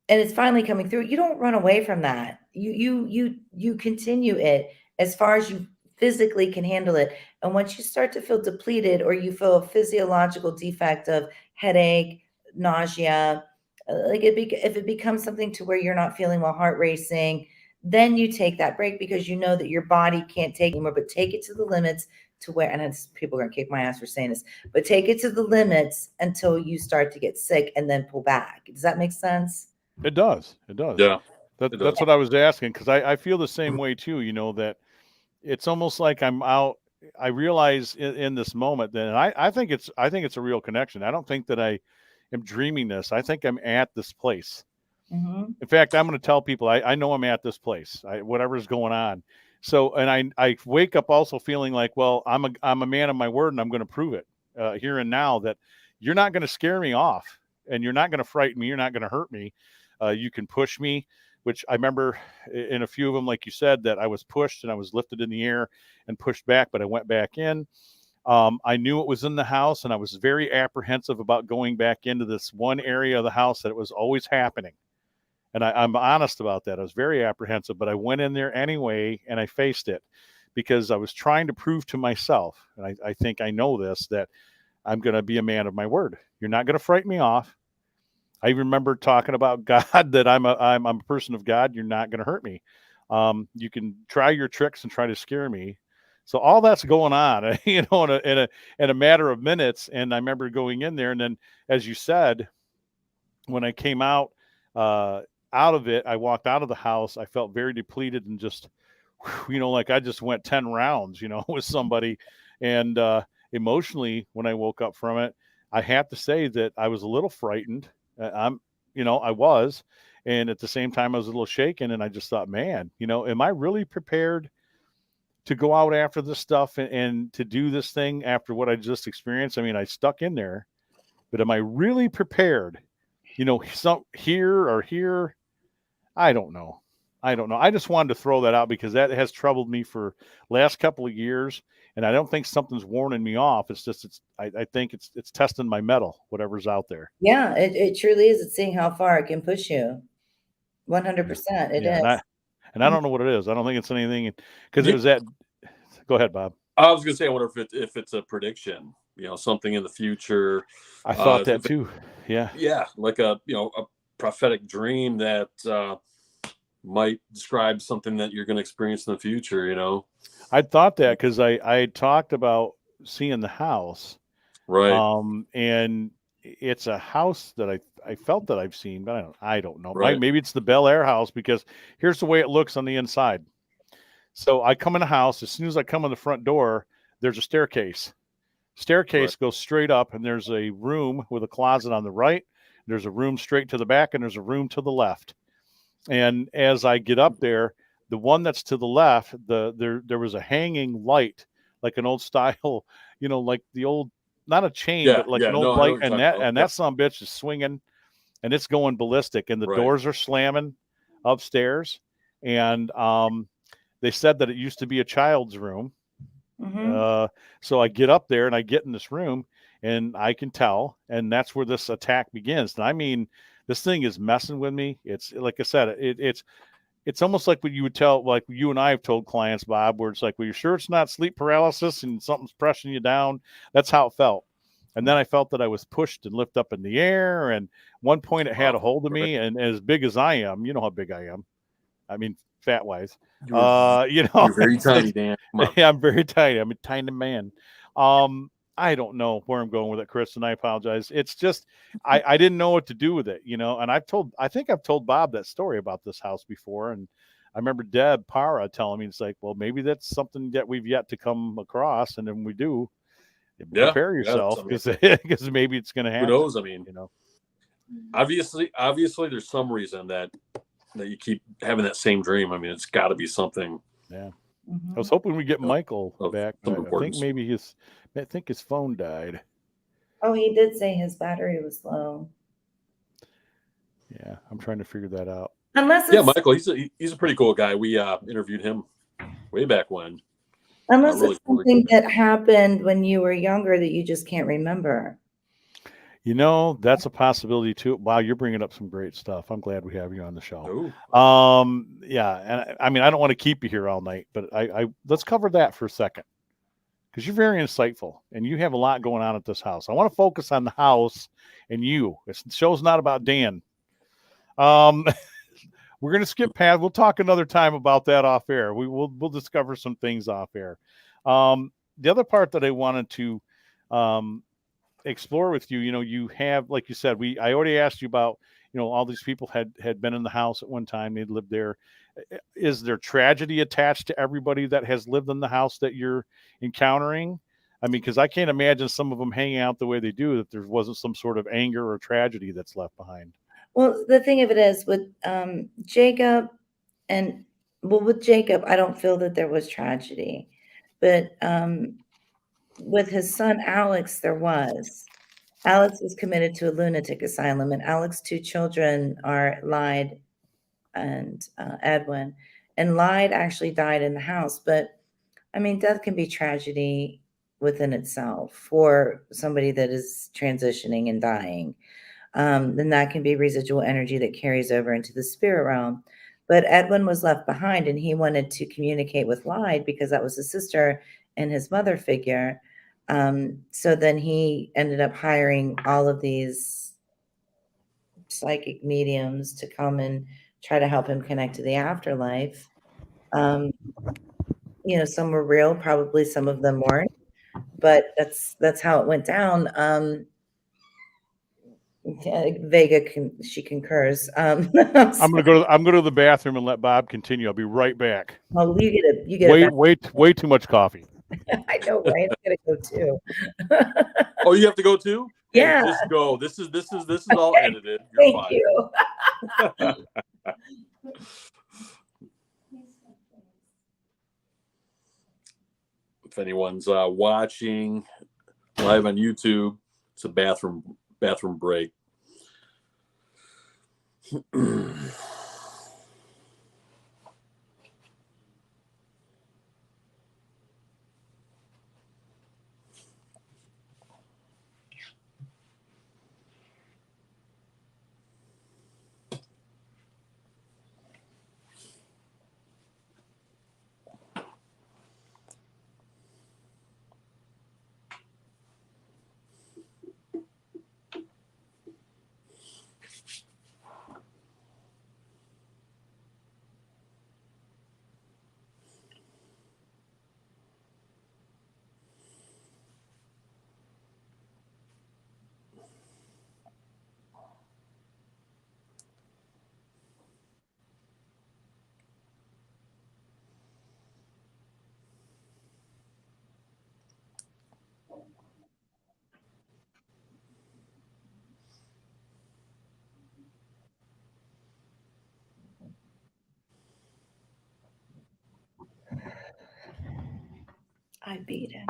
it's finally coming through, you don't run away from that. You continue it as far as you physically can handle it. And once you start to feel depleted, or you feel a physiological defect of headache, nausea, if it becomes something to where you're not feeling well, heart racing, then you take that break, because you know that your body can't take anymore. But take it to the limits to where, and people are gonna kick my ass for saying this, but take it to the limits until you start to get sick, and then pull back. Does that make sense? It does. Yeah. That's what I was asking, because I feel the same way too. You know, that it's almost like I'm out. I realize in this moment that I think it's a real connection. I don't think that I am dreaming this. I think I'm at this place. Mm-hmm. In fact, I'm going to tell people I know I'm at this place. Whatever's going on. So, and I wake up also feeling like, well, I'm a man of my word, and I'm going to prove it here and now, that you're not going to scare me off, and you're not going to frighten me. You're not going to hurt me. You can push me, which I remember in a few of them, like you said, that I was pushed and I was lifted in the air and pushed back, but I went back in. I knew it was in the house, and I was very apprehensive about going back into this one area of the house that it was always happening. And I'm honest about that. I was very apprehensive, but I went in there anyway, and I faced it, because I was trying to prove to myself, and I think I know this, that I'm going to be a man of my word. You're not going to frighten me off. I remember talking about God, that I'm a person of God. You're not going to hurt me. You can try your tricks and try to scare me. So all that's going on, you know, in a matter of minutes. And I remember going in there, and then, as you said, when I came out of it, I walked out of the house. I felt very depleted, and just, you know, like I just went 10 rounds, you know, with somebody. And emotionally, when I woke up from it, I have to say that I was a little frightened. I was, and at the same time I was a little shaken, and I just thought, man, you know, am I really prepared to go out after this stuff and to do this thing after what I just experienced? I mean, I stuck in there, but am I really prepared? You know, here, I don't know. I just wanted to throw that out, because that has troubled me for last couple of years, and I don't think something's warning me off. It's just, I think it's testing my mettle, whatever's out there. Yeah, it truly is. It's seeing how far it can push you. 100%. It is. And I don't know what it is. I don't think it's anything, because it was that. Go ahead, Bob. I was gonna say, I wonder if it's a prediction, you know, something in the future. I thought that too. Yeah. Yeah, like a prophetic dream that might describe something that you're going to experience in the future. You know, I thought that, because I talked about seeing the house, right? And it's a house that I felt that I've seen, but I don't know. Right. Maybe it's the Bel Air house, because here's the way it looks on the inside. So I come in the house. As soon as I come in the front door, there's a staircase. Staircase goes straight up, and there's a room with a closet on the right. There's a room straight to the back, and there's a room to the left. And as I get up there, the one that's to the left, there was a hanging light, like an old style, you know, like the old, not a chain, but like an old light, and that son of a bitch is swinging, and it's going ballistic, and the doors are slamming upstairs. And they said that it used to be a child's room. Mm-hmm. So I get up there, and I get in this room, and I can tell, and that's where this attack begins. And I mean, this thing is messing with me. It's like I said, it's almost like what you would tell, like you and I have told clients, Bob, where it's like, well, you're sure it's not sleep paralysis and something's pressing you down? That's how it felt. And then I felt that I was pushed and lifted up in the air. And one point it had a hold of me, and as big as I am, you know how big I am. I mean, fat wise, you know, You're very tiny, Dan. Come on. yeah, I'm very tiny. I'm a tiny man. I don't know where I'm going with it, Chris, and I apologize. It's just I didn't know what to do with it, you know. And I think I've told Bob that story about this house before, and I remember Deb Para telling me, it's like, well, maybe that's something that we've yet to come across, and then we do, prepare yourself, because maybe it's going to happen. Who knows? I mean, you know, obviously, there's some reason that you keep having that same dream. I mean, it's got to be something. Yeah. Mhm. I was hoping we get Michael Of back. some But I think importance. maybe his phone died. Oh, he did say his battery was low. Yeah, I'm trying to figure that out. Unless Yeah, it's, Michael, he's a pretty cool guy. We interviewed him way back when. unless really it's something cool. that happened when you were younger that you just can't remember. You know, that's a possibility too. Wow, you're bringing up some great stuff. I'm glad we have you on the show. Oh, Yeah, and I mean, I don't want to keep you here all night, but I let's cover that for a second, because you're very insightful and you have a lot going on at this house. I want to focus on the house and you. The show's not about Dan. We're gonna skip past. We'll talk another time about that off air. We'll discover some things off air. The other part that I wanted to explore with you, you have, like you said, I already asked you about, all these people had been in the house at one time. They'd lived there. Is there tragedy attached to everybody that has lived in the house that you're encountering? I mean, because I can't imagine some of them hanging out the way they do that there wasn't some sort of anger or tragedy that's left behind. Well, the thing of it is with Jacob with Jacob, I don't feel that there was tragedy, but with his son Alex, there was. Alex was committed to a lunatic asylum, and Alex's two children are Lyde and Edwin. And Lyde actually died in the house, but I mean, death can be tragedy within itself for somebody that is transitioning and dying. Then that can be residual energy that carries over into the spirit realm. But Edwin was left behind, and he wanted to communicate with Lyde because that was his sister and his mother figure. So then he ended up hiring all of these psychic mediums to come and try to help him connect to the afterlife. Some were real, probably some of them weren't, but that's how it went down. Vega she concurs. I'm gonna go to the bathroom and let Bob continue. I'll be right back. Well, you get way too much coffee. I know, right? I'm gonna go too. Oh, you have to go too? Yeah. Hey, just go. This is all edited. You're Thank fine. you. If anyone's watching live on YouTube, it's a bathroom break. I beat him.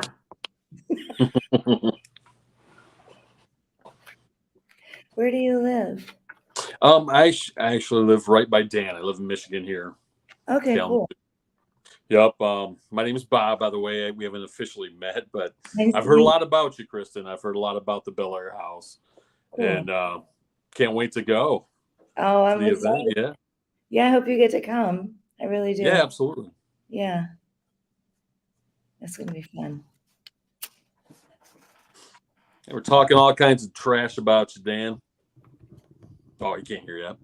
Where do you live? I actually live right by Dan. I live in Michigan here. Okay, cool. Yep. My name is Bob, by the way. We haven't officially met, but Nice I've to heard a meet lot about you, Kristen. I've heard a lot about the Bel Air house, Cool. and can't wait to go Oh, to I'm the event. excited. Yeah. Yeah, I hope you get to come. I really do. Yeah, absolutely. Yeah. It's gonna be fun. We're talking all kinds of trash about you, Dan. Oh, you can't hear that.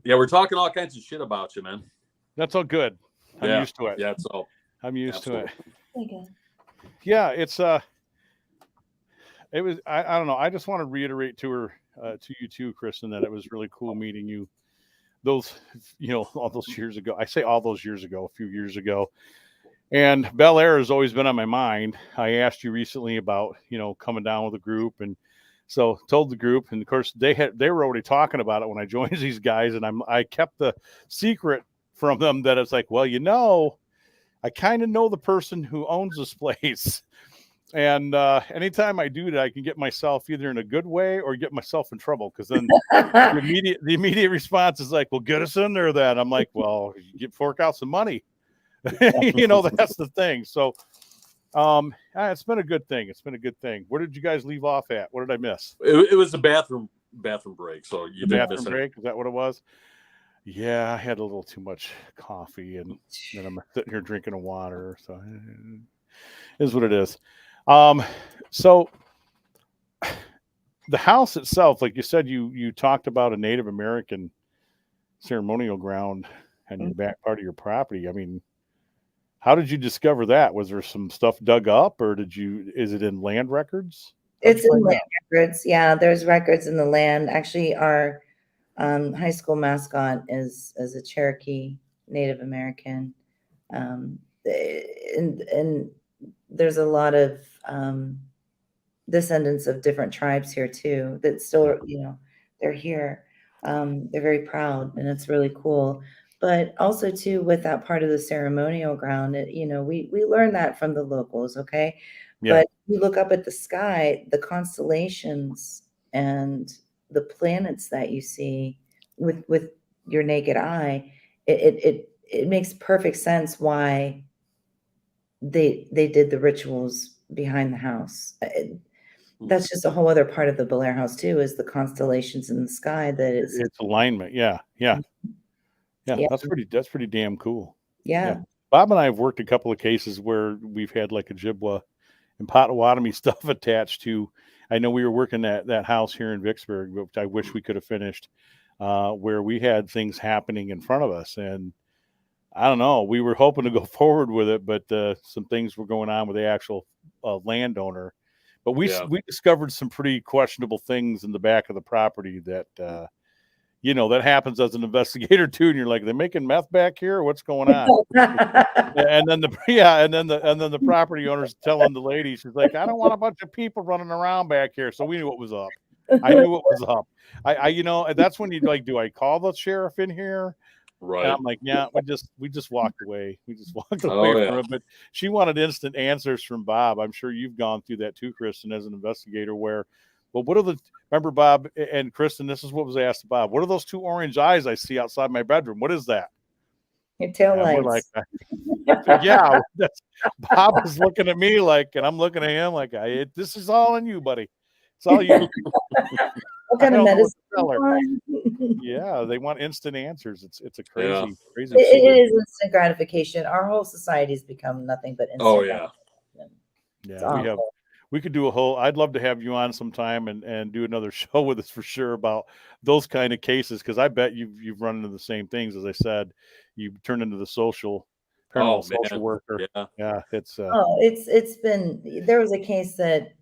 Yeah, we're talking all kinds of shit about you, man. That's all good. I'm Yeah. used to it. Yeah, it's all. I'm used Absolutely. to it. Yeah, it's it was I don't know. I just want to reiterate to you too, Kristen, that it was really cool meeting you. Those, all those years ago. I say all those years ago, a few years ago. And Bel Air has always been on my mind. I asked you recently about, coming down with a group, and so told the group, and of course they were already talking about it when I joined these guys, and I kept the secret from them that it's like, well, I kind of know the person who owns this place. And anytime I do that, I can get myself either in a good way or get myself in trouble, because then the immediate response is like, well, get us in there then. I'm like, well, fork out some money. That's the thing. So it's been a good thing. It's been a good thing. Where did you guys leave off at? What did I miss? It was the bathroom break. So you didn't miss Bathroom break? Is that what it was? Yeah, I had a little too much coffee, and then I'm sitting here drinking a water. So it is what it is. So the house itself, like you said, you talked about a Native American ceremonial ground on your back part of your property. I mean, how did you discover that? Was there some stuff dug up, or is it in land records? It's in land records. Yeah, there's records in the land. Actually, our high school mascot is a Cherokee Native American. And there's a lot of descendants of different tribes here too that still, they're here. They're very proud, and it's really cool. But also too, with that part of the ceremonial ground, we learn that from the locals, okay? Yeah. But you look up at the sky, the constellations and the planets that you see with your naked eye, it makes perfect sense why they did the rituals behind the house. That's just a whole other part of the Bel Air house too, is the constellations in the sky. It's alignment. Yeah. That's pretty damn cool. Yeah. Bob and I have worked a couple of cases where we've had like Ojibwa and Potawatomi stuff attached to. I know we were working that house here in Vicksburg, which I wish we could have finished, where we had things happening in front of us, and I don't know. We were hoping to go forward with it, but some things were going on with the actual landowner. But we discovered some pretty questionable things in the back of the property that that happens as an investigator too. And you're like, they're making meth back here? What's going on? And then the property owner's telling the lady, she's like, I don't want a bunch of people running around back here. So we knew what was up. I knew what was up. That's when you like, do I call the sheriff in here? Right. And I'm like, yeah, we just walked away. We just walked away from it. But she wanted instant answers from Bob. I'm sure you've gone through that too, Kristen, as an investigator, where, well, remember Bob and Kristen, this is what was asked of Bob. What are those two orange eyes I see outside my bedroom? What is that? Your tail lights. Yeah. Bob was looking at me like, and I'm looking at him like, this is all on you, buddy. It's all you. What kind of medicine? Yeah, they want instant answers. It's a crazy. It is instant gratification. Our whole society's become nothing but instant gratification. Yeah, we could do I'd love to have you on sometime and do another show with us for sure about those kind of cases, because I bet you've run into the same things. As I said, you turned into the social worker. Yeah, it's been, there was a case that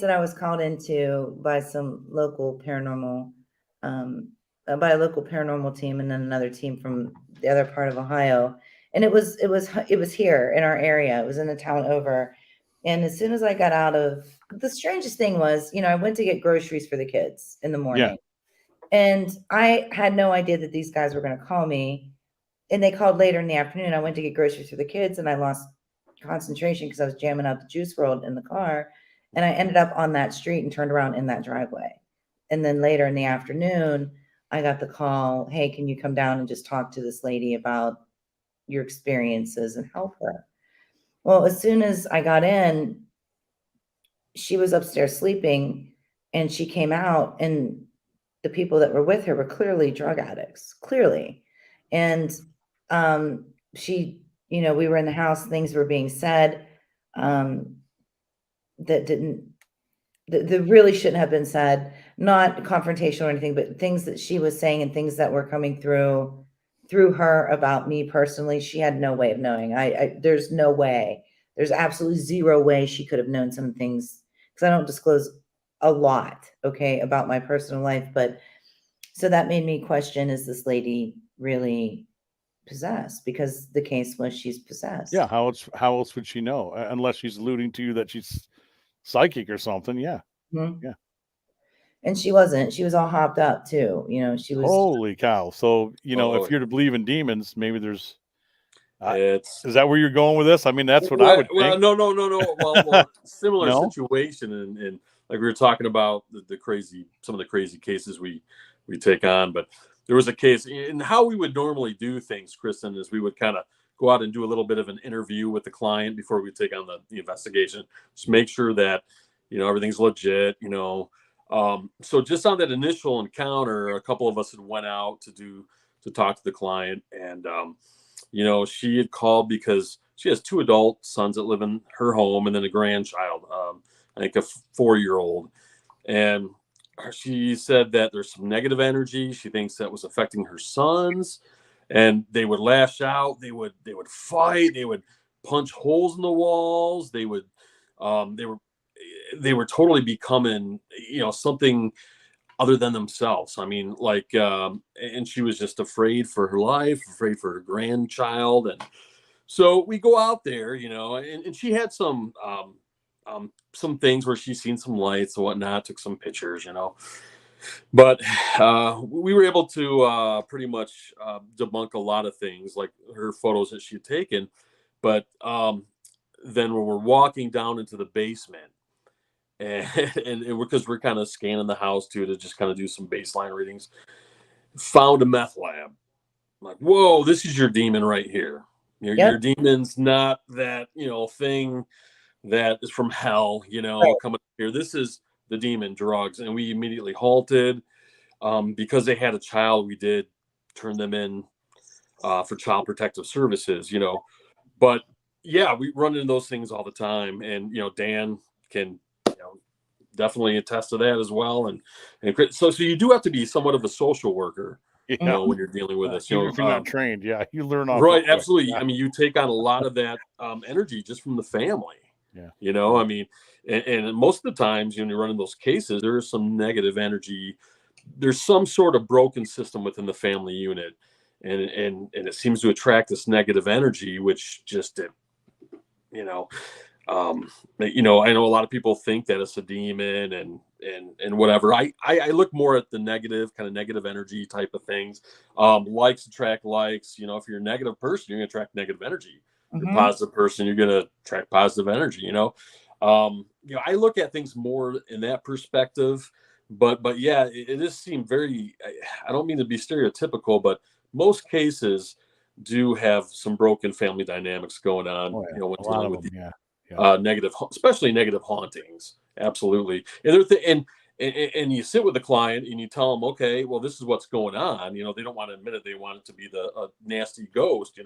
I was called into by some local paranormal, by a local paranormal team, and then another team from the other part of Ohio. And it was here in our area. It was in the town over. And as soon as I got out of, the strangest thing was, I went to get groceries for the kids in the morning. Yeah. And I had no idea that these guys were going to call me. And they called later in the afternoon. I went to get groceries for the kids, and I lost concentration because I was jamming out the Juice WRLD in the car. And I ended up on that street and turned around in that driveway. And then later in the afternoon, I got the call, hey, can you come down and just talk to this lady about your experiences and help her? Well, as soon as I got in, she was upstairs sleeping, and she came out, and the people that were with her were clearly drug addicts, clearly. And she, we were in the house, things were being said. that didn't, that really shouldn't have been said, not confrontational or anything, but things that she was saying and things that were coming through her about me personally. She had no way of knowing. There's no way. There's absolutely zero way she could have known some things, because I don't disclose a lot, okay, about my personal life. But so that made me question, is this lady really possessed? Because the case was she's possessed. Yeah, how else would she know? Unless she's alluding to you that she's psychic or something. Yeah. Mhm. Yeah. And she wasn't. She was all hopped up too. She was. Holy cow. So, Oh, if you're to believe in demons, maybe there's it's is that where you're going with this? I mean, that's what I would think. Well, no. Well, similar No? situation, and like we were talking about some of the crazy cases we take on, but there was a case, and how we would normally do things, Kristen, is we would kind of go out and do a little bit of an interview with the client before we take on the investigation. Just make sure that everything's legit. So just on that initial encounter, a couple of us had went out to talk to the client, and she had called because she has 2 adult sons that live in her home and then a grandchild, I think a 4-year-old. And she said that there's some negative energy. She thinks that was affecting her sons, and they would lash out. They would fight. They would punch holes in the walls. They were totally becoming, something other than themselves. I mean, and she was just afraid for her life, afraid for her grandchild. And so we go out there, and she had some things where she's seen some lights and whatnot, took some pictures, but we were able to pretty much debunk a lot of things, like her photos that she had taken. But then when we're walking down into the basement, and because we're kind of scanning the house too, to just kind of do some baseline readings, found a meth lab. I'm like, whoa, this is your demon right here. Your demon's not that thing that is from hell, coming here. This is the demon, drugs. And we immediately halted because they had a child. We did turn them in for Child Protective Services, but yeah, we run into those things all the time. And Dan can definitely attest to that as well. And so you do have to be somewhat of a social worker, when you're dealing with this. If you're not trained, you learn off. Right, absolutely. I mean, you take on a lot of that energy just from the family. Yeah. I mean, and most of the times when you run in those cases, there is some negative energy. There's some sort of broken system within the family unit, and it seems to attract this negative energy, which just I know a lot of people think that it's a demon and whatever. I look more at the negative energy type of things. Likes attract likes. If you're a negative person, you're gonna attract negative energy. If you're a positive person, you're gonna attract positive energy. I look at things more in that perspective. But yeah, it does seem very. I don't mean to be stereotypical, but most cases do have some broken family dynamics going on. Oh, yeah. When a lot dealing of with them, yeah. negative, especially negative hauntings. Absolutely. And and you sit with the client and you tell them, okay, well, this is what's going on. They don't want to admit it. They want it to be a nasty ghost,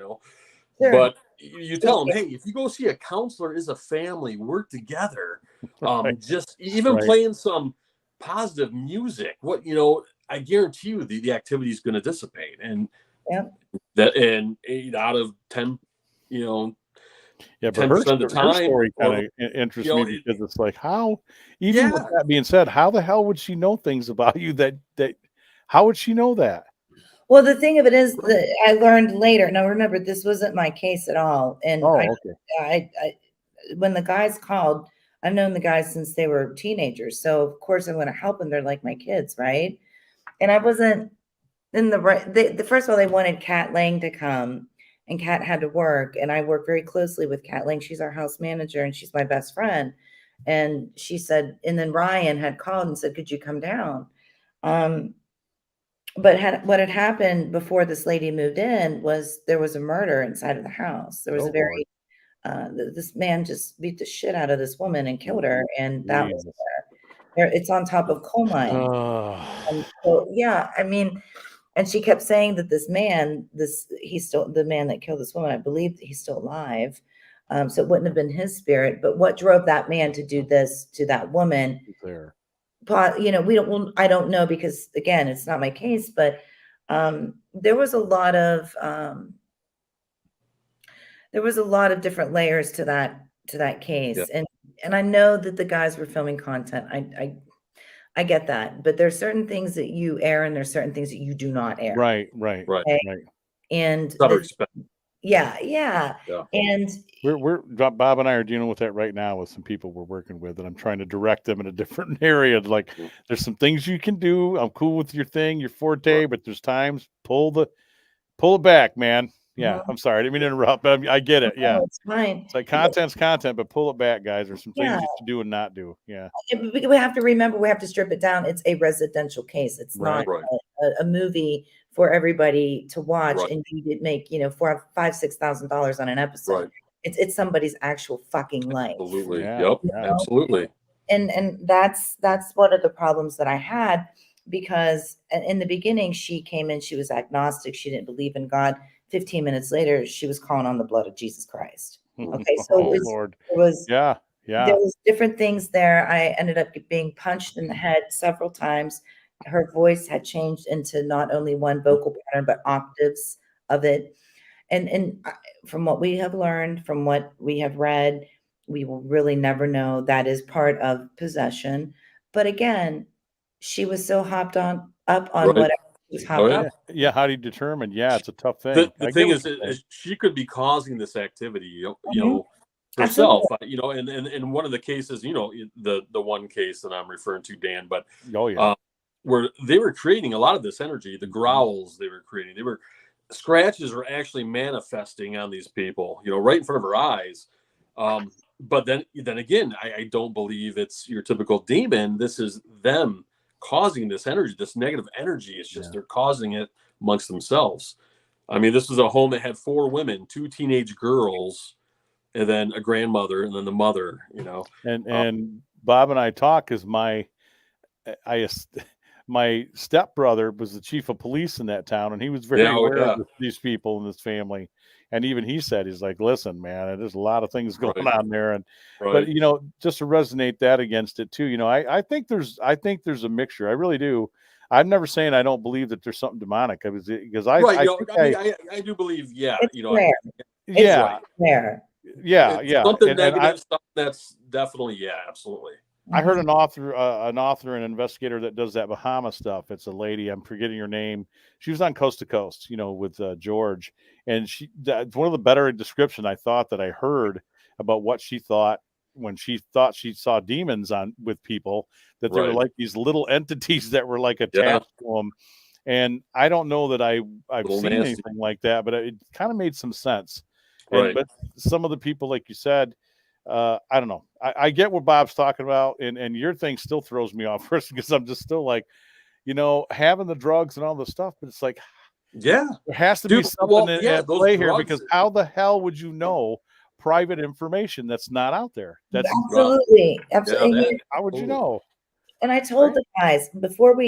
Sure. but you tell them, hey, if you go see a counselor as a family, work together, Right. just even Right. playing some positive music, I guarantee you the activity is going to dissipate. And Yep. that, and 8 out of 10, Yeah, but 10% of the her time, story kind of interests me because it's like, how, even with that being said, how the hell would she know things about you that how would she know that? Well, the thing of it is that I learned later. Now, remember, this wasn't my case at all. And okay. I when the guys called, I've known the guys since they were teenagers. So of course I want to help them. They're like my kids, right? And I wasn't in the right. First of all, they wanted Kat Lang to come, and Kat had to work. And I work very closely with Kat Lang. She's our house manager, and she's my best friend. And she said, and then Ryan had called and said, "Could you come down?" But what had happened before this lady moved in was there was a murder inside of the house. There was a very this man just beat the shit out of this woman and killed her, and that was there. It's on top of coal mine. And so, yeah, I mean, and she kept saying that this man, he's still the man that killed this woman. I believe that he's still alive. So it wouldn't have been his spirit. But what drove that man to do this to that woman? There. You know, I don't know, because again, it's not my case, but there was a lot of different layers to that case. Yeah. And I know that the guys were filming content. I get that, but there's certain things that you air and there's certain things that you do not air. Right. Okay? And Out of respect. yeah. Yeah. And Bob and I are dealing with that right now with some people we're working with, and I'm trying to direct them in a different area. Like, there's some things you can do. I'm cool with your thing, your forte, but there's times pull it back, man. Yeah, I'm sorry, I didn't mean to interrupt, but I get it. Yeah, it's fine. it's like content's content, but pull it back, guys. There's some things Yeah. you should do and not do. Yeah, We have to remember, we have to strip it down. It's a residential case. It's not Right. a movie for everybody to watch, Right. and you did make, $5,000-$6,000 on an episode. Right. It's somebody's actual fucking life. Absolutely. Yeah. Yep. Yeah. Absolutely. And that's one of the problems that I had, because in the beginning she came in, she was agnostic, she didn't believe in God. 15 minutes later, she was calling on the blood of Jesus Christ. Okay, so Oh, Lord. it was Yeah. there was different things there. I ended up being punched in the head several times. Her voice had changed into not only one vocal pattern, but octaves of it. And from what we have learned, from what we have read, we will really never know. That is part of possession. But again, she was so up on Right. whatever she was hopped yeah. up. Yeah. How do you determine? Yeah, it's a tough thing. The I get thing what is, you're saying. she could be causing this activity, you Mhm. know, herself, and in one of the cases, the one case that I'm referring to, Dan, but Oh yeah. where they were creating a lot of this energy, the growls they were creating, scratches were actually manifesting on these people, right in front of her eyes. But then again, I don't believe it's your typical demon. This is them causing this energy, this negative energy. It's just they're causing it amongst themselves. I mean, this was a home that had 4 women, 2 teenage girls, and then a grandmother, and then the mother. And Bob and I talk, because my stepbrother was the chief of police in that town, and he was very aware of these people in this family. And even he said, he's like, listen, man, there's a lot of things going on there. And but just to resonate that against it too, I think there's a mixture. I really do. I'm never saying I don't believe that there's something demonic, because I do believe, It's rare. yeah, It's rare. yeah, something negative, something that's definitely, absolutely. I heard an author and investigator that does that Bahama stuff. It's a lady, I'm forgetting her name. She was on Coast to Coast, with George, and that's one of the better description I thought that I heard about what she thought when she thought she saw demons with people, that they were like these little entities that were like attached to them. And I don't know that I've seen anything like that, but it kind of made some sense. But some of the people, like you said, I don't know. I get what Bob's talking about, and your thing still throws me off first, because I'm just still like, having the drugs and all the stuff, but it's like, there has to be something at play here, because how the hell would you know private information that's not out there? That's absolutely. How would you know? And I told the guys before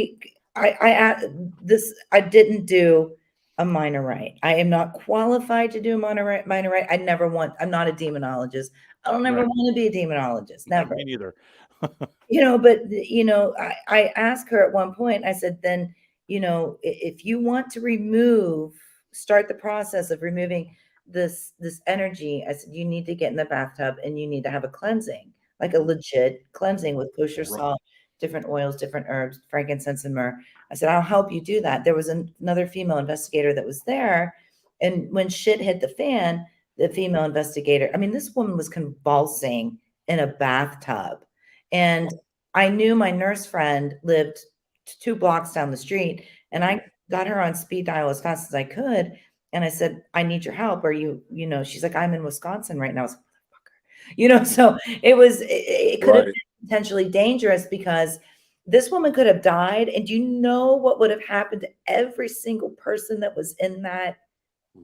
I didn't do a minor rite. I am not qualified to do a minor rite. I'm not a demonologist. I don't ever want to be a demonologist. Never. Me neither. But I asked her at one point, I said, then, if you want to start the process of removing this energy, I said, you need to get in the bathtub and you need to have a cleansing, like a legit cleansing with kosher salt, different oils, different herbs, frankincense and myrrh. I said, I'll help you do that. There was another female investigator that was there. And when shit hit the fan, the female investigator, this woman was convulsing in a bathtub. And I knew my nurse friend lived 2 blocks down the street, and I got her on speed dial as fast as I could. And I said, I need your help. Are you, she's like, I'm in Wisconsin right now. I was like, so it could have been potentially dangerous, because this woman could have died. And do you know what would have happened to every single person that was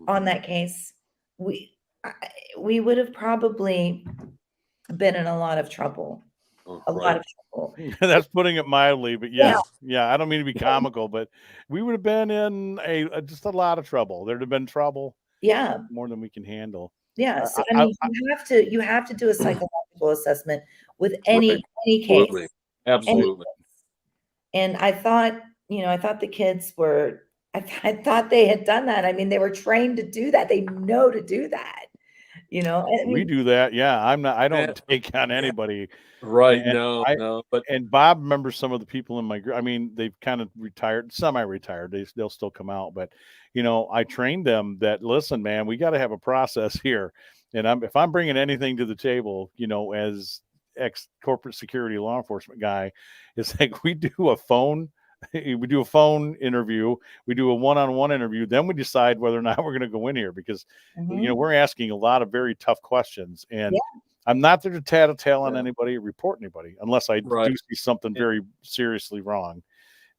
on that case? We would have probably been in a lot of trouble. A lot of trouble. That's putting it mildly, but yeah. I don't mean to be comical, but we would have been in just a lot of trouble. There'd have been trouble. Yeah. More than we can handle. Yeah. So I I- mean, you have to do a psychological assessment with Right. any Absolutely. case. Absolutely. And I thought, I thought the kids were, I thought they had done that. I mean, they were trained to do that. They know to do that. I we mean, do that. Yeah, I Yeah. don't take on Yeah. anybody. Right. And No, I no. But and Bob remembers some of the people in my group. I mean, they've kind of retired, semi-retired. They'll still come out, but I trained them that listen, man, we got to have a process here. And if I'm bringing anything to the table, as ex corporate security law enforcement guy, it's like we do a phone interview, we do a one-on-one interview, then we decide whether or not we're going to go in here because mhm. we're asking a lot of very tough questions. And Yeah. I'm not there to tattletale on Yeah. anybody or report anybody unless I Right. do see something Yeah. very seriously wrong.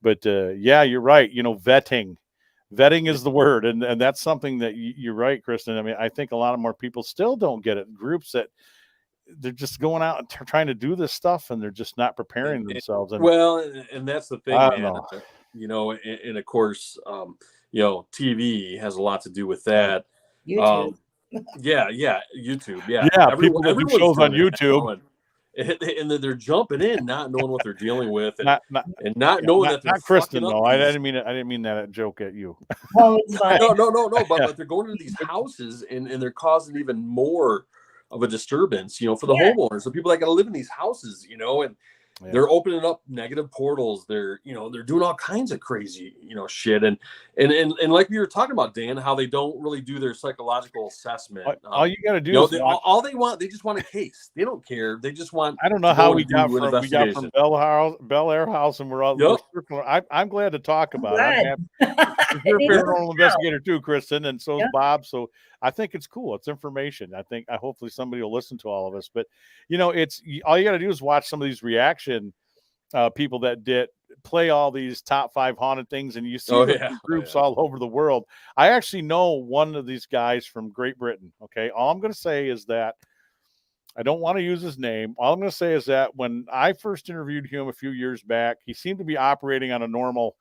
But yeah, you're right. Vetting is the word. And that's something that you're right, Kristen. I mean, I think a lot of more people still don't get it. Groups that they're just going out and trying to do this stuff and they're just not preparing themselves. And well, and that's the thing, I don't man. And of course, TV has a lot to do with that. YouTube. Yeah, YouTube. Yeah, Yeah, people that do everyone's shows on doing it now, YouTube. and they're jumping in, not knowing what they're dealing with, and not not knowing that they're not Kristen fucking though. up I these- didn't mean that joke at you. Oh, it's fine. No. But they're going into these houses and they're causing even more of a disturbance, for the Yeah. homeowners, the people that got to live in these houses, and Yeah. they're opening up negative portals. They're doing all kinds of crazy, shit. And like we were talking about, Dan, how they don't really do their psychological assessment. All you got to do is all they want, they just want a case. They don't care. They just want. I don't know to how go we and do got an from investigation. Bel Air House and we're all Yep. circling. I'm glad to talk about Glad. it. You're a It needs to paranormal investigator too, Kristen, and so is Yeah. Bob. So I think it's cool. It's information. I hopefully somebody will listen to all of us. But it's all you got to do is watch some of these reaction people that play all these top 5 haunted things, and you see groups all over the world. I actually know one of these guys from Great Britain. Okay, all I'm going to say is that I don't want to use his name. All I'm going to say is that when I first interviewed him a few years back, he seemed to be operating on a normal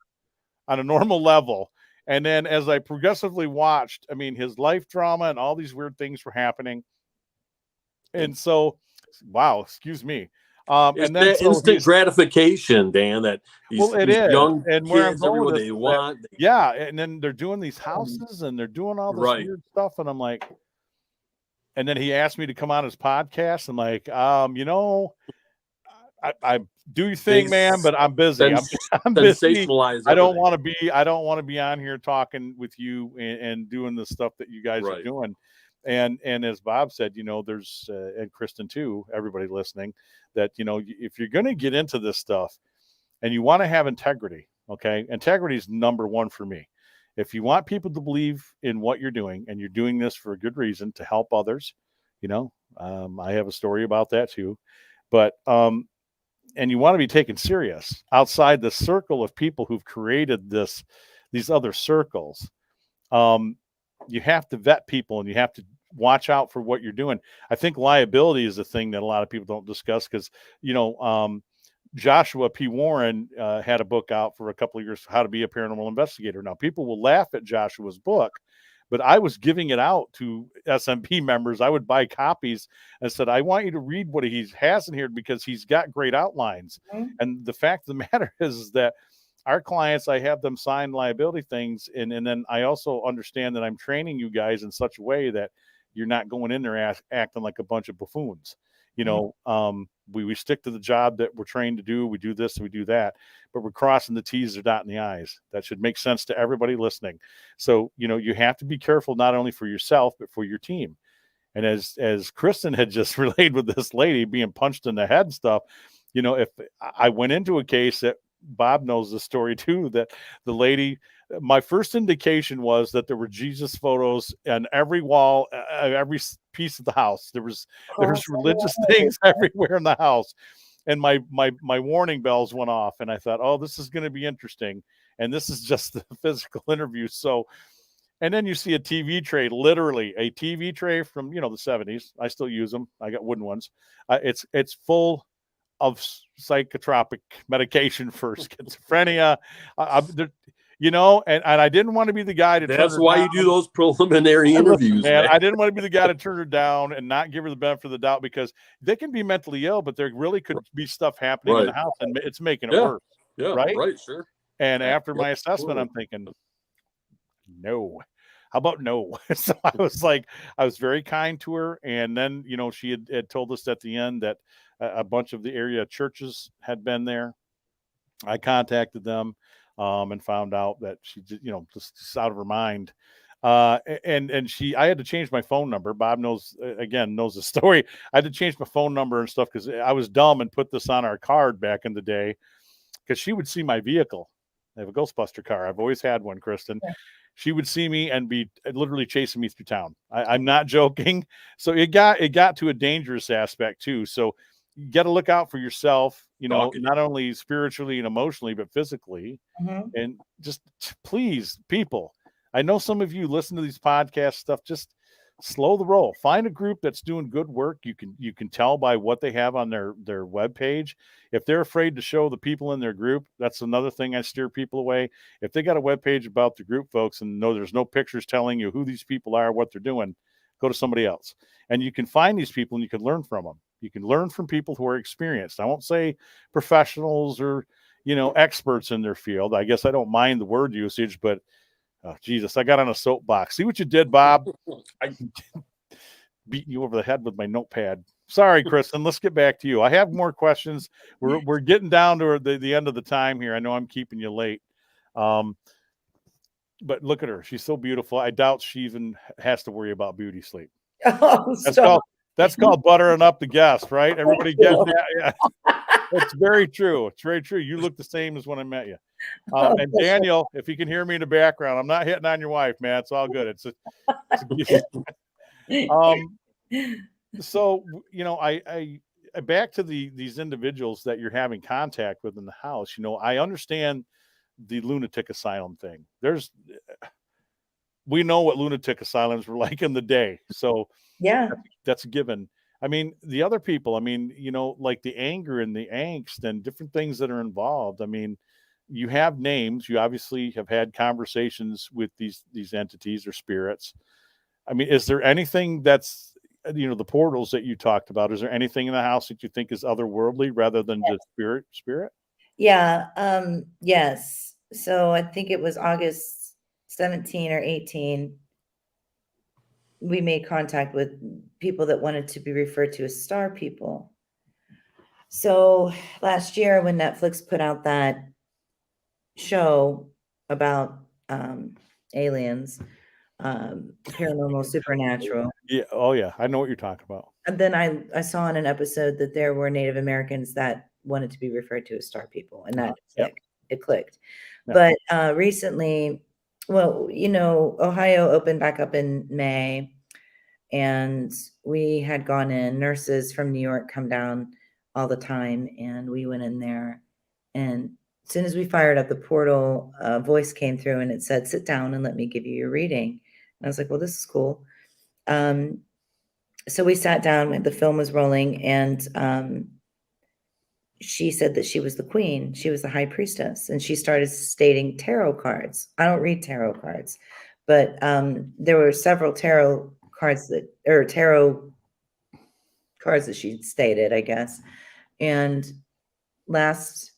level. And then as I progressively watched, I mean, his life drama and all these weird things were happening. And so, wow, excuse me. It's and then instant gratification, Dan. That these young and where I'm kids, going everyone with they want. Yeah, and then they're doing these houses and they're doing all this weird stuff, and I'm like, and then he asked me to come on his podcast. I'm like, I do your thing, man, but I'm busy. I'm busy. I don't want to be on here talking with you and doing the stuff that you guys are doing. And as Bob said, there's and Kristen too, everybody listening, that if you're going to get into this stuff and you want to have integrity, okay, integrity is number one for me. If you want people to believe in what you're doing and you're doing this for a good reason to help others, I have a story about that too, but and you want to be taken serious outside the circle of people who've created these other circles. You have to vet people and you have to watch out for what you're doing. I think liability is a thing that a lot of people don't discuss because, Joshua P. Warren had a book out for a couple of years, How to Be a Paranormal Investigator. Now, people will laugh at Joshua's book, but I was giving it out to SMP members. I would buy copies and said, I want you to read what he has in here because he's got great outlines. Mm-hmm. And the fact of the matter is that our clients, I have them sign liability things. And then I also understand that I'm training you guys in such a way that you're not going in there acting like a bunch of buffoons. We stick to the job that we're trained to do. We do this, we do that, but we're crossing the T's or dotting the I's. That should make sense to everybody listening. So, you have to be careful, not only for yourself, but for your team. And as Kristen had just relayed with this lady being punched in the head and stuff, if I went into a case that Bob knows the story too, that the lady, my first indication was that there were Jesus photos on every wall, every piece of the house. There was religious things everywhere in the house. And my warning bells went off and I thought, oh, this is going to be interesting. And this is just the physical interview. So, and then you see a TV tray, literally a TV tray from, the 70s. I still use them. I got wooden ones. It's full of psychotropic medication for schizophrenia. you know, and I didn't want to be the guy to turn That's her why down. you do those preliminary Listen, interviews, man. man. I didn't want to be the guy to turn her down and not give her the benefit of the doubt, because they can be mentally ill, but there really could be stuff happening in the Right. house and it's making it Yeah. worse. Yeah, Right? sure. And Yeah, after my assessment, I'm thinking, no. How about no? So I was like, I was very kind to her. And then, you know, she had told us at the end that a bunch of the area churches had been there. I contacted them and found out that she did, you know, just out of her mind. And I had to change my phone number. Bob knows, again, knows the story. I had to change my phone number and stuff because I was dumb and put this on our card back in the day, because she would see my vehicle. I have a Ghostbuster car. I've always had one, Kristen. Yeah. She would see me and be literally chasing me through town. I'm not joking. So it got to a dangerous aspect too. So you got to look out for yourself, you know, not only spiritually and emotionally, but physically. Mhm. And just please, people, I know some of you listen to these podcast stuff, just slow the roll. Find a group that's doing good work. You can tell by what they have on their webpage. If they're afraid to show the people in their group, that's another thing I steer people away. If they got a webpage about the group folks and know there's no pictures telling you who these people are, what they're doing, go to somebody else. And you can find these people and you can learn from them. You can learn from people who are experienced. I won't say professionals or, you know, experts in their field. I guess I don't mind the word usage, but oh, Jesus, I got on a soapbox. See what you did, Bob? I beating you over the head with my notepad. Sorry, Kristen. Let's get back to you. I have more questions. We're getting down to the end of the time here. I know I'm keeping you late. But look at her. She's so beautiful. I doubt she even has to worry about beauty sleep. Oh, stop. That's called buttering up the guest, right? Everybody get that? Yeah. It's very true. It's very true. You look the same as when I met you. And Daniel, if you can hear me in the background, I'm not hitting on your wife, man. It's all good. So, you know, I back to these individuals that you're having contact with in the house. You know, I understand the lunatic asylum thing. We know what lunatic asylums were like in the day. So Yeah. that's a given. I mean, the other people, I mean, you know, like the anger and the angst and different things that are involved. I mean, you have names. You obviously have had conversations with these entities or spirits. I mean, is there anything that's, you know, the portals that you talked about? Is there anything in the house that you think is otherworldly rather than just spirit? Yeah. Yes. So I think it was August 17 or 18. We made contact with people that wanted to be referred to as star people. So last year when Netflix put out that show about aliens, paranormal, supernatural, Yeah. Oh yeah. I know what you're talking about. and then I saw in an episode that there were Native Americans that wanted to be referred to as star people, and that Yep. it clicked. Yeah. But recently, well, you know, Ohio opened back up in May, and we had gone in. Nurses from New York come down all the time, and we went in there. And as soon as we fired up the portal, a voice came through, and it said, "Sit down and let me give you your reading." And I was like, "Well, this is cool." So we sat down when the film was rolling, and she said that she was the queen. She was the high priestess, and she started stating tarot cards. I don't read tarot cards, but there were several tarot cards that she stated, I guess. And last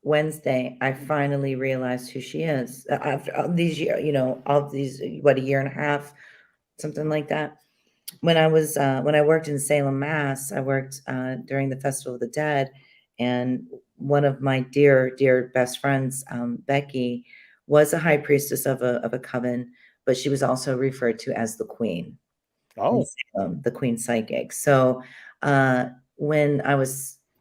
Wednesday, I finally realized who she is. After all these years, you know, all these, what, a year and a half, something like that. When I worked in Salem, Mass, I worked during the Festival of the Dead, and one of my dear best friends, Becky, was a high priestess of a coven, but she was also referred to as the queen. Oh, The queen psychic. So when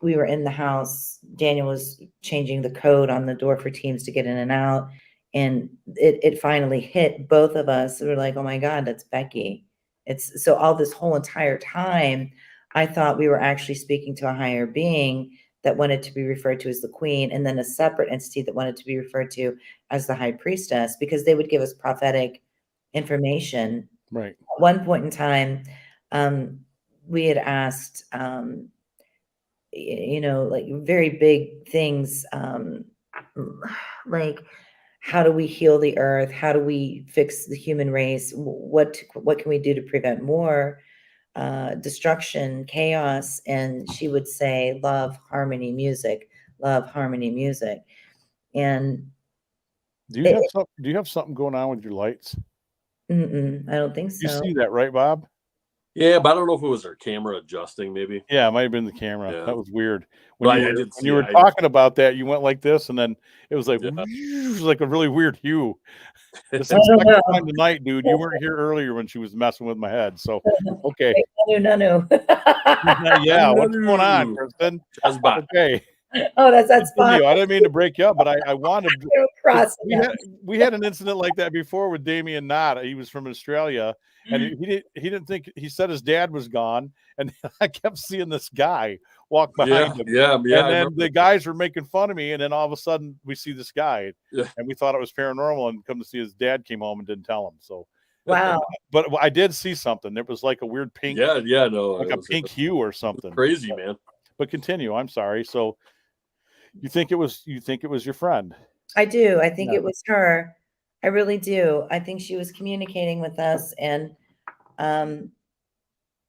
we were in the house, Daniel was changing the code on the door for teams to get in and out, and it finally hit both of us. We were like, "Oh my God, that's Becky." It's so all this whole entire time, I thought we were actually speaking to a higher being that wanted to be referred to as the queen, and then a separate entity that wanted to be referred to as the high priestess, because they would give us prophetic information. right. At one point in time, we had asked, you know, like very big things, like how do we heal the earth? How do we fix the human race? What can we do to prevent more destruction, chaos? And she would say, love, harmony, music, love, harmony, music. And Do you have something? Do you have something going on with your lights? I don't think You so. see that, right, Bob? Yeah, but I don't know if it was our camera adjusting, maybe. Yeah, it might have been the camera. Yeah. That was weird. When Right, you I were, did when see you were it. talking about that, you went like this, and then it was like, Yeah. it was like a really weird hue. This is I the don't second know. time tonight, dude. You weren't here earlier when she was messing with my head. So, okay. No. Yeah, what's going on, Kristen? That's bad. Okay. Oh, that's fine. Continue. I didn't mean to break you up, but I wanted Cross we had an incident like that before with Damien Knott. He was from Australia, and he didn't think, he said his dad was gone, and I kept seeing this guy walk behind him. Yeah. And then the guys were making fun of me, and then all of a sudden we see this guy, and we thought it was paranormal, and come to see his dad came home and didn't tell him. So wow. But I did see something. It was like a weird pink, no, like a pink hue or something. Crazy, man. But continue. I'm sorry. So you think it was your friend? I do. I think it was her. I really do. I think she was communicating with us, and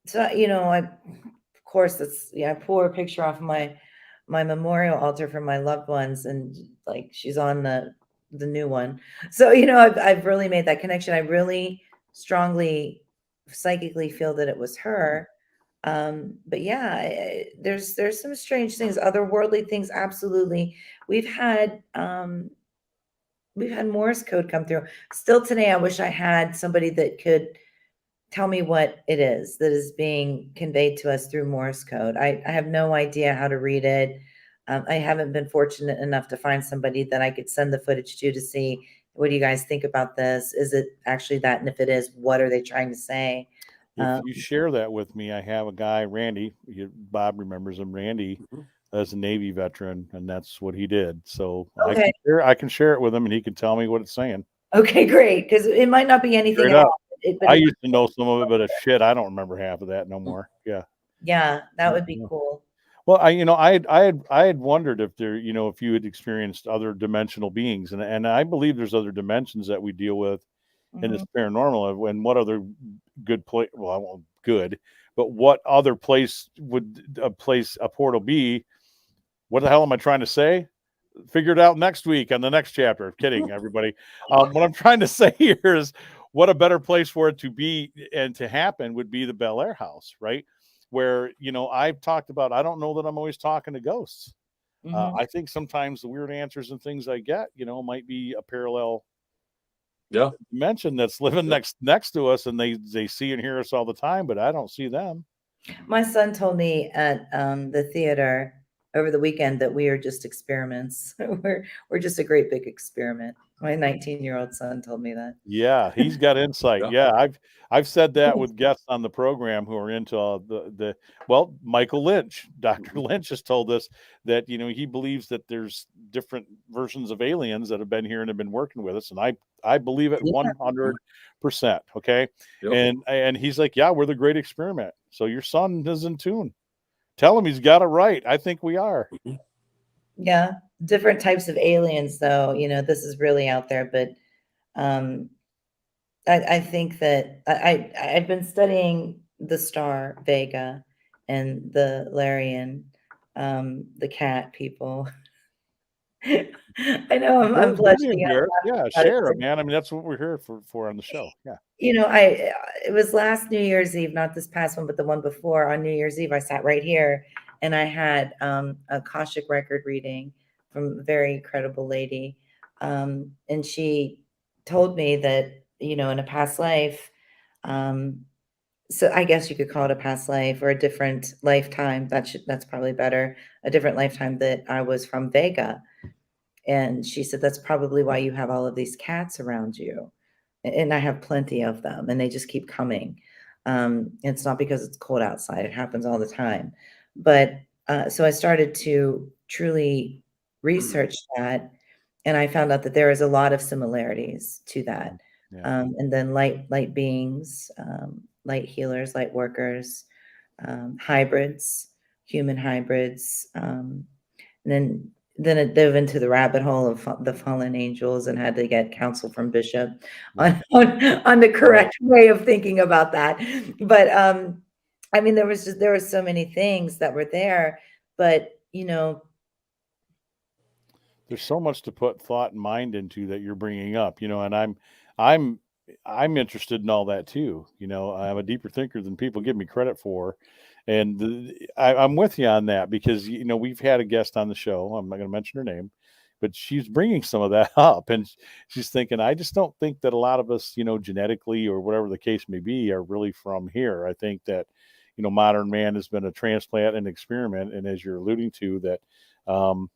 so of course, I pull her picture off of my memorial altar for my loved ones, and like she's on the new one. So I've really made that connection. I really strongly psychically feel that it was her. But yeah, there's some strange things, otherworldly things. Absolutely. We've had Morse code come through. Still today, I wish I had somebody that could tell me what it is that is being conveyed to us through Morse code. I have no idea how to read it. I haven't been fortunate enough to find somebody that I could send the footage to see, what do you guys think about this? Is it actually that? And if it is, what are they trying to say? If you share that with me, I have a guy, Randy. Bob remembers him. Randy as a Navy veteran, and that's what he did. So Okay. I can share it with him, and he can tell me what it's saying. Okay, great. Because it might not be anything Straight at up. all. I used to know some of it, but shit, I don't remember half of that no more. Yeah. Yeah, that would be cool. Well, I had wondered if there, if you had experienced other dimensional beings, and I believe there's other dimensions that we deal with in this paranormal. And what other good place? Well, I won't good, but what other place would a portal be? What the hell am I trying to say? Figure it out next week on the next chapter. Kidding, everybody. What I'm trying to say here is, what a better place for it to be and to happen would be the Bel Air house, right? Where, I've talked about, I don't know that I'm always talking to ghosts. I think sometimes the weird answers and things I get, might be a parallel dimension that's living next to us, and they see and hear us all the time, but I don't see them. My son told me at the theater over the weekend that we are just experiments. we're just a great big experiment. My 19-year-old son told me that. Yeah, he's got insight. Yeah, I've said that with guests on the program who are into Michael Lynch. Dr. Lynch has told us that he believes that there's different versions of aliens that have been here and have been working with us, and I believe it 100%. Okay, and he's like, yeah, we're the great experiment. So your son is in tune. Tell him he's got it right. I think we are. Yeah, different types of aliens, though. This is really out there, but I think that I've been studying the star Vega and the Larian, the cat people. I know I'm blushing. Yeah, share it, man. I mean, that's what we're here for on the show. Yeah. It was last New Year's Eve, not this past one, but the one before. On New Year's Eve, I sat right here and I had a Akashic record reading from a very credible lady. And she told me that, in a past life, so I guess you could call it a past life or a different lifetime. That's probably better. A different lifetime that I was from Vega. And she said, that's probably why you have all of these cats around you. And I have plenty of them, and they just keep coming. It's not because it's cold outside. It happens all the time. But so I started to truly research that, and I found out that there is a lot of similarities to that. Yeah. And then light beings, light healers, light workers, hybrids, human hybrids. And then then it dove into the rabbit hole of the fallen angels and had to get counsel from Bishop on the correct way of thinking about that. But I mean, there were so many things that were there, but there's so much to put thought and mind into that you're bringing up, and I'm interested in all that too. I'm a deeper thinker than people give me credit for. And I'm with you on that because, we've had a guest on the show. I'm not going to mention her name, but she's bringing some of that up. And she's thinking, I just don't think that a lot of us, genetically or whatever the case may be, are really from here. I think that, modern man has been a transplant and experiment. And as you're alluding to, that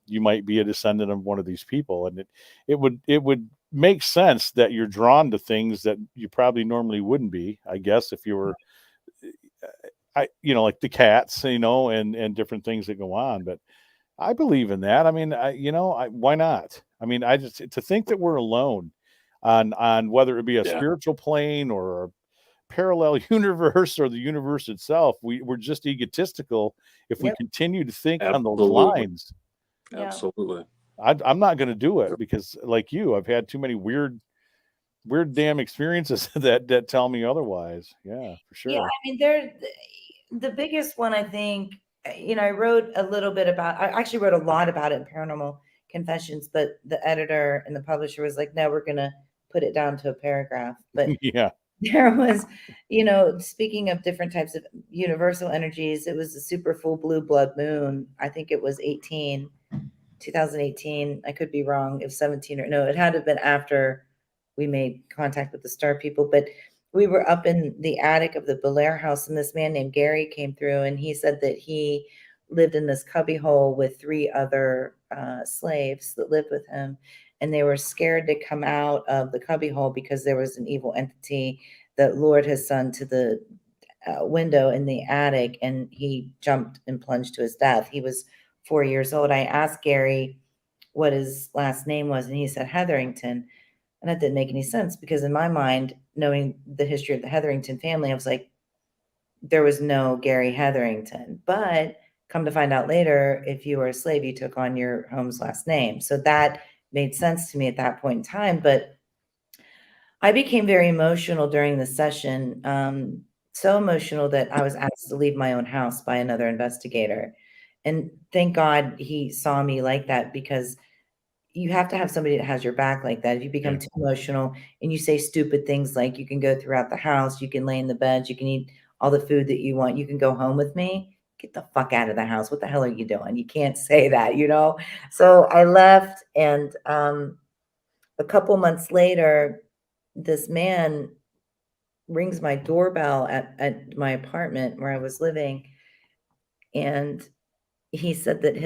you might be a descendant of one of these people. And it would make sense that you're drawn to things that you probably normally wouldn't be, I guess, if you were like the cats, and different things that go on. But I believe in that. I mean, why not? I mean, I just, to think that we're alone on whether it be a spiritual plane or a parallel universe or the universe itself, we're just egotistical if we continue to think on those lines. Absolutely. I'm not going to do it because, like you, I've had too many weird damn experiences that tell me otherwise. Yeah, for sure. Yeah, I mean, the biggest one, I think, I wrote a little bit about, I actually wrote a lot about it in Paranormal Confessions, but the editor and the publisher was like, no, we're going to put it down to a paragraph. But yeah, there was, speaking of different types of universal energies, it was a super full blue blood moon. I think it was 2018. I could be wrong if 17 or no, it had to have been after we made contact with the star people, but we were up in the attic of the Belair house, and this man named Gary came through, and he said that he lived in this cubby hole with 3 other slaves that lived with him, and they were scared to come out of the cubby hole because there was an evil entity that lured his son to the window in the attic, and he jumped and plunged to his death. He was 4 years old. I asked Gary what his last name was, and he said Hetherington. And that didn't make any sense because in my mind, knowing the history of the Hetherington family, I was like, there was no Gary Hetherington. But come to find out later, if you were a slave, you took on your home's last name. So that made sense to me at that point in time. But I became very emotional during the session, so emotional that I was asked to leave my own house by another investigator. And thank God he saw me like that, because you have to have somebody that has your back like that. If you become too emotional and you say stupid things like, you can go throughout the house, you can lay in the bed, you can eat all the food that you want, you can go home with me, get the fuck out of the house. What the hell are you doing? You can't say that, So I left, and a couple months later, this man rings my doorbell at my apartment where I was living. And he said that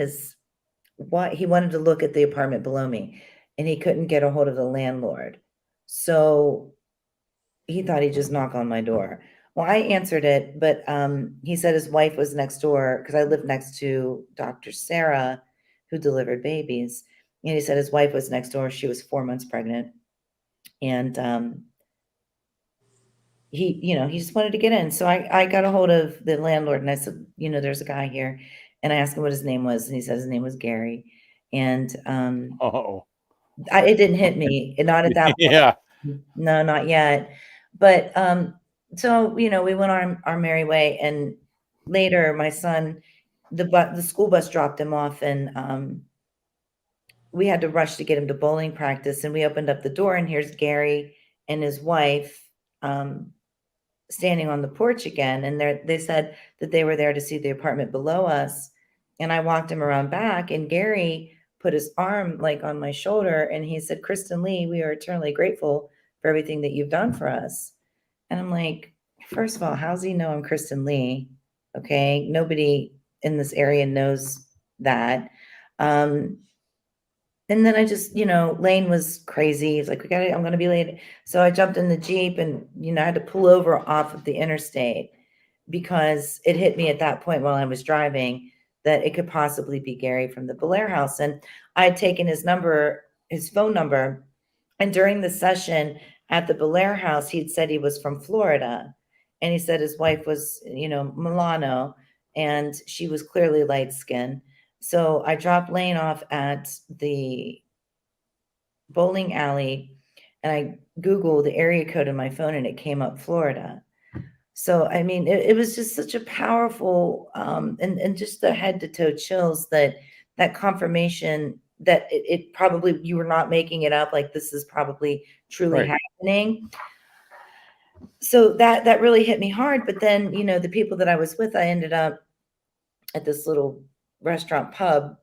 he wanted to look at the apartment below me, and he couldn't get a hold of the landlord. So he thought he'd just knock on my door. Well, I answered it, but he said his wife was next door, because I lived next to Dr. Sarah, who delivered babies. And he said his wife was next door. She was 4 months pregnant. And he just wanted to get in. So I got a hold of the landlord, and I said, there's a guy here. And I asked him what his name was, and he said his name was Gary. And it didn't hit me, not at that point. Yeah, No, not yet. But so we went on our merry way, and later my son, the school bus dropped him off, and we had to rush to get him to bowling practice. And we opened up the door, and here's Gary and his wife standing on the porch again. And they said that they were there to see the apartment below us. And I walked him around back, and Gary put his arm like on my shoulder, and he said, Kristen Lee, we are eternally grateful for everything that you've done for us. And I'm like, first of all, how's he know I'm Kristen Lee? Okay. Nobody in this area knows that. And then I just, Lane was crazy. He's like, I'm going to be late. So I jumped in the Jeep, and, I had to pull over off of the interstate, because it hit me at that point while I was driving that it could possibly be Gary from the Belair house. And I had taken his phone number. And during the session at the Belair house, he'd said he was from Florida. And he said his wife was, Milano, and she was clearly light skinned. So I dropped Lane off at the bowling alley, and I Googled the area code in my phone, and it came up Florida. So, I mean, it was just such a powerful, and just the head to toe chills, that confirmation that it probably, you were not making it up, like this is probably truly Right. happening. So that really hit me hard. But then, the people that I was with, I ended up at this little restaurant pub,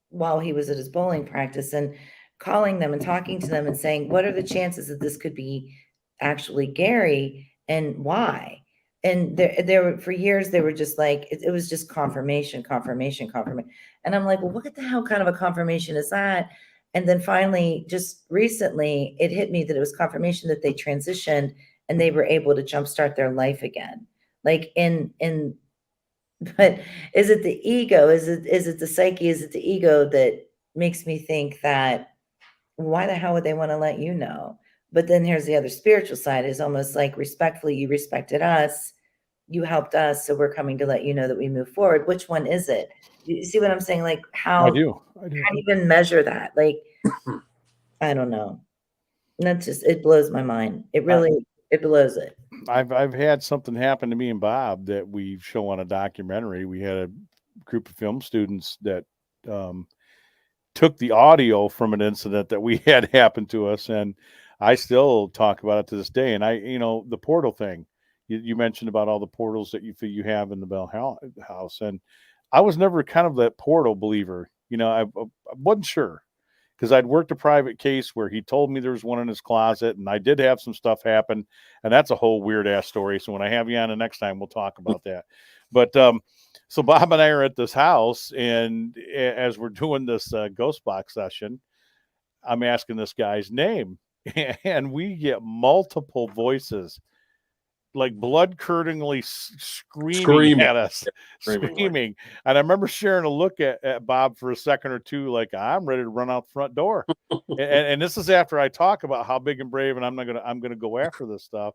while he was at his bowling practice, and calling them and talking to them and saying, what are the chances that this could be actually Gary, and why? And there were, for years, they were just like, it was just confirmation, confirmation, confirmation. And I'm like, well, what the hell kind of a confirmation is that? And then finally, just recently, it hit me that it was confirmation that they transitioned and they were able to jumpstart their life again. Like but is it the ego? Is it the psyche? Is it the ego that makes me think that, why the hell would they want to let you know? But then here's the other spiritual side, is almost like, respectfully, you respected us, you helped us, so we're coming to let you know that we move forward. Which one is it? You see what I'm saying? Like, how I do do. you even measure that? Like, I don't know. And that's just, it blows my mind. It really, it blows it. I've had something happen to me and Bob that we show on a documentary. We had a group of film students that took the audio from an incident that we had happen to us, and I still talk about it to this day. And the portal thing, you mentioned about all the portals that you have in the Bell House, and I was never kind of that portal believer. I wasn't sure, because I'd worked a private case where he told me there was one in his closet, and I did have some stuff happen, and that's a whole weird ass story. So when I have you on the next time, we'll talk about that. But so Bob and I are at this house, and as we're doing this ghost box session, I'm asking this guy's name, and we get multiple voices, like blood-curdlingly screaming at us, screaming. And I remember sharing a look at Bob for a second or two, like, I'm ready to run out the front door. and this is after I talk about how big and brave, and I'm gonna go after this stuff.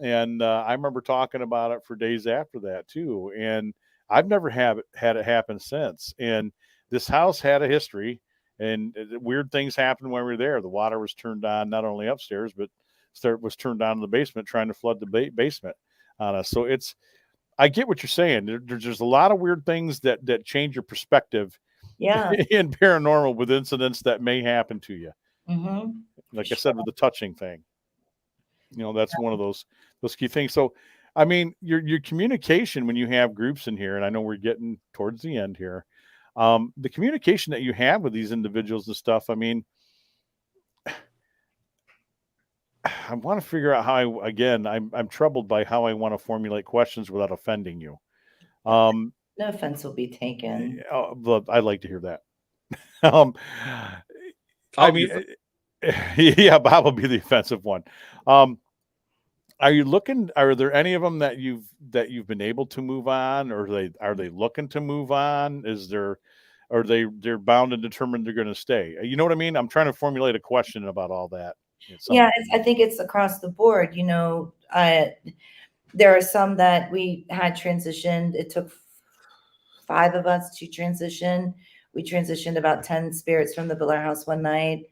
And I remember talking about it for days after that too. And I've never had it happen since. And this house had a history, and weird things happened when we were there. The water was turned on not only upstairs, but was turned down in the basement, trying to flood the basement on us. So I get what you're saying. There's a lot of weird things that change your perspective. Yeah. In paranormal, with incidents that may happen to you. Mm-hmm. Like I said, with the touching thing, that's one of those key things. So, I mean, your communication when you have groups in here, and I know we're getting towards the end here, the communication that you have with these individuals and stuff. I mean, I want to figure out how I'm troubled by how I want to formulate questions without offending you. No offense will be taken. I'd like to hear that. I mean, yeah, Bob will be the offensive one. Are there any of them that you've been able to move on, or are they looking to move on? They're bound and determined they're going to stay? You know what I mean? I'm trying to formulate a question about all that. Yeah, I think it's across the board. There are some that we had transitioned. It took 5 of us to transition. We transitioned about 10 spirits from the Belair house one night.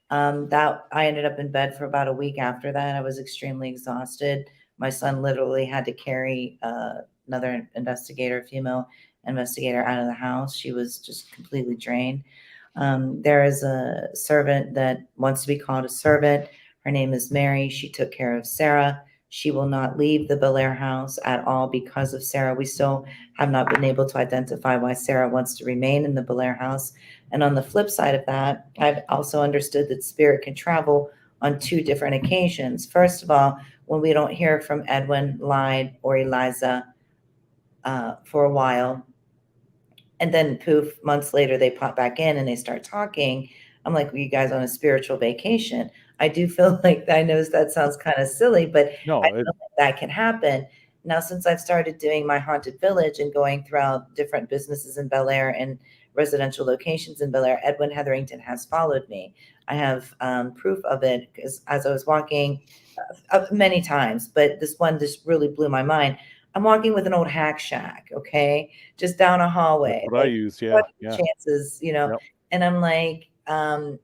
That I ended up in bed for about a week after that. I was extremely exhausted. My son literally had to carry another female investigator, out of the house. She was just completely drained. There is a servant that wants to be called a servant. Her name is Mary. She took care of Sarah. She will not leave the Belair house at all because of Sarah. We still have not been able to identify why Sarah wants to remain in the Belair house. And on the flip side of that, I've also understood that spirit can travel on 2 different occasions. First of all, when we don't hear from Edwin, Lyde, or Eliza for a while, and then poof, months later, they pop back in and they start talking. I'm like, were you guys on a spiritual vacation? I do feel like, I know that sounds kind of silly, but no, I feel like that can happen. Now, since I've started doing my haunted village and going throughout different businesses in Bel Air and residential locations in Bel Air, Edwin Hetherington has followed me. I have proof of it, because as I was walking many times, but this one just really blew my mind. I'm walking with an old hack shack, okay, just down a hallway. That's what I Like, use. Yeah. what are the Yeah. chances, Yep. and I'm like,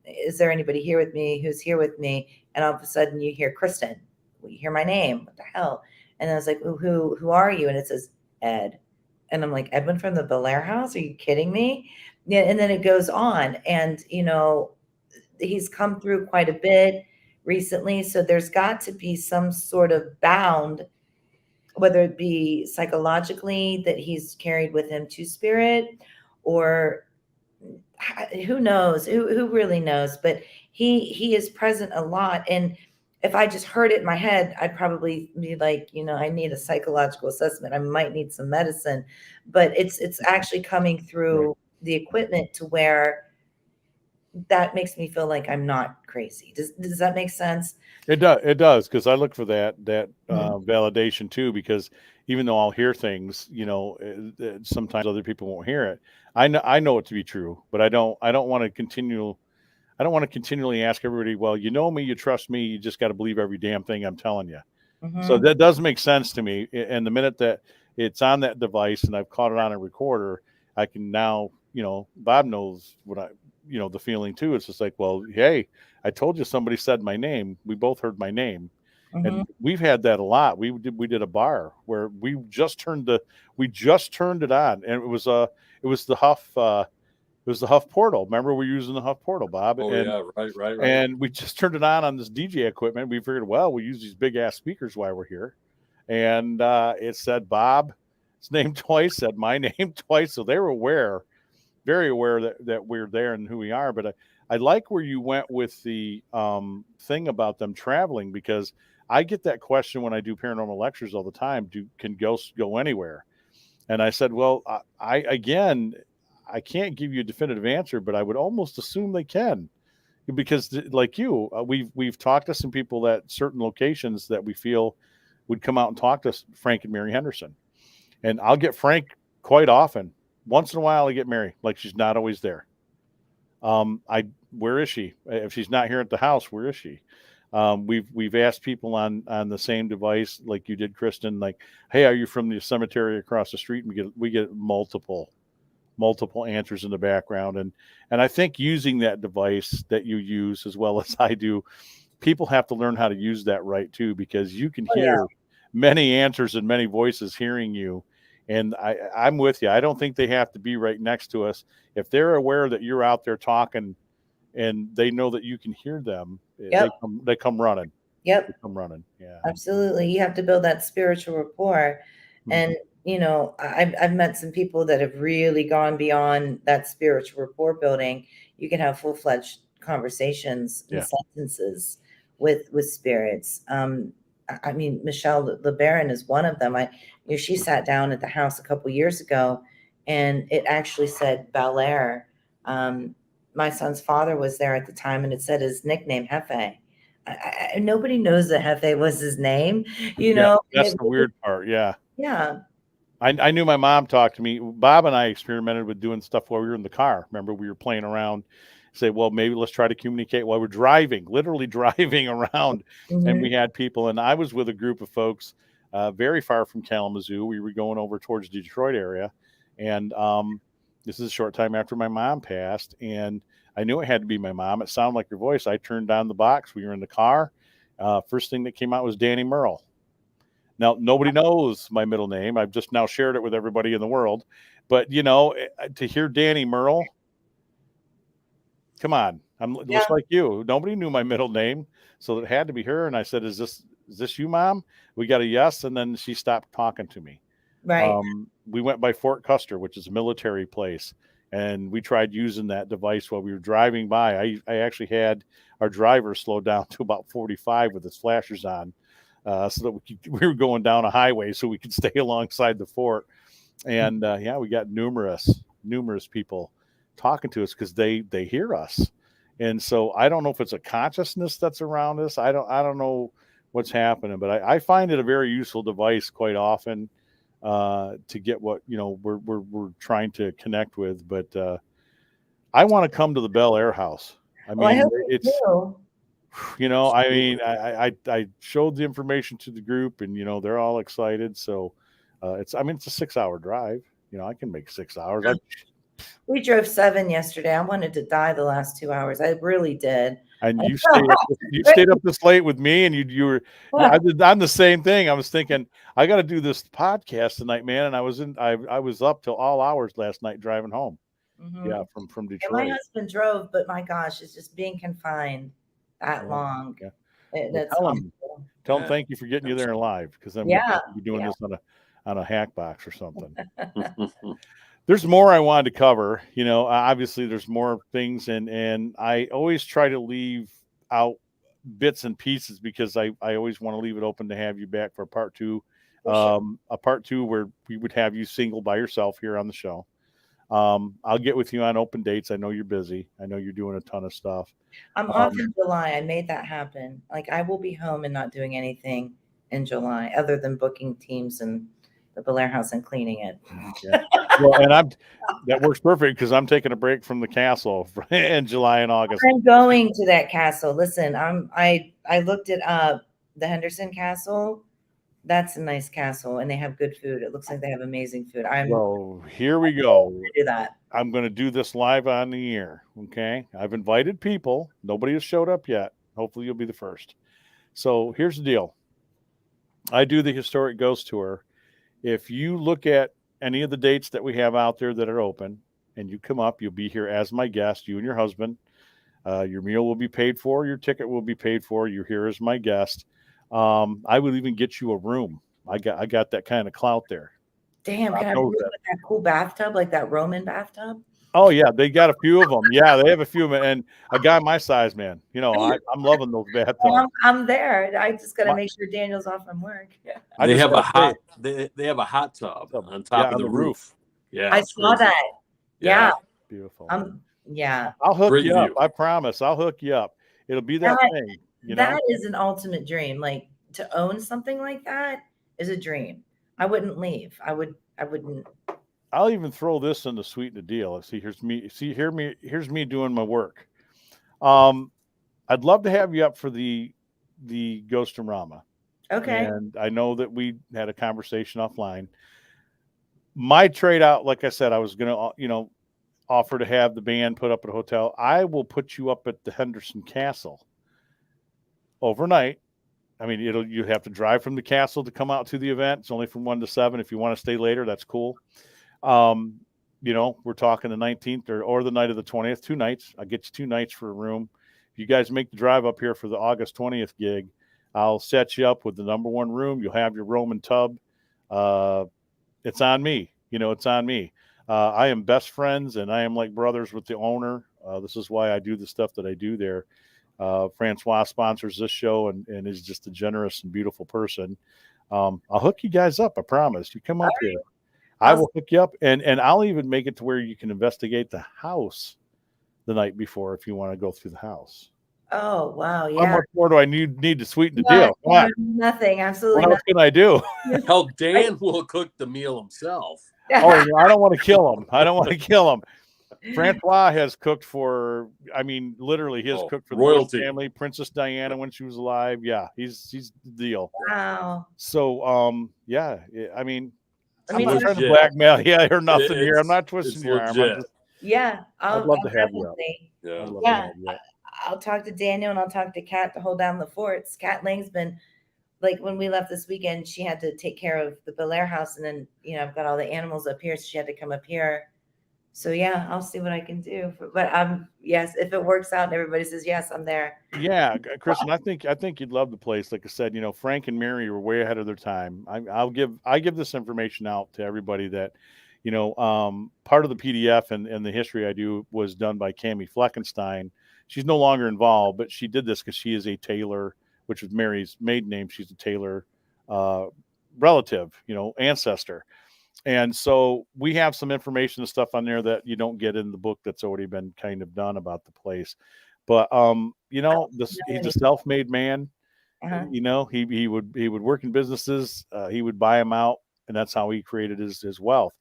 is there anybody here with me? Who's here with me? And all of a sudden you hear Kristen. Well, you hear my name. What the hell? And I was like, who are you? And it says Ed. And I'm like, Edwin from the Belair house? Are you kidding me? Yeah. And then it goes on. And, he's come through quite a bit recently. So there's got to be some sort of bound, whether it be psychologically that he's carried with him to spirit, or who knows, who really knows, but he is present a lot. And if I just heard it in my head, I'd probably be like, I need a psychological assessment. I might need some medicine, but it's actually coming through the equipment to where that makes me feel like I'm not crazy. Does that make sense? It does, because I look for that Mhm. validation too. Because even though I'll hear things, sometimes other people won't hear it. I know it to be true, but I don't want to continually ask everybody. Well, you know me, you trust me, you just got to believe every damn thing I'm telling you. So Mhm. that does make sense to me. And the minute that it's on that device and I've caught it on a recorder, I can now, Bob knows the feeling too. It's just like, well, hey, I told you somebody said my name. We both heard my name. Mhm. And we've had that a lot. We did a bar where we just turned it on, and it was the Huff portal. Remember, we're using the Huff portal, Bob, Oh and yeah, right. and we just turned it on this DJ equipment. We figured, well, we use these big ass speakers while we're here, and it said Bob's name twice, said my name twice, so they were very aware that we're there and who we are. But I like where you went with the thing about them traveling, because I get that question when I do paranormal lectures all the time. Can ghosts go anywhere? And I said, well, I can't give you a definitive answer, but I would almost assume they can, because like you, we've talked to some people at certain locations that we feel would come out and talk to Frank and Mary Henderson, and I'll get Frank quite often. Once in a while, I get Mary, like she's not always there. Where is she? If she's not here at the house, where is she? We've asked people on the same device, like you did, Kristen, like, hey, are you from the cemetery across the street? And we get multiple answers in the background, and I think using that device that you use as well as I do, people have to learn how to use that right too, because you can Oh, yeah. hear many answers and many voices hearing you. And I'm with you. I don't think they have to be right next to us. If they're aware that you're out there talking and they know that you can hear them, Yep. they come running. Yep. They come running. Yeah. Absolutely. You have to build that spiritual rapport. And, I've met some people that have really gone beyond that spiritual rapport building. You can have full-fledged conversations in Yeah. sentences with spirits. I mean, Michelle LeBaron is one of them. She sat down at the house a couple years ago, and it actually said Bel Air. My son's father was there at the time, and it said his nickname, Hefe. Nobody knows that Hefe was his name, Yeah, and that's the weird part. Yeah. yeah. I knew my mom talked to me. Bob and I experimented with doing stuff while we were in the car. Remember, we were playing around, say, well, maybe let's try to communicate while we're driving, literally driving around. And Mhm. we had people, and I was with a group of folks very far from Kalamazoo. We were going over towards the Detroit area. And this is a short time after my mom passed. And I knew it had to be my mom. It sounded like her voice. I turned on the box. We were in the car. First thing that came out was Danny Merle. Now, nobody knows my middle name. I've just now shared it with everybody in the world. But, to hear Danny Merle, come on. I'm Yeah. just like you. Nobody knew my middle name. So it had to be her. And I said, is this you, Mom? We got a yes. And then she stopped talking to me. Right. We went by Fort Custer, which is a military place. And we tried using that device while we were driving by. I actually had our driver slow down to about 45 with his flashers on. So that we were going down a highway so we could stay alongside the fort. And we got numerous people talking to us because they hear us. And so I don't know if it's a consciousness that's around us. I don't know what's happening, but I find it a very useful device quite often to get what we're trying to connect with. But I want to come to the Bel Air house. I Well, I mean, hope you it's do. I mean, I showed the information to the group, and they're all excited. So it's a 6-hour drive. I can make 6 hours. We drove 7 yesterday. I wanted to die the last 2 hours. I really did. And you stayed up this late with me, and you were. I'm the same thing. I was thinking I got to do this podcast tonight, man. And I was up till all hours last night driving home. Mhm. Yeah, from And Detroit. my husband drove, but my gosh, it's just being confined that Yeah, long. yeah. That's Tell him awful. thank you for getting you there alive, because I'm Yeah, be doing this on a hack box or something. There's more I wanted to cover. Obviously there's more things, and I always try to leave out bits and pieces because I always want to leave it open to have you back for part 2. A part 2 where we would have you single by yourself here on the show. I'll get with you on open dates. I know you're busy. I know you're doing a ton of stuff. I'm off in July. I made that happen. Like, I will be home and not doing anything in July other than booking teams and the Belair house and cleaning it. Yeah. Well, and that works perfect because I'm taking a break from the castle in July and August. I'm going to that castle. Listen, I looked it up. The Henderson Castle. That's a nice castle, and they have good food. It looks like they have amazing food. Well, here we go. going to do that. I'm going to do this live on the air. Okay. I've invited people. Nobody has showed up yet. Hopefully you'll be the first. So here's the deal. I do the Historic Ghost Tour. If you look at any of the dates that we have out there that are open and you come up, you'll be here as my guest, you and your husband. Your meal will be paid for. Your ticket will be paid for. You're here as my guest. I would even get you a room. I got that kind of clout there. Damn, can I know move with that cool bathtub, like that Roman bathtub? Oh yeah, they got a few of them. Yeah, they have a few of them, and a guy my size, man. I'm loving those bathtubs. Well, I'm there. I just got to make sure Daniel's off from work. Yeah. They have a hot tub on top of the roof. Yeah, I saw that. Yeah. Beautiful. Yeah. I'll hook Great you up. view. I promise. I'll hook you up. It'll be that thing. That is an ultimate dream. Like, to own something like that is a dream. I wouldn't leave. I wouldn't. I'll even throw this in to sweeten the deal. See, here's me doing my work. I'd love to have you up for the Ghostorama. Okay. And I know that we had a conversation offline. My trade out, like I said, I was going to, offer to have the band put up at a hotel. I will put you up at the Henderson Castle overnight. I mean, you have to drive from the castle to come out to the event. It's only from 1 to 7. If you want to stay later, that's cool. We're talking the 19th or the night of the 20th, 2 nights. I'll get you 2 nights for a room. If you guys make the drive up here for the August 20th gig, I'll set you up with the number 1 room. You'll have your Roman tub. It's on me. It's on me. I am best friends and I am like brothers with the owner. This is why I do the stuff that I do there. Francois sponsors this show and is just a generous and beautiful person. I'll hook you guys up. I promise. You come up here. I will hook you up and I'll even make it to where you can investigate the house the night before if you want to go through the house. Oh, wow. How Yeah. much more do I need to sweeten the deal? Come on. Nothing. Absolutely What else nothing. can I do? Hell, Dan will cook the meal himself. Oh, I don't want to kill him. Francois has cooked for, literally he has cooked for the royal royalty. family, Princess Diana when she was alive. Yeah, he's the deal. Wow. So, yeah, I mean, I I'm mean, not trying to legit. blackmail you or nothing here. I'm not It's twisting your arm. legit. yeah. I'd love to have you up. definitely- Yeah. I'd love to Yeah. have you up. I'll talk to Daniel and I'll talk to Kat to hold down the forts. Kat Lang's been, like, when we left this weekend, she had to take care of the Belair house, and then I've got all the animals up here, so she had to come up here. So yeah, I'll see what I can do. But yes, if it works out and everybody says yes, I'm there. Yeah, Kristen, I think you'd love the place. Like I said, Frank and Mary were way ahead of their time. I give this information out to everybody that, part of the PDF and the history I do was done by Cammie Fleckenstein. She's no longer involved, but she did this because she is a Taylor, which was Mary's maiden name. She's a Taylor relative, ancestor. And so we have some information and stuff on there that you don't get in the book that's already been kind of done about the place. But he's a self-made man. Uh-huh. He would work in businesses, he would buy them out, and that's how he created his wealth.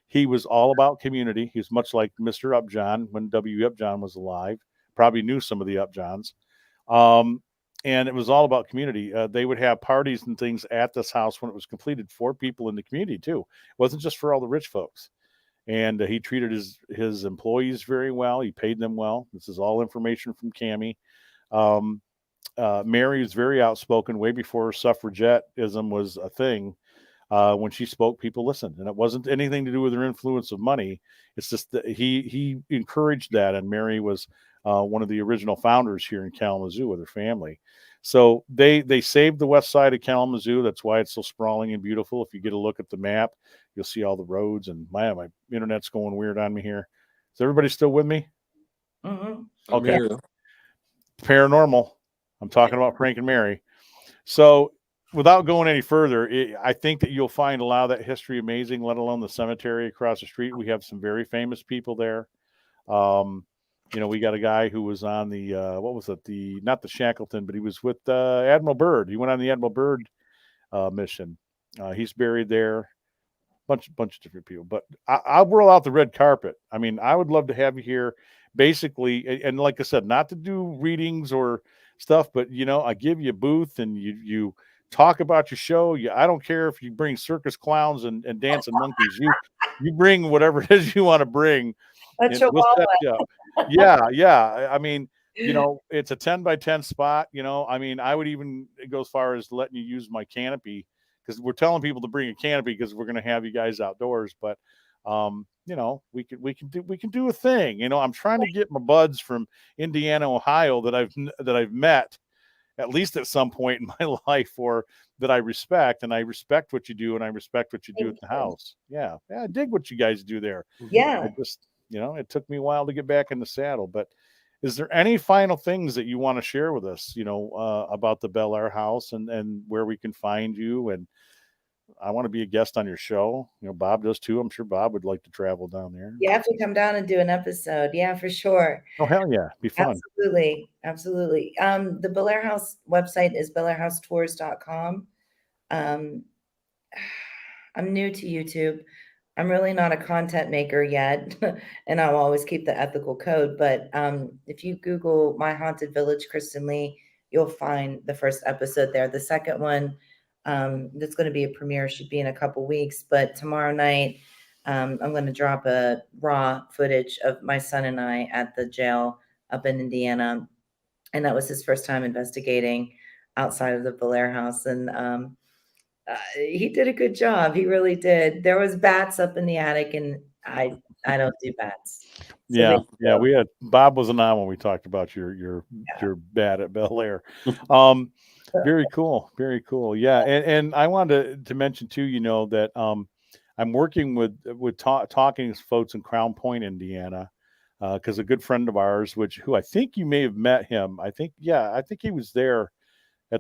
He was all about community. He was much like Mr. Upjohn when W. Upjohn was alive. Probably knew some of the Upjohns. and it was all about community. They would have parties and things at this house when it was completed for people in the community too. It wasn't just for all the rich folks. And he treated his employees very well. He paid them well. This is all information from Cammie. Mary was very outspoken way before suffragettism was a thing. When she spoke, people listened, and it wasn't anything to do with her influence of money. It's just that he encouraged that, and Mary was one of the original founders here in Kalamazoo with her family. So they saved the west side of Kalamazoo. That's why it's so sprawling and beautiful. If you get a look at the map, you'll see all the roads. And my internet's going weird on me here. Is everybody still with me? Mhm. Okay. Yeah. Paranormal. I'm talking about Frank and Mary. So without going any further, I think that you'll find a lot of that history amazing, let alone the cemetery across the street. We have some very famous people there. We got a guy who was on the what was it? Not the Shackleton, but he was with Admiral Byrd. He went on the Admiral Byrd mission. He's buried there. Bunch of different people. But I'll roll out the red carpet. I mean, I would love to have you here, basically, and like I said, not to do readings or stuff, but I give you a booth and you talk about your show. I don't care if you bring circus clowns and dancing monkeys. You bring whatever it is you want to bring. That's We'll set you up. Yeah. I mean, it's a 10 by 10 spot. I mean, I would even go as far as letting you use my canopy, because we're telling people to bring a canopy because we're going to have you guys outdoors. But we can do a thing. I'm trying to get my buds from Indiana, Ohio that I've met at least at some point in my life, or that I respect, and I respect what you do, and I respect what you do at the house. Yeah, I dig what you guys do there. Yeah. I just, it took me a while to get back in the saddle. But is there any final things that you want to share with us, about the Bel Air house and where we can find you? And I want to be a guest on your show. Bob does too. I'm sure Bob would like to travel down there. You have to come down and do an episode. Yeah, for sure. Oh, hell yeah. Be fun. Absolutely. The Bel Air House website is belairhousetours.com. I'm new to YouTube. I'm really not a content maker yet, and I'll always keep the ethical code. But if you Google My Haunted Village, Kristen Lee, you'll find the first episode there. The second one, that's going to be a premiere, should be in a couple weeks. But tomorrow night, I'm going to drop a raw footage of my son and I at the jail up in Indiana. And that was his first time investigating outside of the Bel Air house. And he did a good job. He really did. There was bats up in the attic, and I don't do bats. So yeah. We had Bob wasn't on when we talked about your bat at Bel Air. Very cool. Very cool. Yeah. And I wanted to mention too, that I'm working with talking to folks in Crown Point, Indiana, because a good friend of ours, who I think you may have met him. I think he was there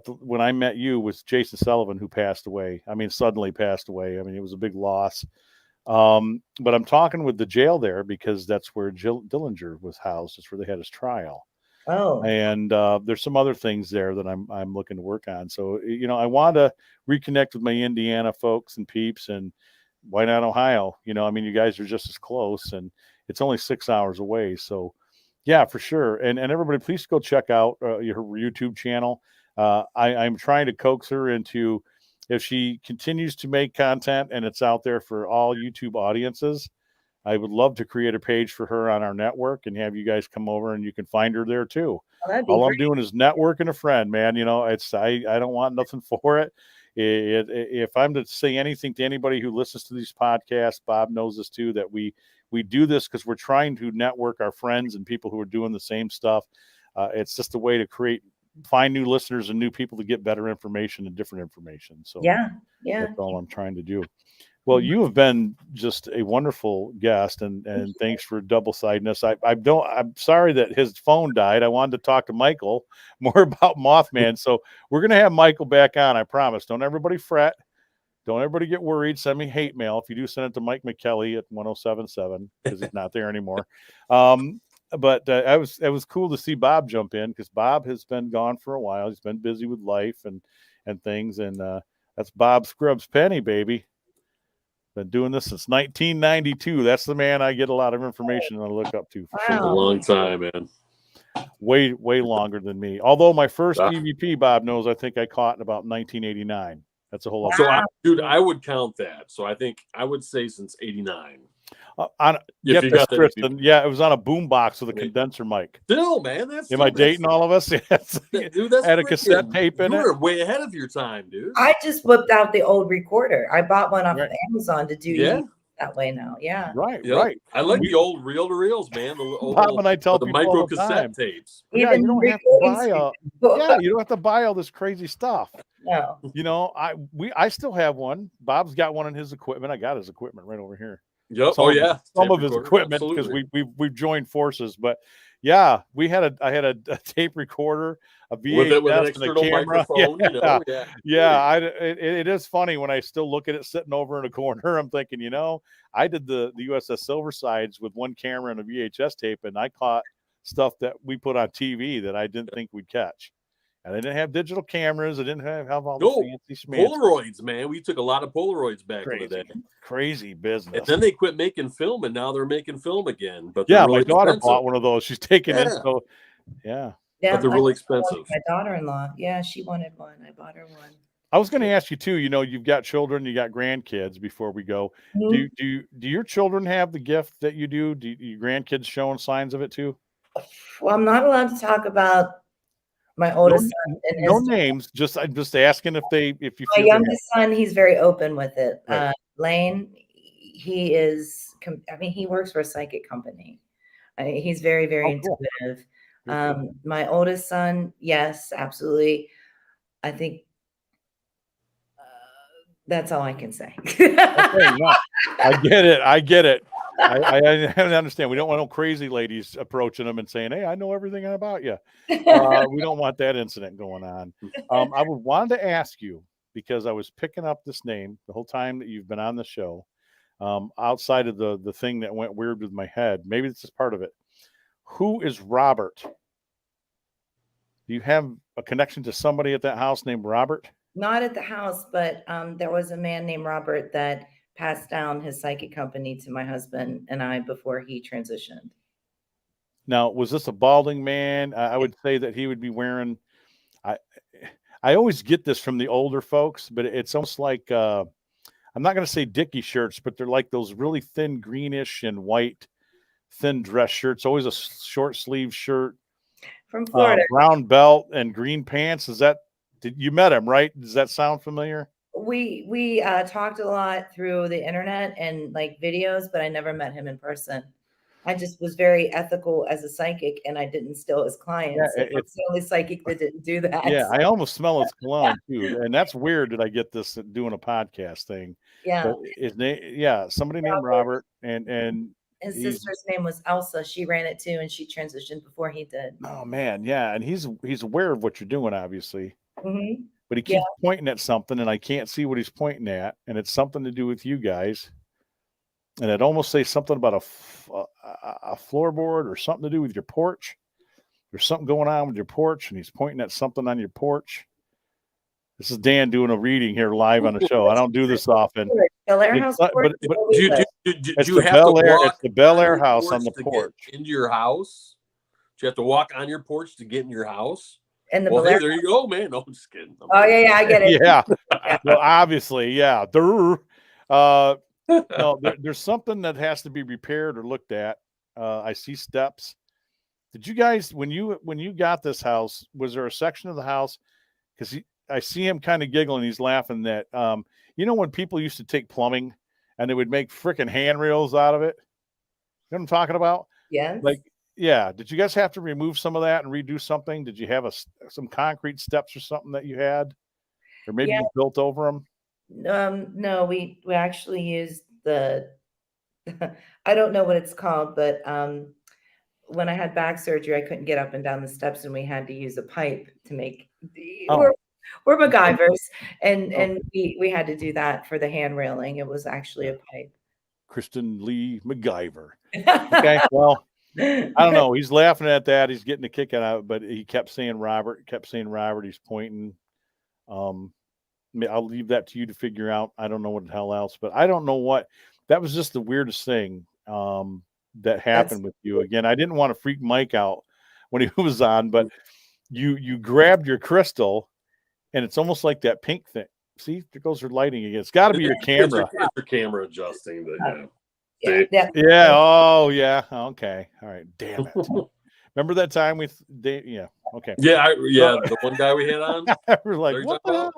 when I met you, was Jason Sullivan, who passed away. I mean, suddenly passed away. I mean, it was a big loss. But I'm talking with the jail there because that's where Dillinger was housed. That's where they had his trial. Oh, and there's some other things there that I'm looking to work on. So, I want to reconnect with my Indiana folks and peeps, and why not Ohio? I mean, you guys are just as close, and it's only 6 hours away. So yeah, for sure. And everybody, please go check out your YouTube channel. I'm trying to coax her into, if she continues to make content and it's out there for all YouTube audiences, I would love to create a page for her on our network and have you guys come over, and you can find her there too. All I'm doing is networking a friend, man. I don't want nothing for it. If I'm to say anything to anybody who listens to these podcasts, Bob knows this too, that we do this because we're trying to network our friends and people who are doing the same stuff. It's just a way to find new listeners and new people to get better information and different information. So yeah. That's all I'm trying to do. Well, you have been just a wonderful guest, and thanks for double-sidedness. I'm sorry that his phone died. I wanted to talk to Michael more about Mothman. So we're going to have Michael back on, I promise. Don't everybody fret. Don't everybody get worried. Send me hate mail. If you do, send it to Mike McKelly at 1077, because he's not there anymore. But it was cool to see Bob jump in, because Bob has been gone for a while. He's been busy with life and things. And that's Bob Scrubs Penny, baby. Been doing this since 1992. That's the man I get a lot of information and I look up to. For sure. A long time, man. way longer than me. Although my first Ah. EVP, Bob knows, I think I caught in about 1989. That's a whole lot. So, dude, I would count that. So I think I would say since '89. On If get you this, got that Kristen. Yeah, it was on a boom box with a Wait. condenser mic. Still, man, that's Am I dating all of us? Yes. dude. That's Had a cassette freaking- tape in you it. were way ahead of your time, dude. I just whipped out the old recorder. I bought one off Right. of Amazon to do Yeah. EVP that way now. Yeah. Right, Yep. right. I like We- the old reel to reels, man. The old, Bob and I tell the people micro all the time. cassette tapes. Yeah, Even you don't have to recording buy studio. yeah, you don't have to buy all this crazy stuff. No. You know, I still have one. Bob's got one in his equipment. I got his equipment right over here. Yep. Some Oh of his- yeah. some Tape of his recorder, equipment because absolutely. we've joined forces. But yeah, I had a tape recorder, a VHS, with an and a external camera. microphone, Yeah, you know. Yeah. yeah. It is funny when I still look at it sitting over in a corner. I'm thinking, you know, I did the USS Silversides with one camera and a VHS tape, and I caught stuff that we put on TV that I didn't think we'd catch. And I didn't have digital cameras. I didn't have all the No, fancy schmancy. Polaroids, man. We took a lot of Polaroids back in the day. Crazy business. And then they quit making film, and now they're making film again. But they're Yeah, really my daughter expensive. bought one of those. She's taking it. Yeah. So, yeah. Yeah, But they're I really got one for expensive. My daughter-in-law. Yeah, she wanted one. I bought her one. I was going to ask you too. You know, you've got children, you got grandkids. Before we go, Mhm. do your children have the gift that you do? Do your grandkids showing signs of it too? Well, I'm not allowed to talk about my oldest son and No his names. I'm just asking if you my feel they have- youngest son. He's very open with it. Right. Lane, he is. I mean, he works for a psychic company. He's very, very Oh, cool. intuitive. Very cool. My oldest son, yes, absolutely. I think that's all I can say. Okay, no, I get it. I get it. I understand. We don't want no crazy ladies approaching them and saying, "Hey, I know everything about you." We don't want that incident going on. I wanted to ask you because I was picking up this name the whole time that you've been on the show. Outside of the thing that went weird with my head, maybe this is part of it. Who is Robert? Do you have a connection to somebody at that house named Robert? Not at the house, but there was a man named Robert that passed down his psychic company to my husband and I before he transitioned. Now, was this a balding man? I would say that he would be wearing. I always get this from the older folks, but it's almost like I'm not going to say Dickie shirts, but they're like those really thin greenish and white thin dress shirts. Always a short sleeve shirt, From Florida. brown belt and green pants. You met him, right? Does that sound familiar? We talked a lot through the internet and like videos, but I never met him in person. I just was very ethical as a psychic, and I didn't steal his clients. Yeah, It's the only psychic that didn't do that. Yeah, I almost smell his cologne too, and that's weird that I get this doing a podcast thing. Yeah. But his name, somebody named Robert, and His he's- sister's name was Elsa. She ran it too, and she transitioned before he did. oh man, yeah, and he's aware of what you're doing, obviously, Mhm. but he keeps pointing at something, and I can't see what he's pointing at, and it's something to do with you guys, and it almost say something about a floorboard or something to do with your porch. There's something going on with your porch, and he's pointing at something on your porch. This is Dan doing a reading here live on the show. I don't do this often. Bel Air It's House. not- Porch but- is but where we Do live. It's you the have Bel to Air. walk It's the Bel on Air your house on porch the to get porch. into your house? Do you have to walk on your porch to get in your house? And the Well, Bel hey, Air. there you go, man. No, I'm just kidding. Oh yeah, I get it. Yeah. Well, obviously, yeah. No, there's something that has to be repaired or looked at. I see steps. Did you guys, when you got this house, was there a section of the house? Because I see him kind of giggling. He's laughing that, when people used to take plumbing and they would make freaking handrails out of it. You know what I'm talking about? Yes. Like, yeah. Did you guys have to remove some of that and redo something? Did you have some concrete steps or something that you had, or maybe Yeah. you built over them? No, we actually used the I don't know what it's called, but when I had back surgery, I couldn't get up and down the steps, and we had to use a pipe to make. Oh. We're MacGyvers, and we had to do that for the hand railing. It was actually a pipe. Kristen Lee MacGyver. Okay, well, I don't know. He's laughing at that. He's getting a kick out of it, but he kept saying Robert. He's pointing. I'll leave that to you to figure out. I don't know what the hell else, but I don't know what. That was just the weirdest thing that happened with you. Again, I didn't want to freak Mike out when he was on, but you grabbed your crystal, and it's almost like that pink thing. See, there goes her lighting again. It's got to be your camera. It's your camera adjusting. But, Yeah, See? yeah. Yeah. Oh, yeah. Okay. All right. Damn it. Remember that time yeah. Okay. Yeah, the one guy we had on. We're like, There's what a- the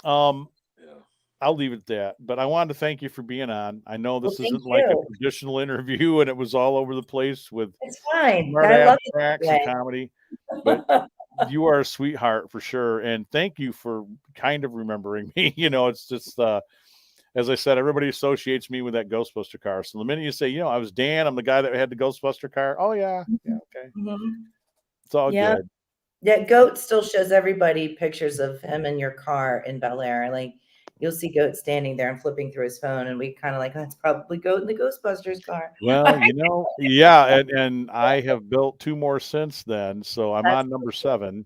hell? Yeah. I'll leave it at that. But I wanted to thank you for being on. I know this Well, thank isn't like a you. traditional interview, and it was all over the place with It's fine. smart I love ass tracks it. and comedy. But you are a sweetheart for sure, and thank you for kind of remembering me. It's just as I said, everybody associates me with that Ghostbuster car. So the minute you say, I was Dan, I'm the guy that had the Ghostbuster car. Oh yeah, okay, Mhm. it's all Yeah. good. Yeah, Goat still shows everybody pictures of him in your car in Bel Air. Like you'll see Goat standing there and flipping through his phone, and we kind of like, that's probably Goat in the Ghostbusters car. Well, yeah, and I have built 2 more since then, so I'm That's on number 7.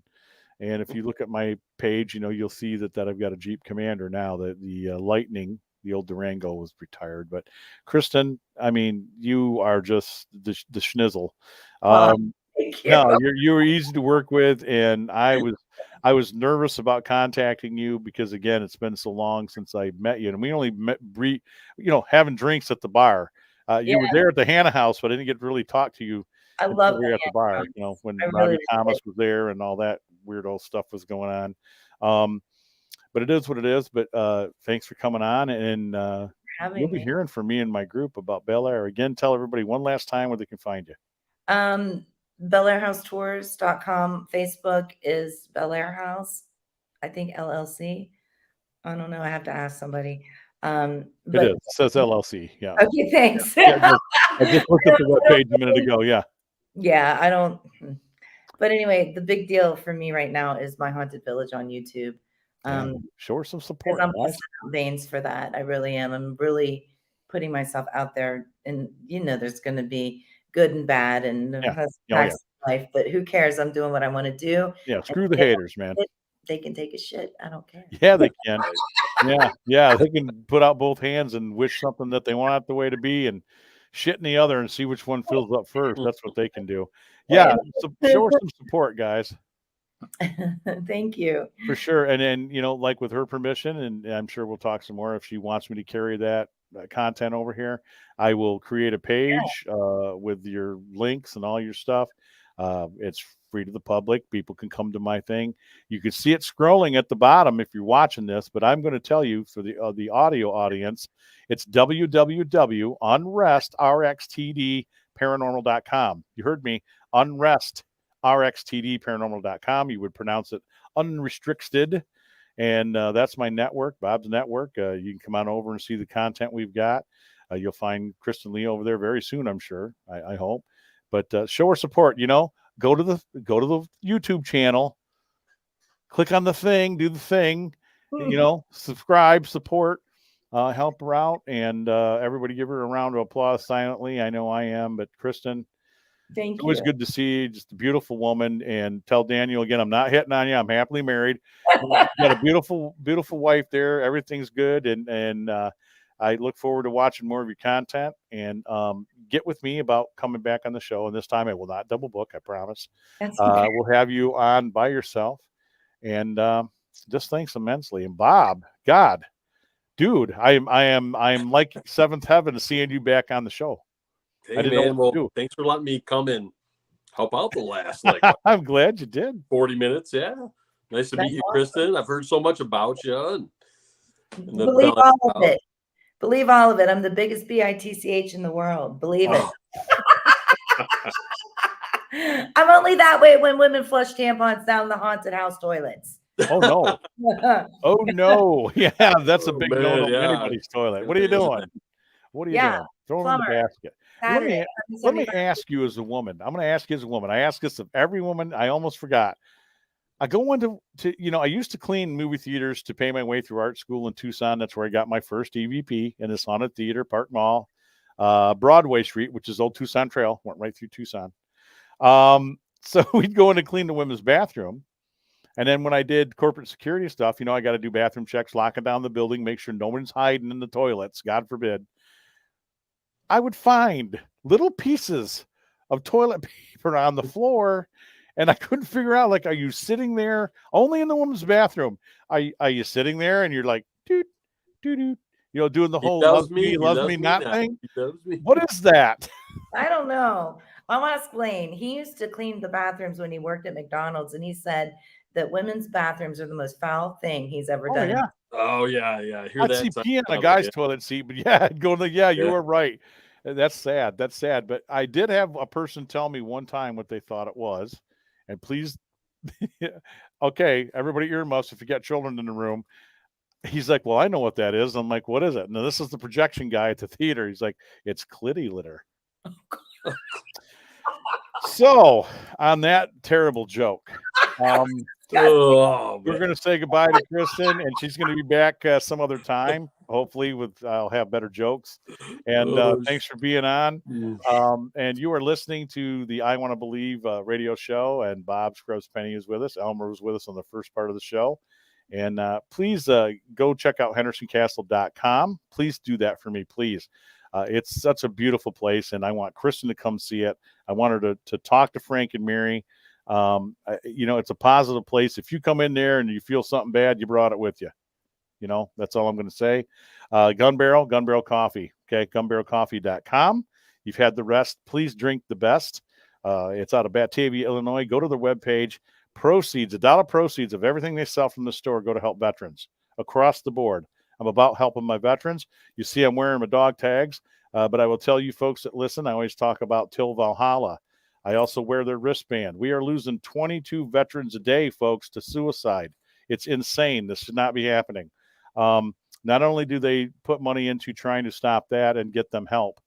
And if you look at my page, you'll see that I've got a Jeep Commander now. The Lightning, the old Durango, was retired. But Kristen, I mean, you are just the schnizzle. Thank you. No, you were easy to work with, and I was nervous about contacting you because again, it's been so long since I met you, and we only met having drinks at the bar. You were there at the Hannah house, but I didn't get to really talk to you I until love we were that. at the bar. When I Robbie really Thomas was there and all that weirdo stuff was going on. But it is what it is. But thanks for coming on, and Having you'll be me. hearing from me and my group about Bel Air. Again, tell everybody one last time where they can find you. BelAirHouseTours.com. Facebook is Bel Air House, I think LLC. I don't know. I have to ask somebody. It But is. It says LLC. Yeah. okay, thanks. I just looked at the webpage a minute ago. Yeah. Yeah, I don't. But anyway, the big deal for me right now is my Haunted Village on YouTube. Yeah. Show her some Because support. I'm Guys. busting out veins for that. I really am. I'm really putting myself out there, and there's going to be good and bad, and Yeah. facts of life. But who cares? I'm doing what I want to do. Yeah. And Screw the if they haters, man. don't, they can take a shit. I don't care. Yeah, they can. Yeah. They can put out both hands and wish something that they want it the way to be, and shit in the other, and see which one fills up first. That's what they can do. Yeah. So show her some support, guys. Thank you. For sure. And then, like with her permission, and I'm sure we'll talk some more if she wants me to carry that content over here, I will create a page with your links and all your stuff. It's free to the public. People can come to my thing. You can see it scrolling at the bottom if you're watching this, but I'm going to tell you for the audio audience, it's www.unrestrxtdparanormal.com. You heard me, unrestrxtdparanormal.com. You would pronounce it unrestricted. And that's my network, Bob's network. You can come on over and see the content we've got. You'll find Kristen Lee over there very soon, I'm sure. I hope. But show her support. Go to the YouTube channel, click on the thing, do the thing. Subscribe, support, help her out, and everybody give her a round of applause silently. I know I am, but Kristen, Thank it was you. good to see you. Just a beautiful woman. And tell Daniel again, I'm not hitting on you. I'm happily married. Got a beautiful, beautiful wife there. Everything's good. And I look forward to watching more of your content, and get with me about coming back on the show. And this time I will not double book. I promise. That's okay. We'll have you on by yourself, and just thanks immensely. And Bob, God, dude, I am like seventh heaven seeing you back on the show. Hey, I didn't know man, what to well, do. thanks for letting me come and help out the last I'm glad you did. 40 minutes. Yeah. Nice to That's meet you, awesome. Kristen. I've heard so much about you. And the Believe Bel Air all of it. Believe all of it. I'm the biggest BITCH in the world. Believe it. I'm only that way when women flush tampons down the haunted house toilets. Oh no. Oh no. Yeah, that's a Oh, big man, no-no yeah. in anybody's toilet. What are you doing? What are you Yeah, doing? Throw them in the plumber. basket. Let me Saturday, ask you as a woman. I'm going to ask you as a woman. I ask this of every woman. I almost forgot. I go into I used to clean movie theaters to pay my way through art school in Tucson. That's where I got my first EVP in this haunted theater, Park Mall, Broadway Street, which is Old Tucson Trail. Went right through Tucson. So we'd go in to clean the women's bathroom. And then when I did corporate security stuff, I got to do bathroom checks, locking down the building, make sure no one's hiding in the toilets, God forbid. I would find little pieces of toilet paper on the floor. And I couldn't figure out, like, are you sitting there only in the woman's bathroom? Are you sitting there and you're like, doot, doot, doot, doing the He whole loves me. He loves loves me me not now. thing? He loves me. What is that? I don't know. I want to explain. He used to clean the bathrooms when he worked at McDonald's, and he said that women's bathrooms are the most foul thing he's ever Oh, done. yeah. Oh yeah, yeah. I hear I'd that. see pee on a sometimes, guy's yeah. toilet seat, but yeah, I'd go to you Yeah. were right. That's sad. That's sad. But I did have a person tell me one time what they thought it was. And please, okay, everybody earmuffs if you got children in the room. He's like, well, I know what that is. I'm like, what is it? Now, this is the projection guy at the theater. He's like, it's clitty litter. So, on that terrible joke, Oh, we're man. going to say goodbye to Kristen, and she's going to be back some other time. Hopefully, I'll have better jokes. And Oh, thanks for being on. Mm. And you are listening to the I Want to Believe radio show, and Bob Scrubs Penny is with us. Elmer was with us on the first part of the show. And please go check out HendersonCastle.com. Please do that for me, please. It's such a beautiful place, and I want Kristen to come see it. I want her to talk to Frank and Mary. It's a positive place. If you come in there and you feel something bad, you brought it with you. That's all I'm going to say. Gun Barrel Coffee. Okay, gunbarrelcoffee.com. You've had the rest. Please drink the best. It's out of Batavia, Illinois. Go to their webpage. Proceeds, $1 proceeds of everything they sell from the store go to help veterans across the board. I'm about helping my veterans. You see, I'm wearing my dog tags, but I will tell you folks that listen, I always talk about Till Valhalla. I also wear their wristband. We are losing 22 veterans a day, folks, to suicide. It's insane. This should not be happening. Not only do they put money into trying to stop that and get them help,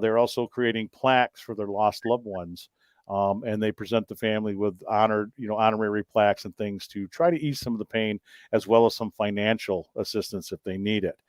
they're also creating plaques for their lost loved ones. And they present the family with honorary plaques and things to try to ease some of the pain, as well as some financial assistance if they need it.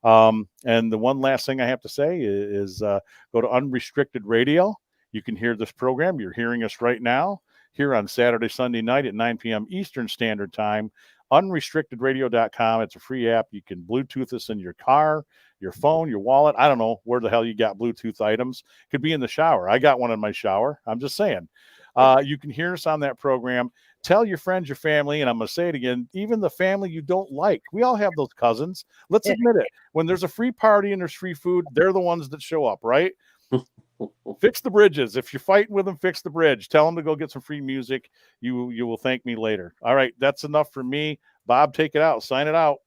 And the one last thing I have to say is go to Unrestricted Radio. You can hear this program. You're hearing us right now here on Saturday, Sunday night at 9 p.m. Eastern Standard Time. Unrestrictedradio.com. It's a free app. You can Bluetooth this in your car, your phone, your wallet. I don't know where the hell you got Bluetooth items. Could be in the shower. I got one in my shower. I'm just saying. You can hear us on that program. Tell your friends, your family, and I'm going to say it again, even the family you don't like. We all have those cousins. Let's admit it. When there's a free party and there's free food, they're the ones that show up, right? Fix the bridges. If you're fighting with them, fix the bridge. Tell them to go get some free music. You will thank me later. All right, that's enough for me. Bob, take it out. Sign it out.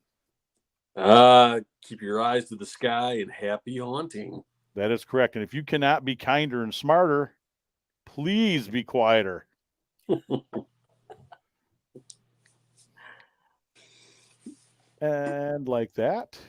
Keep your eyes to the sky and happy haunting. That is correct. And if you cannot be kinder and smarter, please be quieter. And like that,